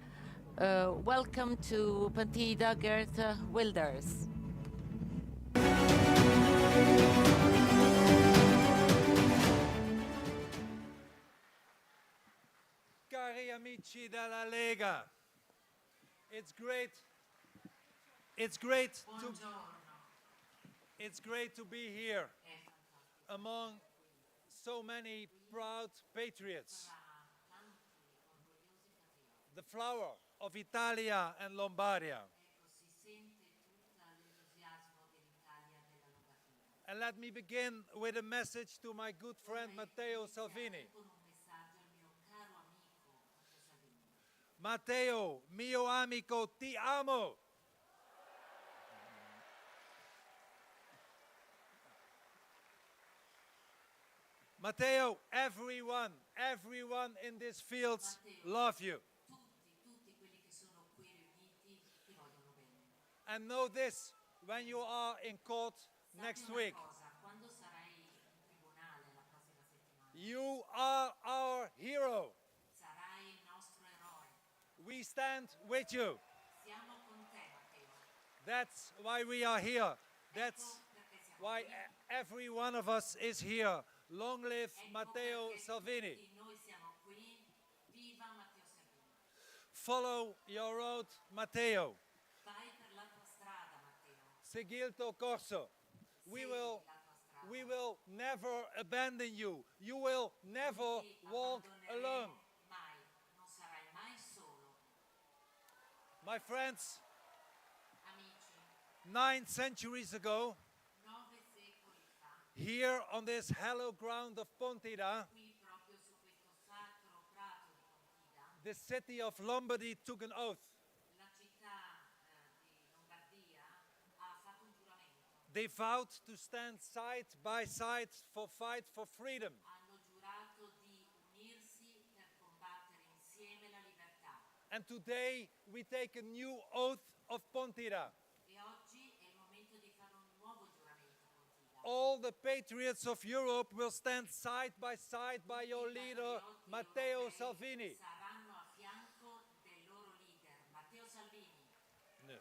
Welcome to Pontida, Geert Wilders. Cari amici della Lega, it's great to be here among so many proud patriots, the flower of Italia and Lombardia. And let me begin with a message to my good friend Matteo Salvini. Matteo, mio amico, ti amo. Matteo, everyone in these fields love you. And know this, when you are in court next week, you are our hero. We stand with you. That's why we are here. That's why every one of us is here. Long live Matteo Salvini. Noi siamo qui. Viva Matteo Salvini. Follow your road, Matteo. Vai per la tua strada, Matteo. Segui il tuo corso. We will never abandon you. You will never walk alone. Mai. Non sarai mai solo. My friends, Amici, 9 centuries ago, 9 secoli fa, here on this hallowed ground of Pontida, qui proprio su questo sacro prato di Pontida, the city of Lombardy took an oath. la città di Lombardia ha fatto un giuramento. They vowed to stand side by side for fight for freedom. Hanno giurato di unirsi per combattere insieme la libertà. And today we take a new oath of Pontida. E oggi è il momento di fare un nuovo giuramento a Pontida. All the patriots of Europe will stand side by your leader, Matteo Salvini. Saranno a fianco del loro leader, Matteo Salvini. No.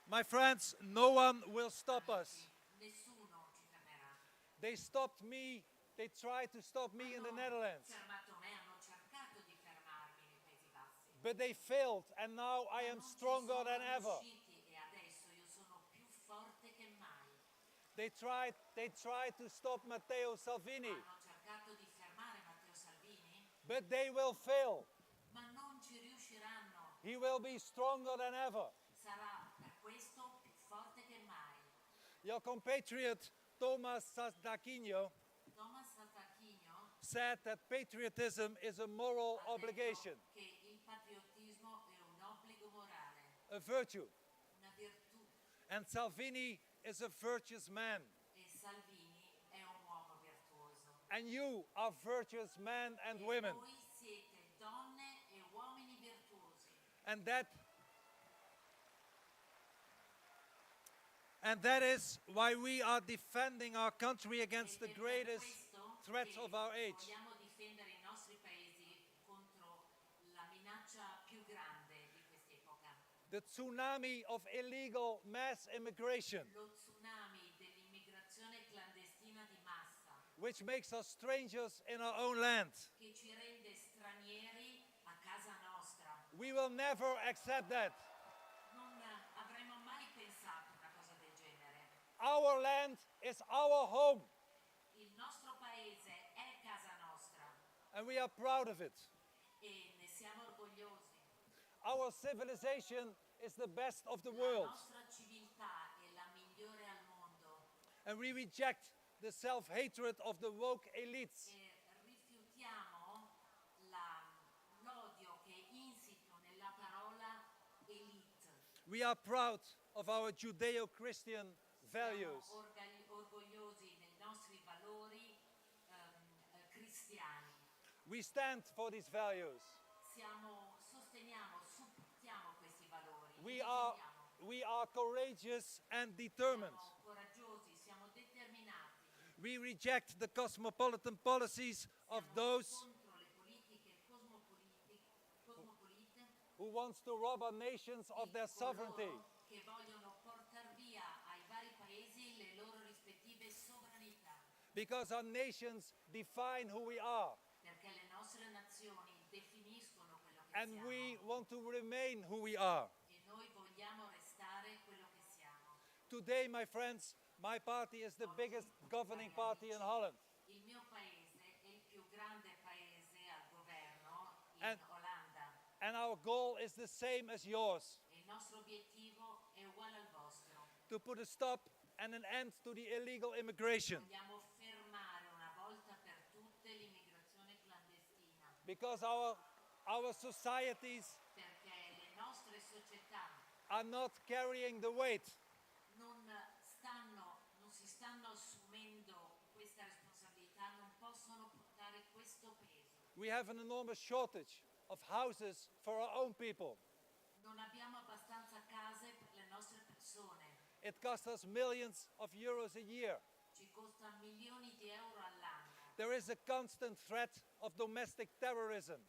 My friends, no one will stop us. Nessuno ci fermerà. They stopped me, they tried to stop me in the Netherlands. Fermato me, hanno cercato di fermarmi nei Paesi Bassi. But they failed, and now I am stronger than ever. E adesso io sono più forte che mai. They tried to stop Matteo Salvini, Hanno cercato di fermare Matteo Salvini, but they will fail. ma non ci riusciranno. He will be stronger than ever. Sarà per questo più forte che mai. Your compatriot Thomas Sant'Aquino Thomas Sant'Aquino said that patriotism is a moral ha obligation, detto che il patriottismo è un obbligo morale, a virtue. una virtù, And Salvini is a virtuous man. e Salvini è un uomo virtuoso. And you are virtuous men and E women. voi siete donne e uomini virtuosi. And that is why we are defending our country against the Ed è per greatest questo threats che of our age. vogliamo difendere i nostri paesi contro la minaccia più grande di quest'epoca. The tsunami of illegal mass immigration, Lo tsunami dell'immigrazione clandestina di massa which makes us strangers in our own land. che ci rende stranieri a casa nostra. We will never accept that. Non avremmo mai pensato una cosa del genere. Our land is our home, Il nostro paese è casa nostra and we are proud of it. e ne siamo orgogliosi. Our civilization is the best of the La world, nostra civiltà è la migliore al mondo and we reject the self-hatred of the woke elites. e rifiutiamo l'odio che è insito nella parola elite. We are proud of our Judeo-Christian values. Siamo orgogliosi dei nostri valori cristiani. We stand for these values. Sosteniamo, supportiamo questi valori. li We are courageous and determined. Siamo coraggiosi, siamo determinati We reject the cosmopolitan policies of those contro le politiche cosmopolite who wants to rob our nations of their sovereignty. che vogliono portare via ai vari paesi le loro rispettive sovranità, Because our nations define who we are, perché le nostre nazioni definiscono quello che and siamo we want to remain who we are. e noi vogliamo restare quello che siamo. Today, my friends, my party is the biggest governing party in Holland. Il mio paese è il più grande paese al governo in And- Olanda And our goal is the same as yours, e il nostro obiettivo è uguale al vostro. to put a stop and an end to the illegal immigration. Vogliamo fermare una volta per tutte l'immigrazione clandestina, Because our societies perché le nostre società are not carrying the weight. non si stanno assumendo questa responsabilità, non possono portare questo peso. We have an enormous shortage of houses for our own people. Non abbiamo abbastanza case per le nostre persone, It costs us millions of euros a year. ci costa milioni di euro all'anno. There is a constant threat of domestic terrorism.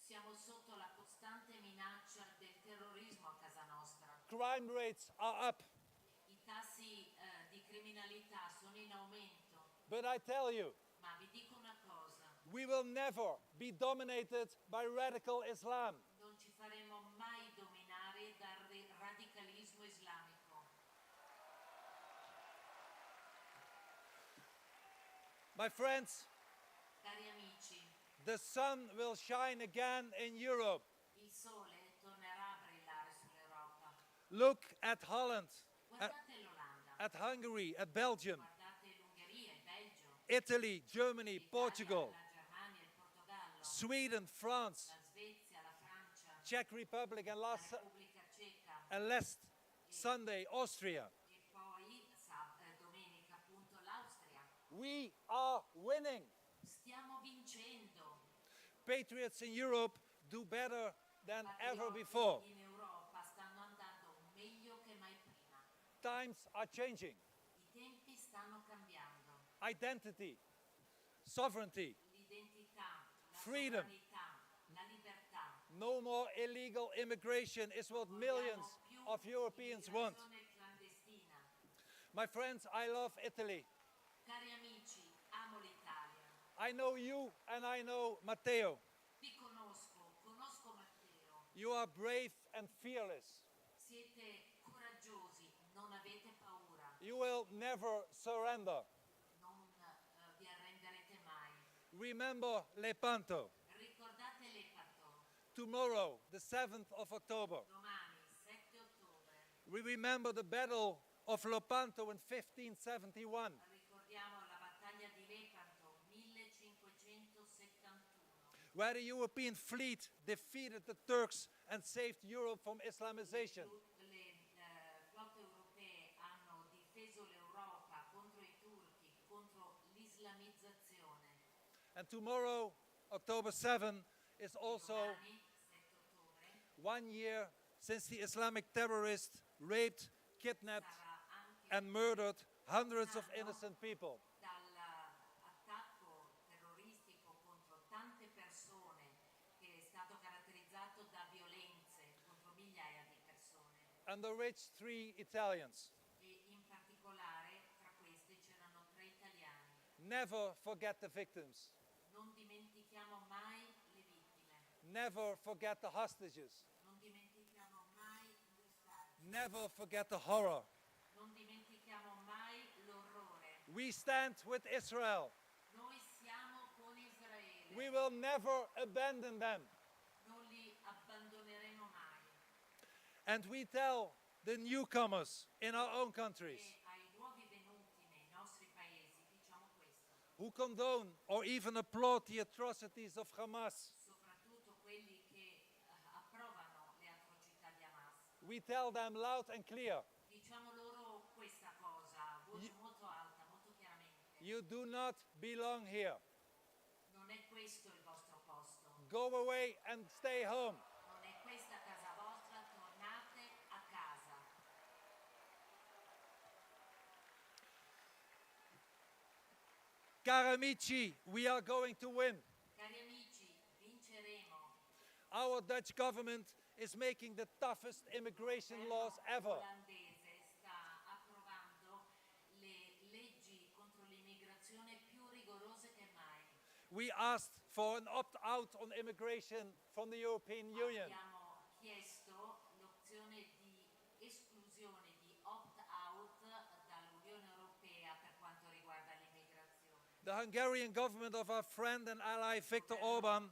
Siamo sotto la costante minaccia del terrorismo a casa nostra. Crime rates are up. I tassi di criminalità sono in aumento. But I tell you, Ma vi dico una cosa, we will never be dominated by radical Islam. non ci faremo mai dominare dal radicalismo islamico. My friends, Cari amici, the sun will shine again in Europe. il sole tornerà a brillare sull'Europa. Look at Holland, Guardate l'Olanda, at Hungary, at Belgium, guardate l'Ungheria, il Belgio, Italy, Germany, l'Italia, Portugal, la Germania, il Portogallo, Sweden, France, la Svezia, la Francia, Czech Republic, and la Repubblica Ceca last Sunday, Austria. e poi domenica appunto l'Austria. We are winning. Stiamo vincendo. Patriots in Europe do better than ever before. In Europa stanno andando meglio che mai prima. Times are changing. I tempi stanno cambiando. Identity, sovereignty, L'identità, la freedom. sovranità, la libertà. No more illegal immigration is what millions of Europeans want. Immigrazione clandestina. My friends, I love Italy. Cari amici, amo l'Italia. I know you and I know Matteo. Vi conosco Matteo. You are brave and fearless. Siete coraggiosi, non avete paura, You will never surrender. non vi arrenderete mai. Remember Lepanto. Ricordate l'Epato, Tomorrow, the 7th of October, domani 7 ottobre. we remember the Battle of Lepanto in 1571. Ricordiamo la battaglia di Lepanto 1571, Where the European fleet defeated the Turks and saved Europe from Islamization. le flotte europee hanno difeso l'Europa contro i turchi, contro l'islamizzazione. And tomorrow, October 7, is also Domani 7 ottobre 1 year since the Islamic terrorists raped, kidnapped, sarà anche and murdered hundreds of innocent people. dall'attacco terroristico contro tante persone che è stato caratterizzato da violenze contro migliaia di persone And the rich 3 Italians. e in particolare tra questi c'erano 3 italiani. Never forget the victims. Non dimentichiamo mai le vittime, Never forget the hostages. non dimentichiamo mai gli ostaggi, Never forget the horror. non dimentichiamo mai l'orrore. We stand with Israel. Noi siamo con Israele, We will never abandon them. non li abbandoneremo mai. And we tell the newcomers in our own countries E ai nuovi venuti nei nostri paesi diciamo questo, who condone or even applaud the atrocities of Hamas. soprattutto quelli che approvano le atrocità di Hamas. We tell them loud and clear, Diciamo loro questa cosa a voce molto alta, molto chiaramente. you do not belong here. Non è questo il vostro posto, Go away and stay home. non è questa casa vostra, tornate a casa. Cari amici, we are going to win. Cari amici, vinceremo. Our Dutch government is making the toughest immigration laws ever. L'olandese sta approvando le leggi contro l'immigrazione più rigorose che mai. We asked for an opt-out on immigration from the European Union. Abbiamo chiesto l'opzione di esclusione di opt-out dall'Unione Europea per quanto riguarda l'immigrazione. The Hungarian government of our friend and ally Viktor Orban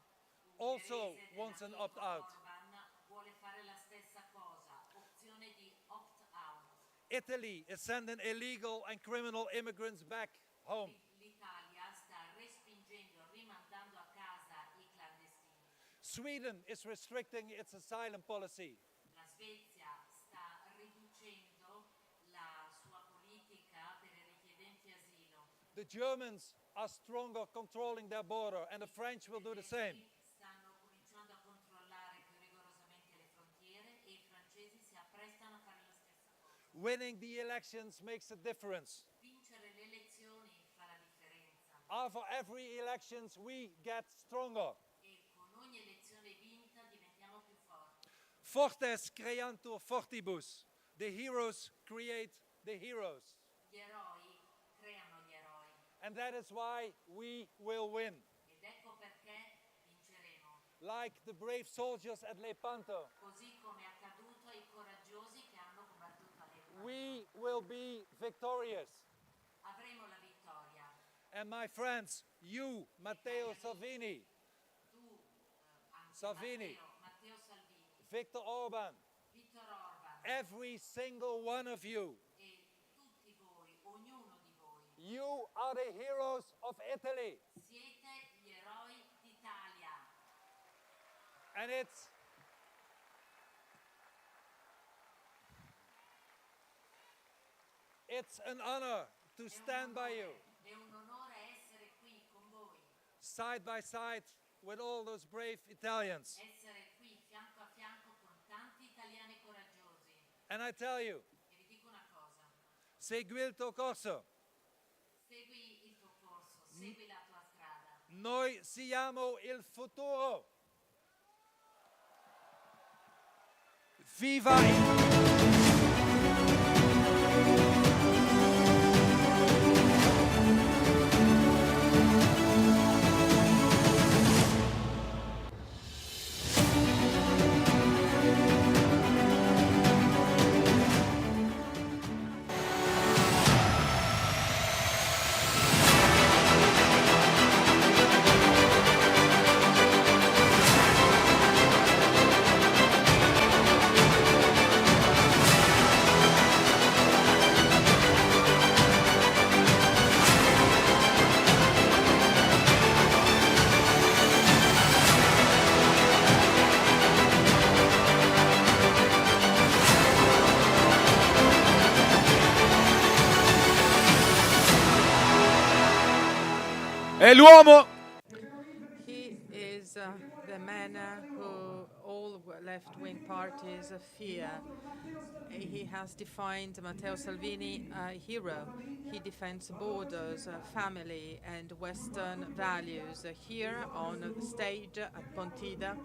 also Ungherese wants an dell'amico opt-out. Orban vuole fare la stessa cosa, opzione di opt-out. Italy is sending illegal and criminal immigrants back home. L'Italia sta respingendo, rimandando a casa i clandestini. Sweden is restricting its asylum policy. La Svezia sta riducendo la sua politica per i richiedenti asilo. The Germans are stronger controlling their border, and the French will do the same. Stanno cominciando a controllare più rigorosamente le frontiere e i francesi si apprestano a fare la stessa cosa. Winning the elections makes a difference. Vincere le elezioni fa la differenza After every elections, we get stronger. e con ogni elezione vinta Fortes creantur fortibus. The heroes create the heroes. Gli eroi creano gli eroi. And that is why we will win. Ed ecco perché vinceremo. Like the brave soldiers at Lepanto, Così come è accaduto ai coraggiosi che hanno combattuto a Lepanto. we will be victorious. Avremo la vittoria. And my friends, you, Matteo Salvini, Salvini, Matteo Salvini, Viktor Orban, Viktor Orban every single one of you, e tutti voi, ognuno di voi, you are the heroes of Italy. siete gli eroi d'Italia. And it's an honor to stand by you, È un onore essere qui con voi, side by side with all those brave Italians. essere qui fianco a fianco con tanti italiani coraggiosi. And I tell you, E vi dico una cosa, segui il tuo corso. segui il tuo corso, segui la tua strada. Noi siamo il futuro. Viva il... È l'uomo He is the man who all left-wing parties fear. He has defined Matteo Salvini a hero. He defends borders, family, and Western values. Here on the stage at Pontida,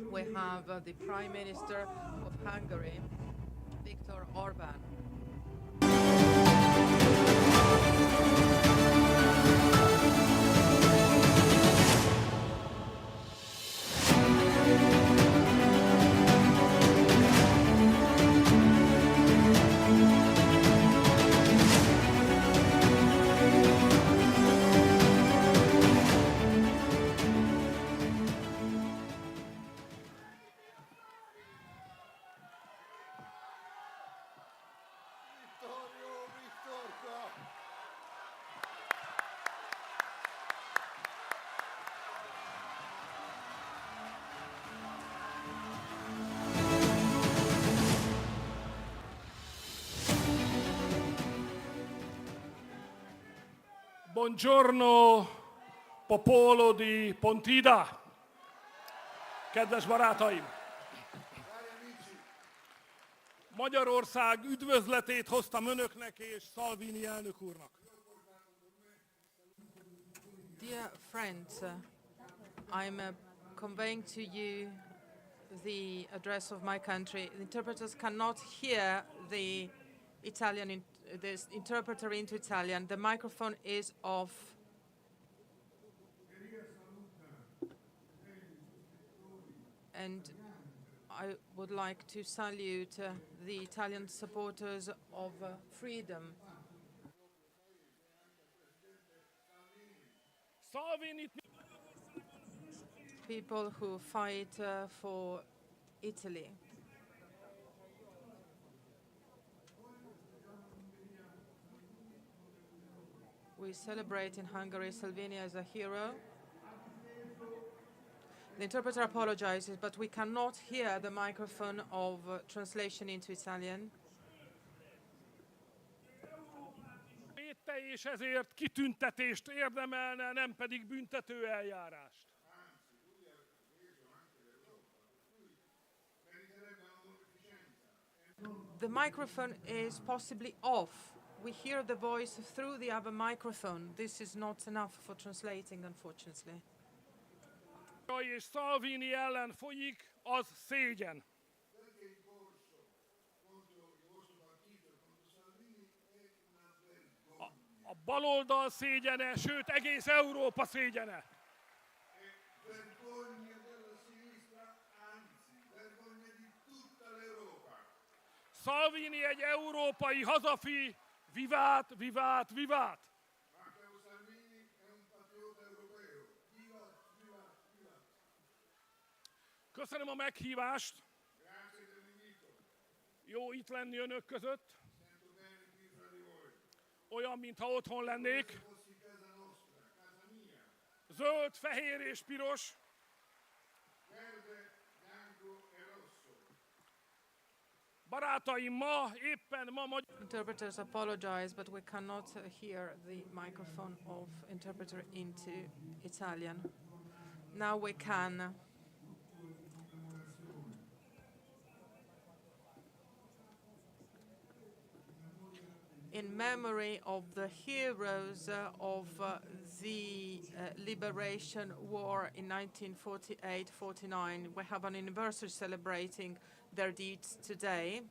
we have the Prime Minister of Hungary, Viktor Orban. Buongiorno, popolo di Pontida, kedves barátaim! Magyarország üdvözletét hoztam önöknek és Salvini elnök úrnak. Dear friends, I'm conveying to you the address of my country. The interpreters cannot hear the this interpreter into Italian. The microphone is off. And I would like to salute the Italian supporters of freedom. People who fight for Italy. We celebrate in Hungary Salvini as a hero. The interpreter apologizes, but we cannot hear the microphone of translation into Italian. És ezért kitüntetést érdemelne, nem pedig büntető eljárást. The microphone is possibly off. We hear the voice through the other microphone. This is not enough for translating, unfortunately. És Salvini ellen folyik, az szégyen. a baloldal szégyene, sőt egész Európa szégyene. Salvini egy európai hazafi, vivát, vivát, vivát! Köszönöm a meghívást. Jó itt lenni önök között. Olyan, mintha otthon lennék. Zöld, fehér és piros. Barátaim, éppen ma magyar... Interpreters apologize, but we cannot hear the microphone of interpreter into Italian. Now we can. In memory of the heroes of the liberation war in 1948-49, we have an anniversary celebrating their deeds today.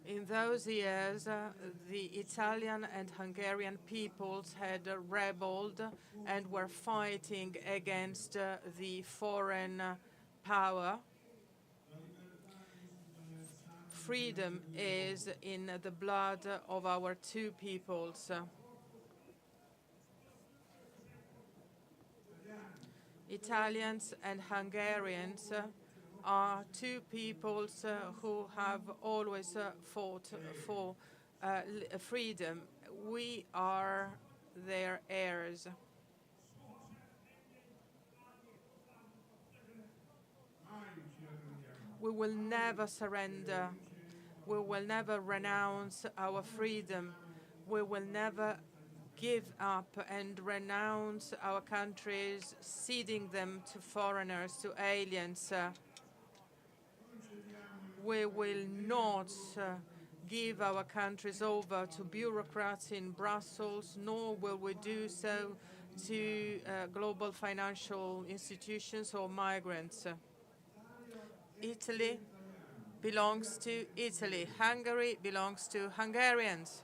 In those years, the Italian and Hungarian peoples had rebelled and were fighting against the foreign power. Freedom is in the blood of our two peoples. Italians and Hungarians are two peoples who have always fought for freedom. We are their heirs. We will never surrender. We will never renounce our freedom. We will never give up and renounce our countries, ceding them to foreigners, to aliens. We will not give our countries over to bureaucrats in Brussels, nor will we do so to global financial institutions or migrants. Italy belongs to Italy. Hungary belongs to Hungarians.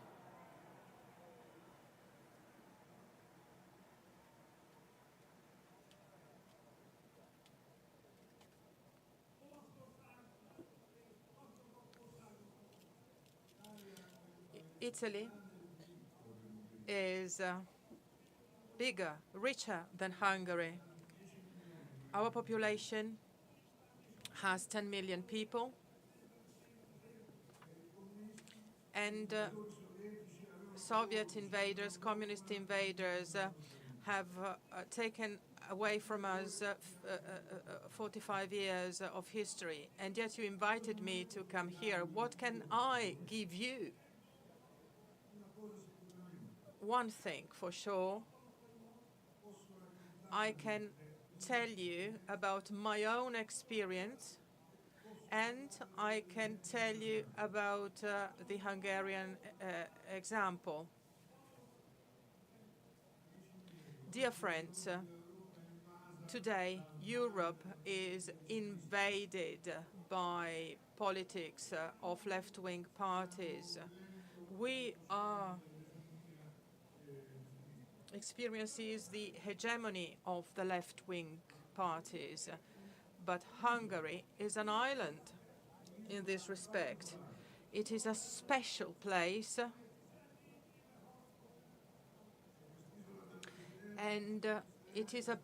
Italy is bigger, richer than Hungary. Our population has 10 million people, and Soviet invaders, communist invaders have taken away from us 45 years of history, and yet you invited me to come here. What can I give you? One thing for sure, I can tell you about my own experience, and I can tell you about the Hungarian example. Dear friends, today Europe is invaded by politics of left-wing parties. We are experiences the hegemony of the left-wing parties, but Hungary is an island in this respect. It is a special place, and it is a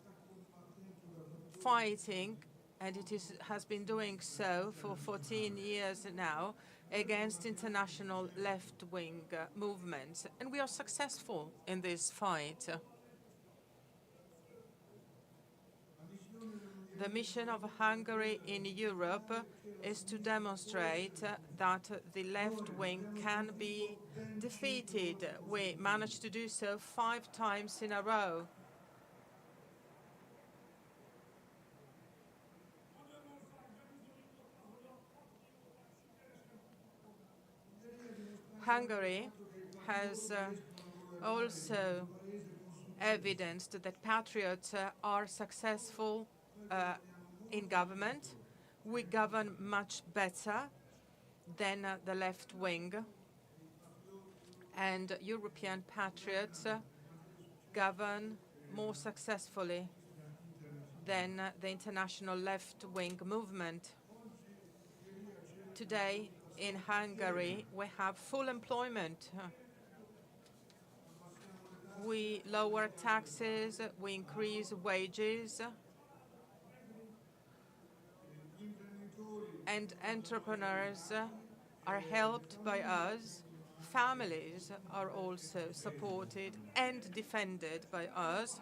fighting, and has been doing so for 14 years now, against international left-wing movements, and we are successful in this fight. The mission of Hungary in Europe is to demonstrate that the left wing can be defeated. We managed to do so 5 times in a row. Hungary has also evidenced that patriots are successful in government. We govern much better than the left wing, and European patriots govern more successfully than the international left-wing movement. Today, in Hungary, we have full employment. We lower taxes, we increase wages, and entrepreneurs are helped by us. Families are also supported and defended by us.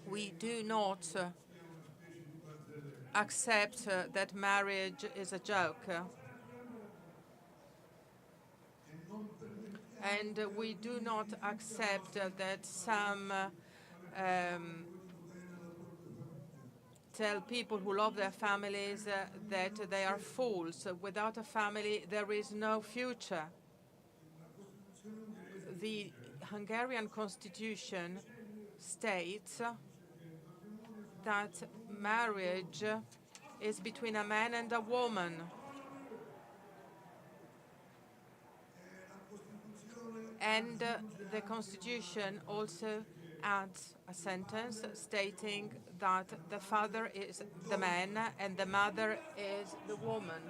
We do not accept that marriage is a joke. And we do not accept that some tell people who love their families that they are fools. Without a family, there is no future. The Hungarian constitution states that marriage is between a man and a woman. And the constitution also adds a sentence stating that the father is the man and the mother is the woman.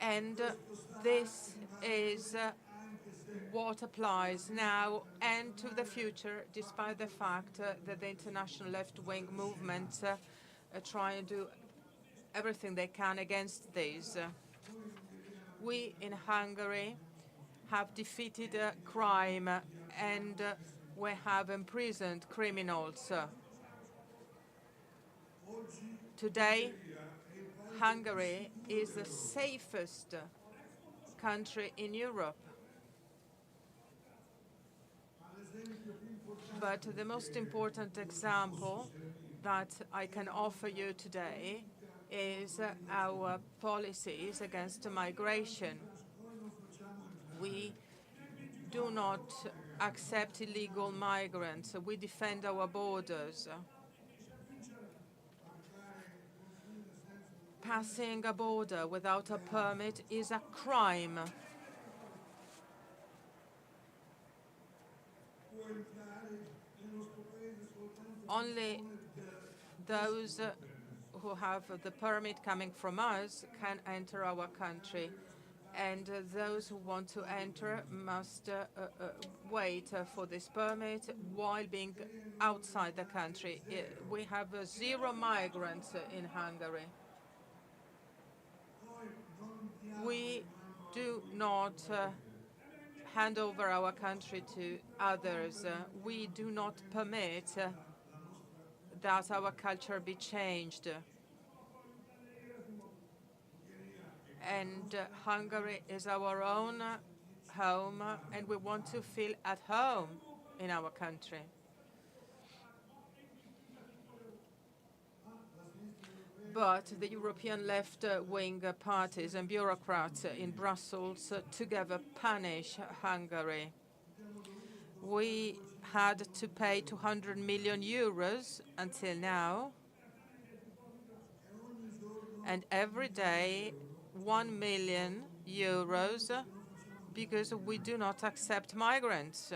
And this is what applies now and to the future, despite the fact that the international left-wing movements try and do everything they can against this. We in Hungary have defeated crime and we have imprisoned criminals. Today, Hungary is the safest country in Europe. But the most important example that I can offer you today is our policies against migration. We do not accept illegal migrants. We defend our borders. Passing a border without a permit is a crime. Only those who have the permit coming from us can enter our country, and those who want to enter must wait for this permit while being outside the country. We have 0 migrants in Hungary. We do not hand over our country to others. We do not permit that our culture be changed. And Hungary is our own home, and we want to feel at home in our country. But the European left-wing parties and bureaucrats in Brussels together punish Hungary. We had to pay 200 million euros until now, and every day 1 million euros because we do not accept migrants.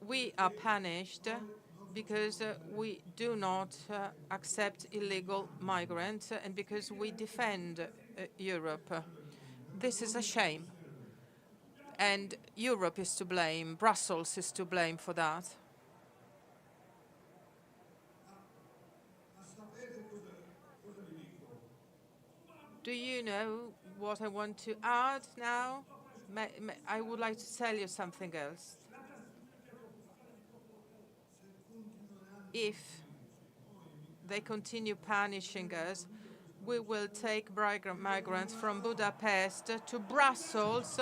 We are punished because we do not accept illegal migrants and because we defend Europe. This is a shame. And Europe is to blame, Brussels is to blame for that. Do you know what I want to add now? I would like to tell you something else. If they continue punishing us, we will take migrants from Budapest to Brussels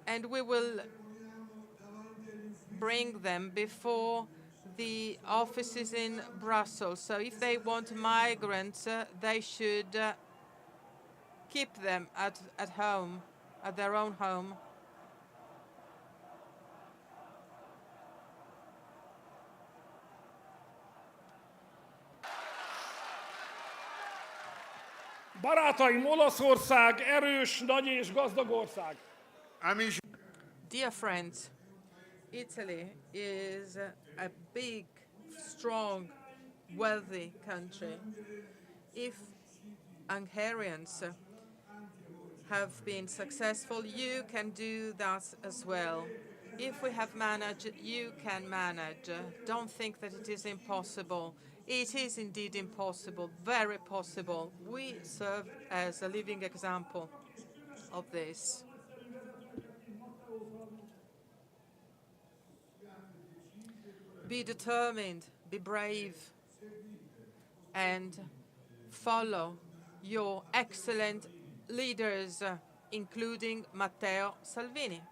and we will bring them before the offices in Brussels. So if they want migrants, they should keep them at home, at their own home. Barátaim, Olaszország erős, nagy és gazdag ország. Dear friends, Italy is a big, strong, wealthy country. If Hungarians have been successful, you can do that as well. If we have managed, you can manage. Don't think that it is impossible. It is indeed impossible, very possible. We serve as a living example of this. Be determined, be brave, and follow your excellent leaders, including Matteo Salvini.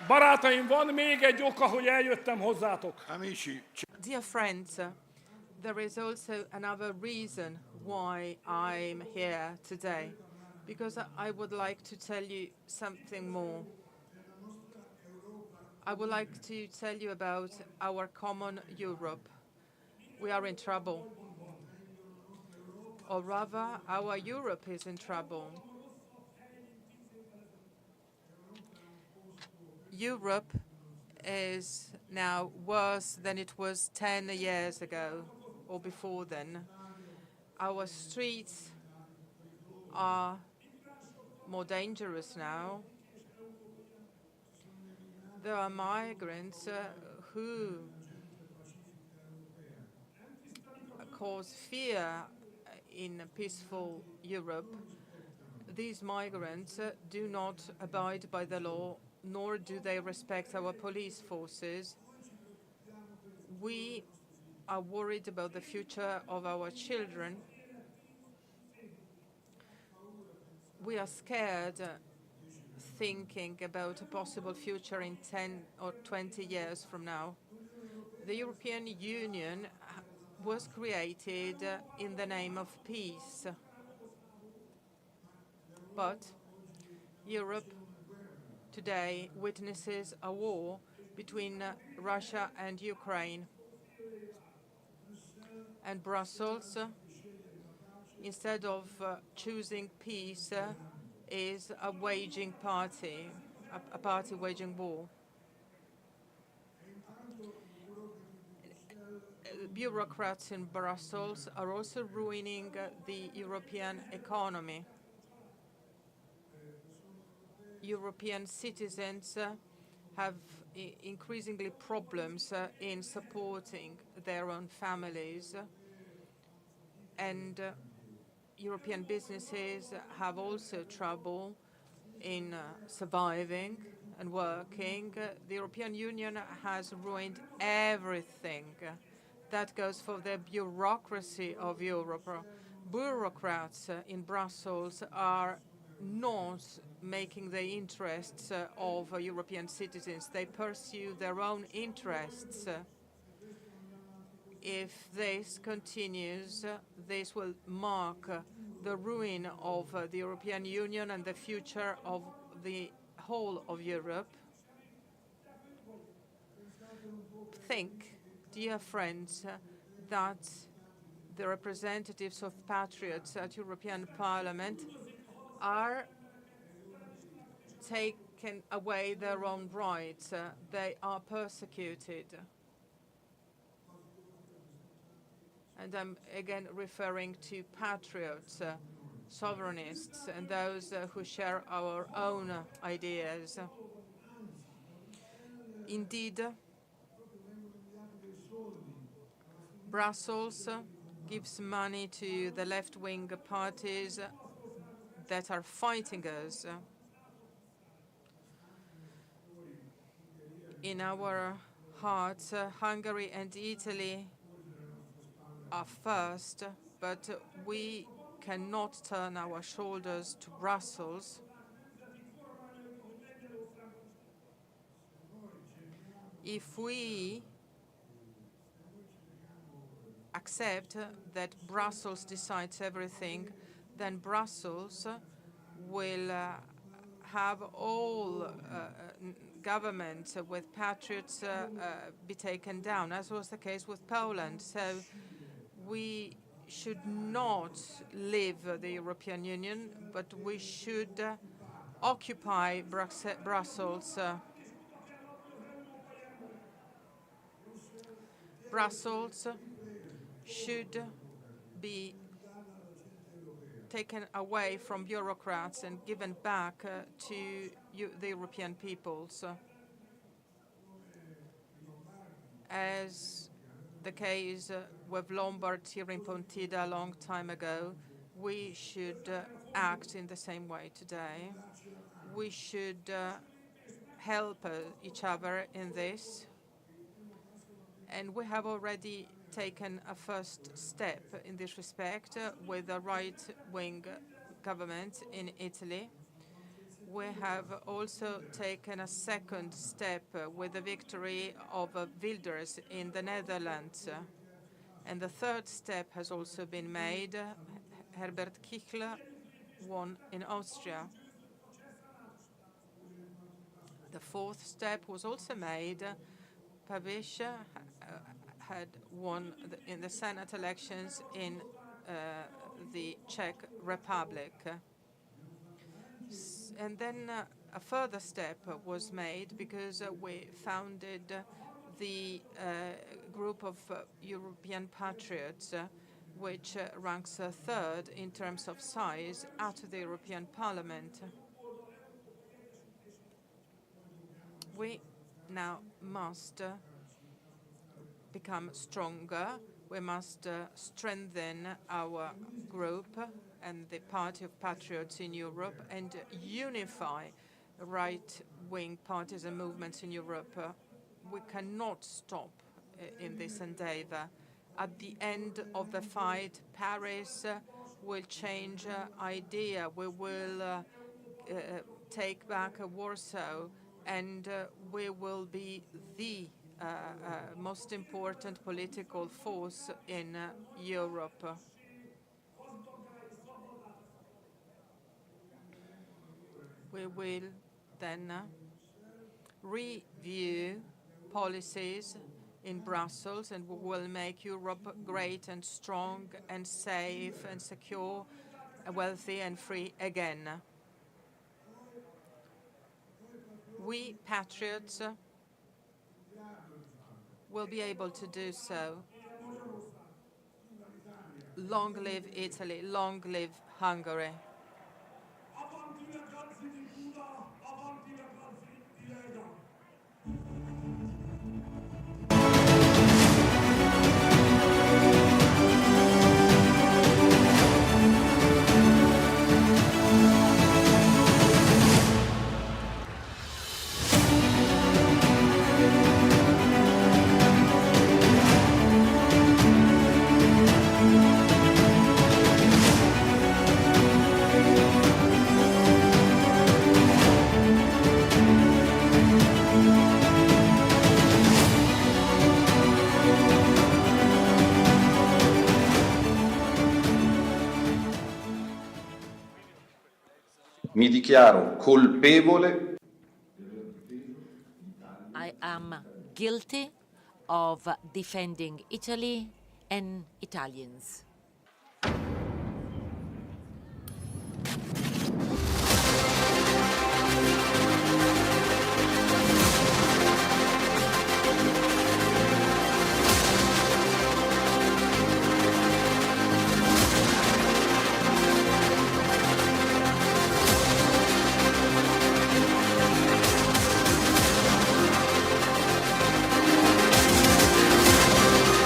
Barátaim, van még egy oka, hogy eljöttem hozzátok. Dear friends, there is also another reason why I'm here today, because I would like to tell you something more. I would like to tell you about our common Europe. We are in trouble. Or rather, our Europe is in trouble. Europe is now worse than it was 10 years ago or before then. Our streets are more dangerous now. There are migrants who cause fear in peaceful Europe. These migrants do not abide by the law, nor do they respect our police forces. We are worried about the future of our children. We are scared thinking about a possible future in 10 or 20 years from now. The European Union was created in the name of peace. But Europe today witnesses a war between Russia and Ukraine. And Brussels, instead of choosing peace, is a waging party, a party waging war. Bureaucrats in Brussels are also ruining the European economy. European citizens have increasingly problems in supporting their own families, and European businesses have also trouble in surviving and working. The European Union has ruined everything. That goes for the bureaucracy of Europe. Bureaucrats in Brussels are not making the interests of European citizens. They pursue their own interests. If this continues, this will mark the ruin of the European Union and the future of the whole of Europe. Think, dear friends, that the representatives of patriots at European Parliament are taken away their own rights. They are persecuted. And I'm again referring to patriots, sovereignists, and those who share our own ideas. Indeed, Brussels gives money to the left-wing parties that are fighting us. In our hearts, Hungary and Italy are first, but we cannot turn our shoulders to Brussels. If we accept that Brussels decides everything, then Brussels will have all governments with patriots be taken down, as was the case with Poland. So we should not leave the European Union, but we should occupy Brussels. Brussels should be taken away from bureaucrats and given back to the European peoples. As the case with Lombards here in Pontida a long time ago, we should act in the same way today. We should help each other in this. And we have already taken a first step in this respect with the right-wing government in Italy. We have also taken a second step with the victory of Wilders in the Netherlands. And the third step has also been made. Herbert Kickl won in Austria. The fourth step was also made. Pavish had won in the Senate elections in the Czech Republic. And then a further step was made because we founded the group of European patriots, which ranks third in terms of size at the European Parliament. We now must become stronger. We must strengthen our group and the Party of Patriots in Europe and unify right-wing parties and movements in Europe. We cannot stop in this endeavor. At the end of the fight, Paris will change idea. We will take back Warsaw, and we will be the most important political force in Europe. We will then review policies in Brussels, and we will make Europe great and strong and safe and secure, wealthy and free again. We patriots will be able to do so. Long live Italy, long live Hungary. Mi dichiaro colpevole. I am guilty of defending Italy and Italians.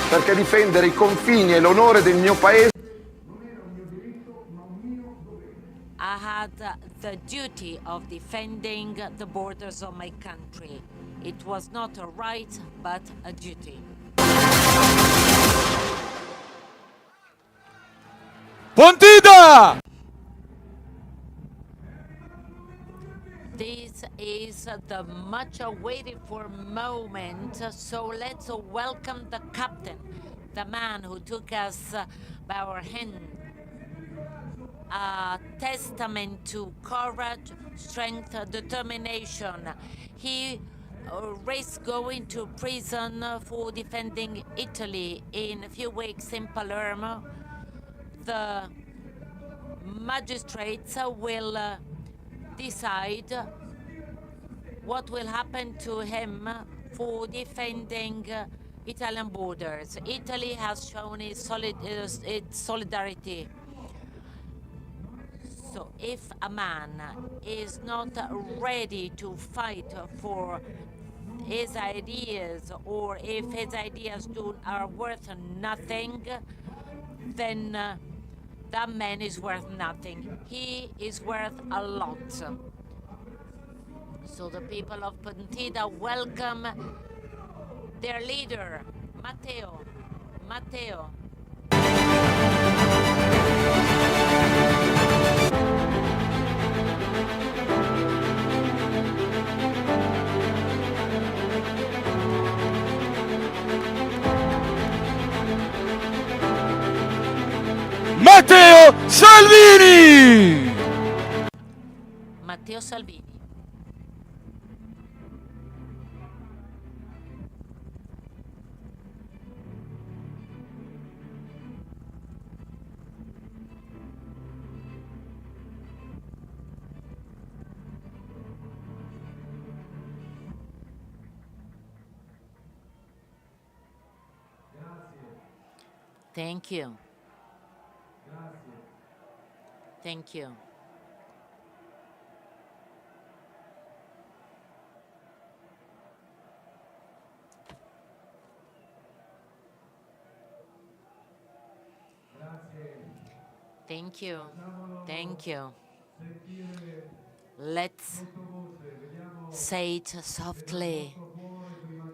Perché difendere i confini e l'onore del mio paese I had the duty of defending the borders of my country. It was not a right, but a duty. Pontida! This is the much awaited for moment, so let's welcome the captain, the man who took us by our hand. a testament to courage, strength, determination. He risks going to prison for defending Italy. In a few weeks in Palermo, the magistrates will decide what will happen to him for defending Italian borders. Italy has shown its solidarity. So if a man is not ready to fight for his ideas, or if his ideas are worth nothing, then that man is worth nothing. He is worth a lot. So the people of Pontida welcome their leader, Matteo. Matteo. Matteo Salvini! Matteo Salvini. Thank you. Thank you. Thank you. Thank you. Let's say it softly.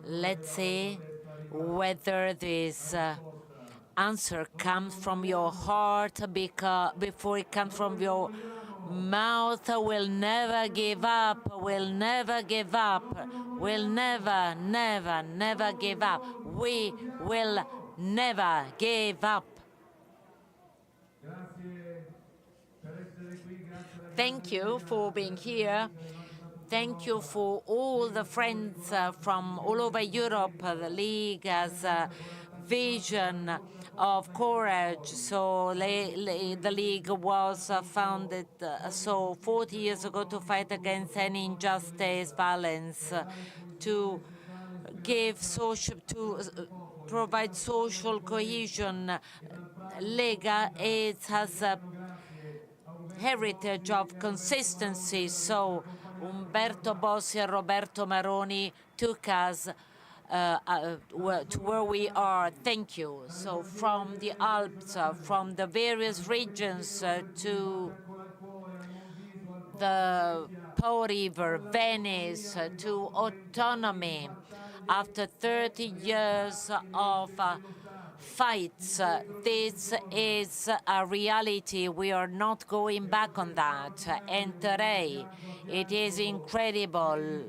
Let's see whether this answer comes from your heart, because before it comes from your mouth. Will never give up, will never give up, will never, never, never give up. We will never give up. Thank you for being here. Thank you for all the friends from all over Europe. The League has a vision of courage. So the League was founded 40 years ago to fight against any injustice, violence, to give social, to provide social cohesion. Lega has a heritage of consistency. So Umberto Bossi and Roberto Maroni took us to where we are. Thank you. So from the Alps, from the various regions to the Po River, Venice, to Autonomy, after 30 years of fights, this is a reality. We are not going back on that. And today, it is incredible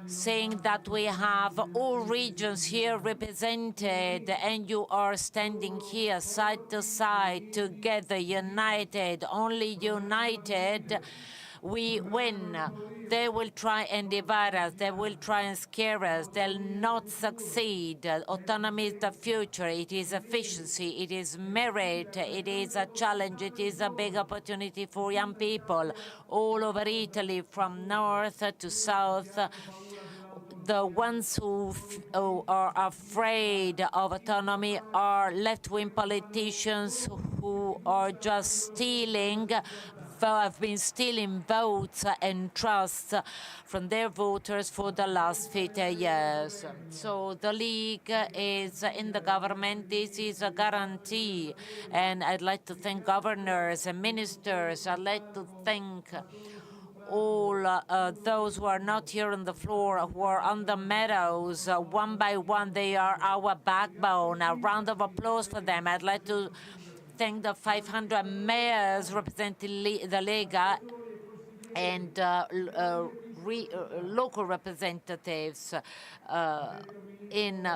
saying that we have all regions here represented, and you are standing here side to side, together, united, only united. We win. They will try and divide us. They will try and scare us. They'll not succeed. Autonomy is the future. It is efficiency. It is merit. It is a challenge. It is a big opportunity for young people all over Italy, from north to south. The ones who are afraid of autonomy are left-wing politicians who are just have been stealing votes and trust from their voters for the last 50 years. So the League is in the government. This is a guarantee. And I'd like to thank governors and ministers. I'd like to thank all those who are not here on the floor, who are on the meadows, one by one. They are our backbone. A round of applause for them. I'd like to thank the 500 mayors representing the Lega and local representatives in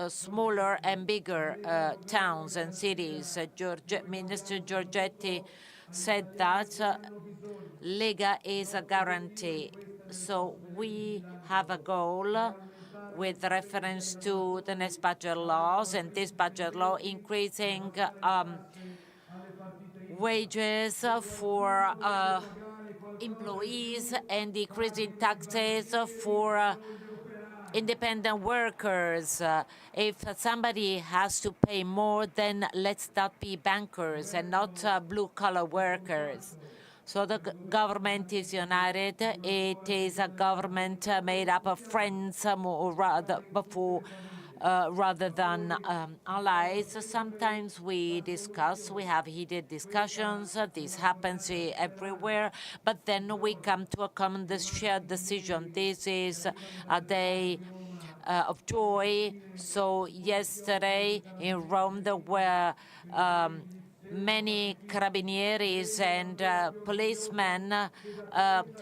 smaller and bigger towns and cities. Minister Giorgetti said that Lega is a guarantee. So we have a goal with reference to the next budget laws, and this budget law increasing wages for employees and decreasing taxes for independent workers. If somebody has to pay more, then let's that be bankers and not blue-collar workers. So the government is united. It is a government made up of friends, rather than allies. Sometimes we discuss, we have heated discussions. This happens everywhere, but then we come to a common shared decision. This is a day of joy. So yesterday in Rome there were many carabinieri and policemen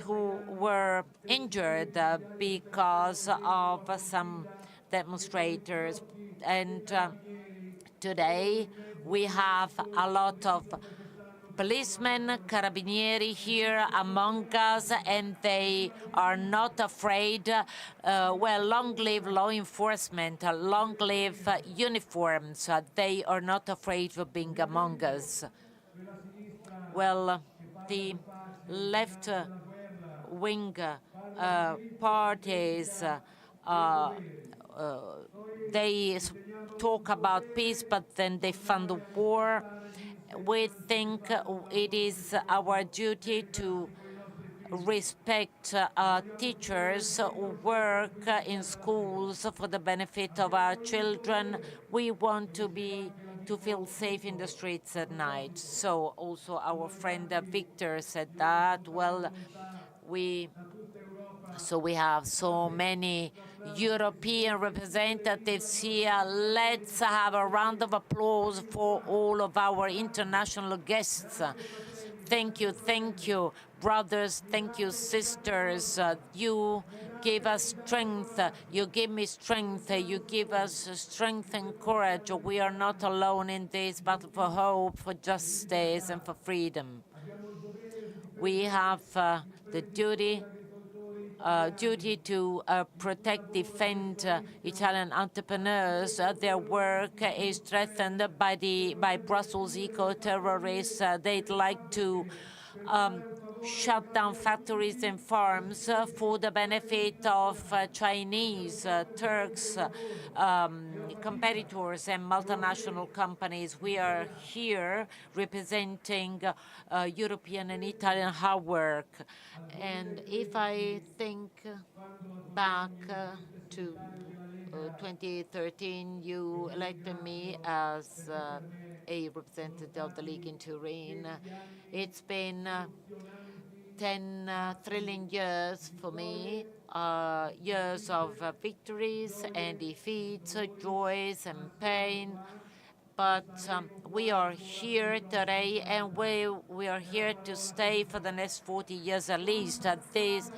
who were injured because of some demonstrators. And today we have a lot of policemen, carabinieri here among us, and they are not afraid. Well, long live law enforcement, long live uniforms. They are not afraid of being among us. Well, the left-wing parties, they talk about peace, but then they fund the war. We think it is our duty to respect teachers who work in schools for the benefit of our children. We want to feel safe in the streets at night. So also our friend Victor said that. Well, we have so many European representatives here. Let's have a round of applause for all of our international guests. Thank you, brothers, thank you, sisters. You give us strength, you give me strength, you give us strength and courage. We are not alone in this battle for hope, for justice, and for freedom. We have the duty to protect, defend Italian entrepreneurs. Their work is threatened by Brussels eco-terrorists. They'd like to shut down factories and farms for the benefit of Chinese, Turks, competitors and multinational companies. We are here representing European and Italian hard work. And if I think back to 2013, you elected me as a representative of the League in Turin. It's been 10 thrilling years for me, years of victories and defeats, joys and pain. But we are here today, and we are here to stay for the next 40 years at least. This,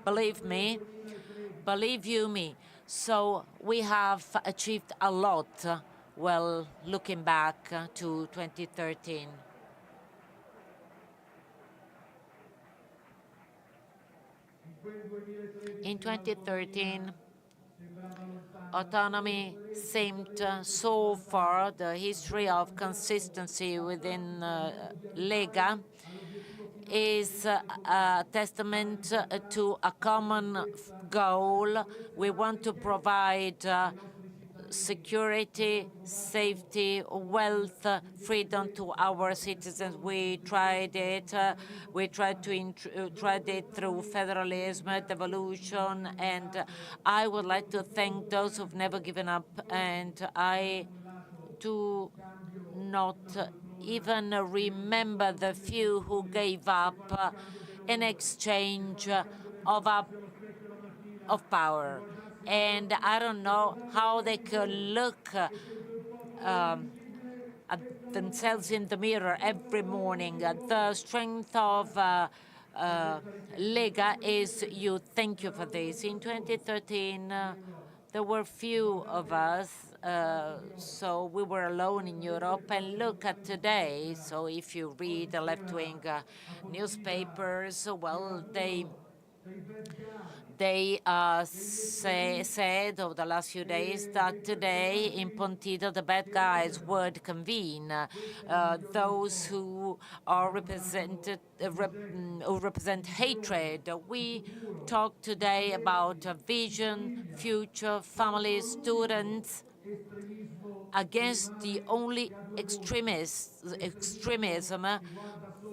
believe me, believe you me. So we have achieved a lot, well, looking back to 2013. In 2013, autonomy seemed so far the history of consistency within Lega is a testament to a common goal. We want to provide security, safety, wealth, freedom to our citizens. We tried it. We tried it through federalism, devolution, and I would like to thank those who've never given up. And I do not even remember the few who gave up in exchange of power. And I don't know how they could look at themselves in the mirror every morning. The strength of Lega is you. Thank you for this. In 2013, there were few of us, so we were alone in Europe. And look at today. So if you read the left-wing newspapers, well, they said over the last few days that today in Pontida the bad guys would convene, those who are who represent hatred. We talk today about a vision, future, families, students, against the only extremism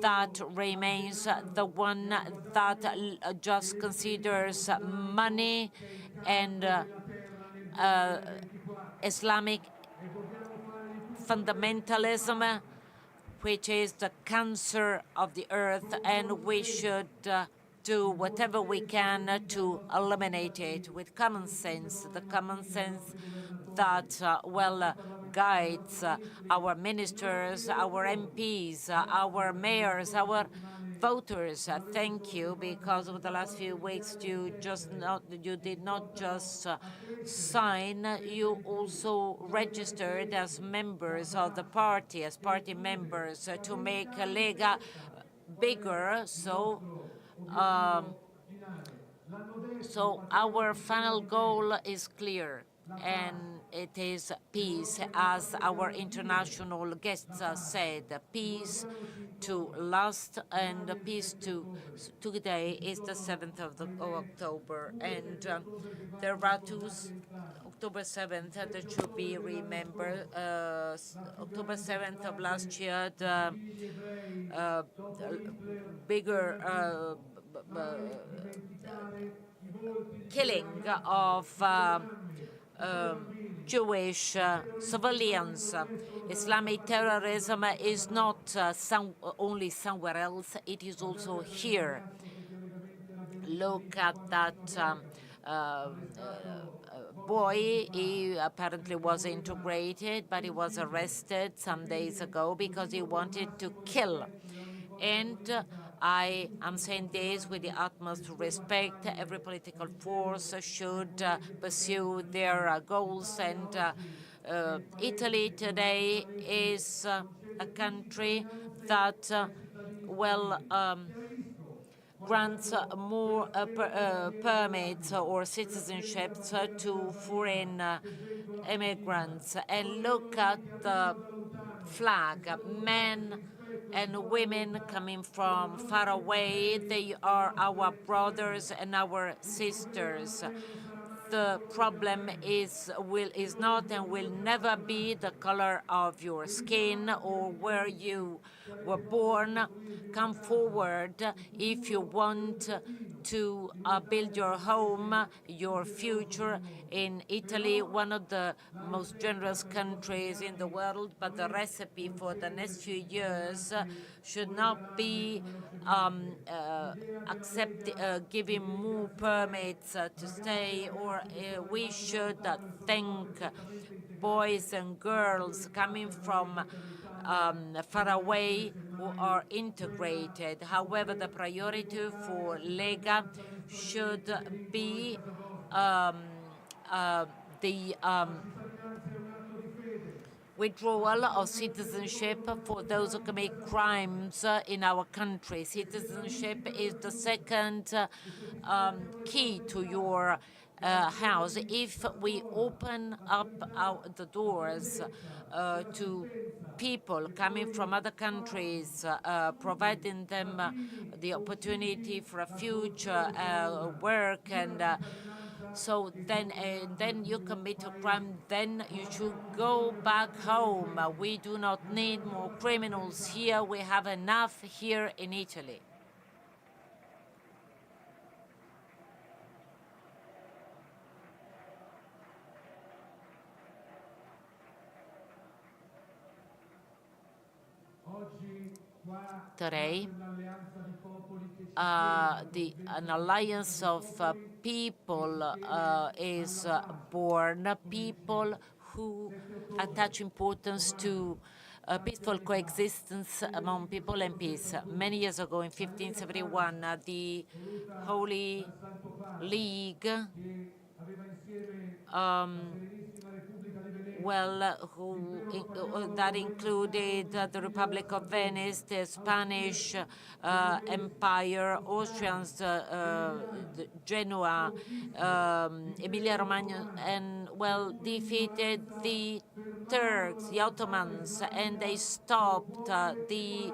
that remains, the one that just considers money and Islamic fundamentalism, which is the cancer of the earth, and we should do whatever we can to eliminate it with common sense, the common sense that, guides our ministers, our MPs, our mayors, our voters. Thank you, because over the last few weeks you did not just sign, you also registered as members of the party, as party members, to make Lega bigger. So our final goal is clear, and it is peace, as our international guests said, peace to last, and peace today is the 7th of October, and there are October 7th that should be remembered. October 7th of last year, the bigger killing of Jewish civilians. Islamic terrorism is not only somewhere else, it is also here. Look at that boy. He apparently was integrated, but he was arrested some days ago because he wanted to kill. And I am saying this with the utmost respect. Every political force should pursue their goals. And Italy today is a country that, grants more permits or citizenships to foreign immigrants. And look at the flag, men and women coming from far away. They are our brothers and our sisters. The problem is not and will never be the color of your skin or where you were born. Come forward if you want to build your home, your future in Italy, one of the most generous countries in the world. But the recipe for the next few years should not be giving more permits to stay, or we should thank boys and girls coming from far away who are integrated. However, the priority for Lega should be the withdrawal of citizenship for those who commit crimes in our country. Citizenship is the second key to your house. If we open up the doors to people coming from other countries, providing them the opportunity for a future, work, and so then you commit a crime, then you should go back home. We do not need more criminals here. We have enough here in Italy. Today, an alliance of people is born, people who attach importance to peaceful coexistence among people and peace. Many years ago, in 1571, the Holy League that included the Republic of Venice, the Spanish Empire, Austrians, Genoa, Emilia-Romagna, and defeated the Turks, the Ottomans, and they stopped the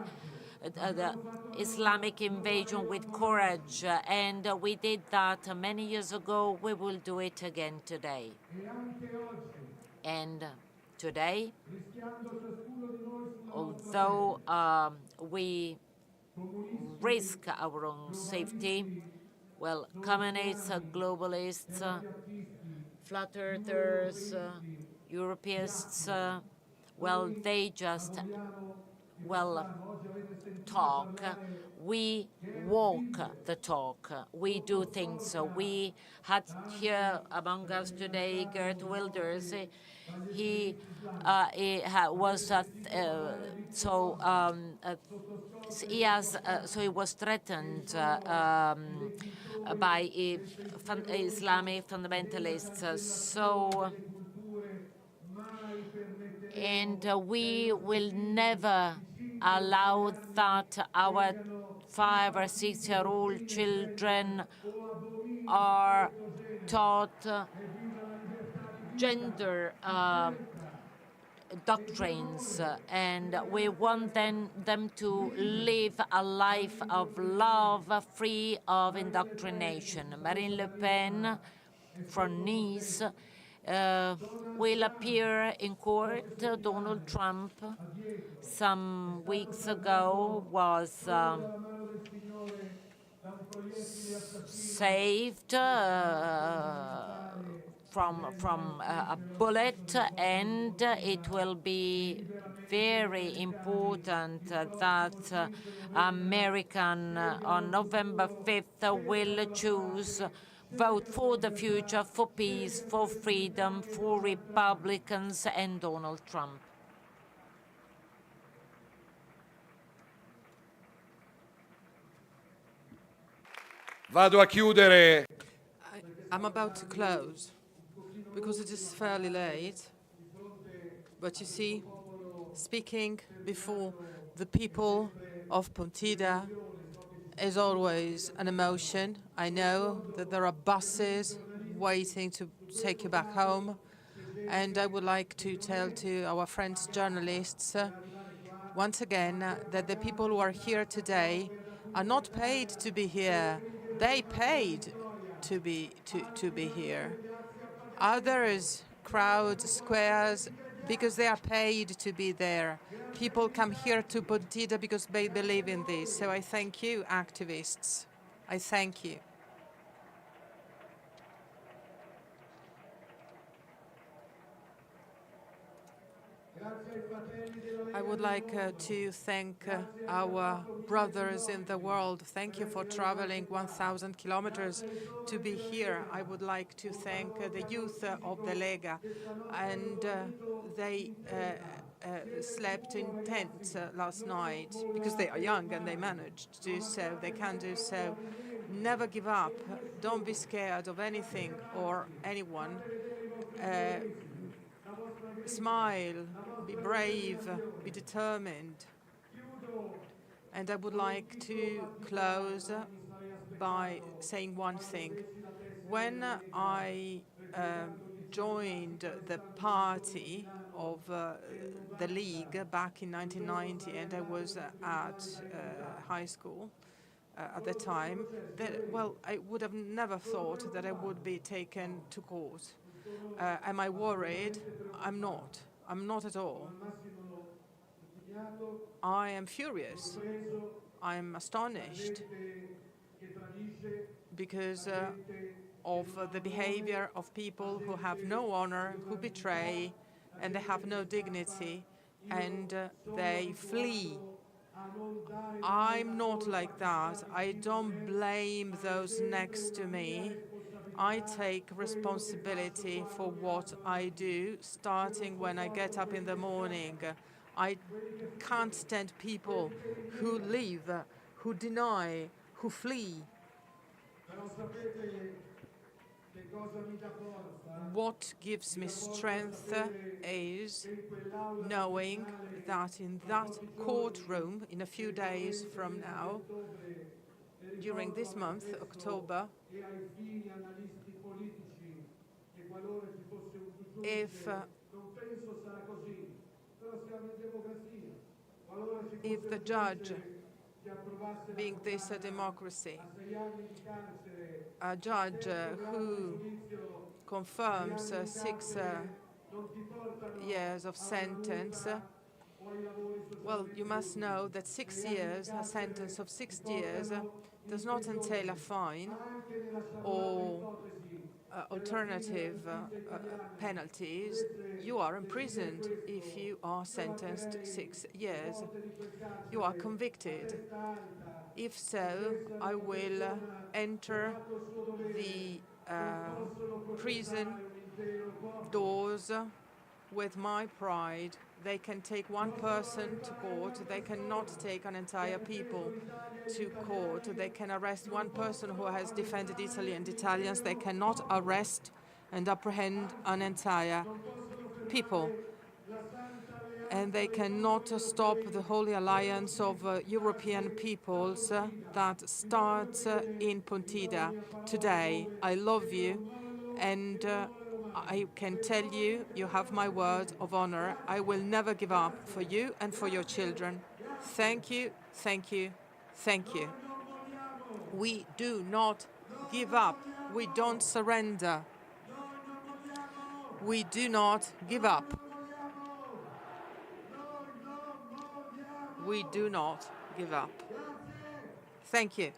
Islamic invasion with courage, and we did that many years ago. We will do it again today. And today, although we risk our own safety, communists, globalists, flat earthers, Europeists, they just talk. We walk the talk. We do things. So we had here among us today Geert Wilders. He was threatened by Islamic fundamentalists. And we will never allow that our 5 or 6-year-old children are taught gender doctrines, and we want them to live a life of love, free of indoctrination. Marine Le Pen from Nice will appear in court. Donald Trump, some weeks ago, was saved from a bullet, and it will be very important that American on November 5th will vote for the future, for peace, for freedom, for Republicans and Donald Trump. Vado a chiudere. I'm about to close because it is fairly late. But you see, speaking before the people of Pontida is always an emotion. I know that there are buses waiting to take you back home. And I would like to tell to our friends journalists once again that the people who are here today are not paid to be here. They paid to be here. Others crowd squares because they are paid to be there. People come here to Pontida because they believe in this. So I thank you, activists. I thank you. I would like to thank our brothers in the world. Thank you for traveling 1,000 kilometers to be here. I would like to thank the youth of the Lega. And they slept in tents last night because they are young and they managed to do so. They can do so. Never give up. Don't be scared of anything or anyone. Smile, be brave, be determined. And I would like to close by saying one thing. When I joined the party of the League back in 1990, and I was at high school at the time, I would have never thought that I would be taken to court. Am I worried? I'm not. I'm not at all. I am furious. I'm astonished because of the behavior of people who have no honor, who betray, and they have no dignity, and they flee. I'm not like that. I don't blame those next to me. I take responsibility for what I do, starting when I get up in the morning. I can't stand people who leave, who deny, who flee. What gives me strength is knowing that in that courtroom, in a few days from now, during this month, October, if the judge, being this a democracy, a judge who confirms 6 years of sentence, well, you must know that 6 years, a sentence of 6 years, does not entail a fine or alternative penalties. You are imprisoned if you are sentenced 6 years. You are convicted. If so, I will enter the prison doors with my pride. They can take one person to court. They cannot take an entire people to court. They can arrest one person who has defended Italy and Italians. They cannot arrest and apprehend an entire people. And they cannot stop the Holy Alliance of European peoples that starts in Pontida today. I love you, and I can tell you, you have my word of honor. I will never give up for you and for your children. Thank you, thank you, thank you. We do not give up. We don't surrender. We do not give up. We do not give up. Thank you.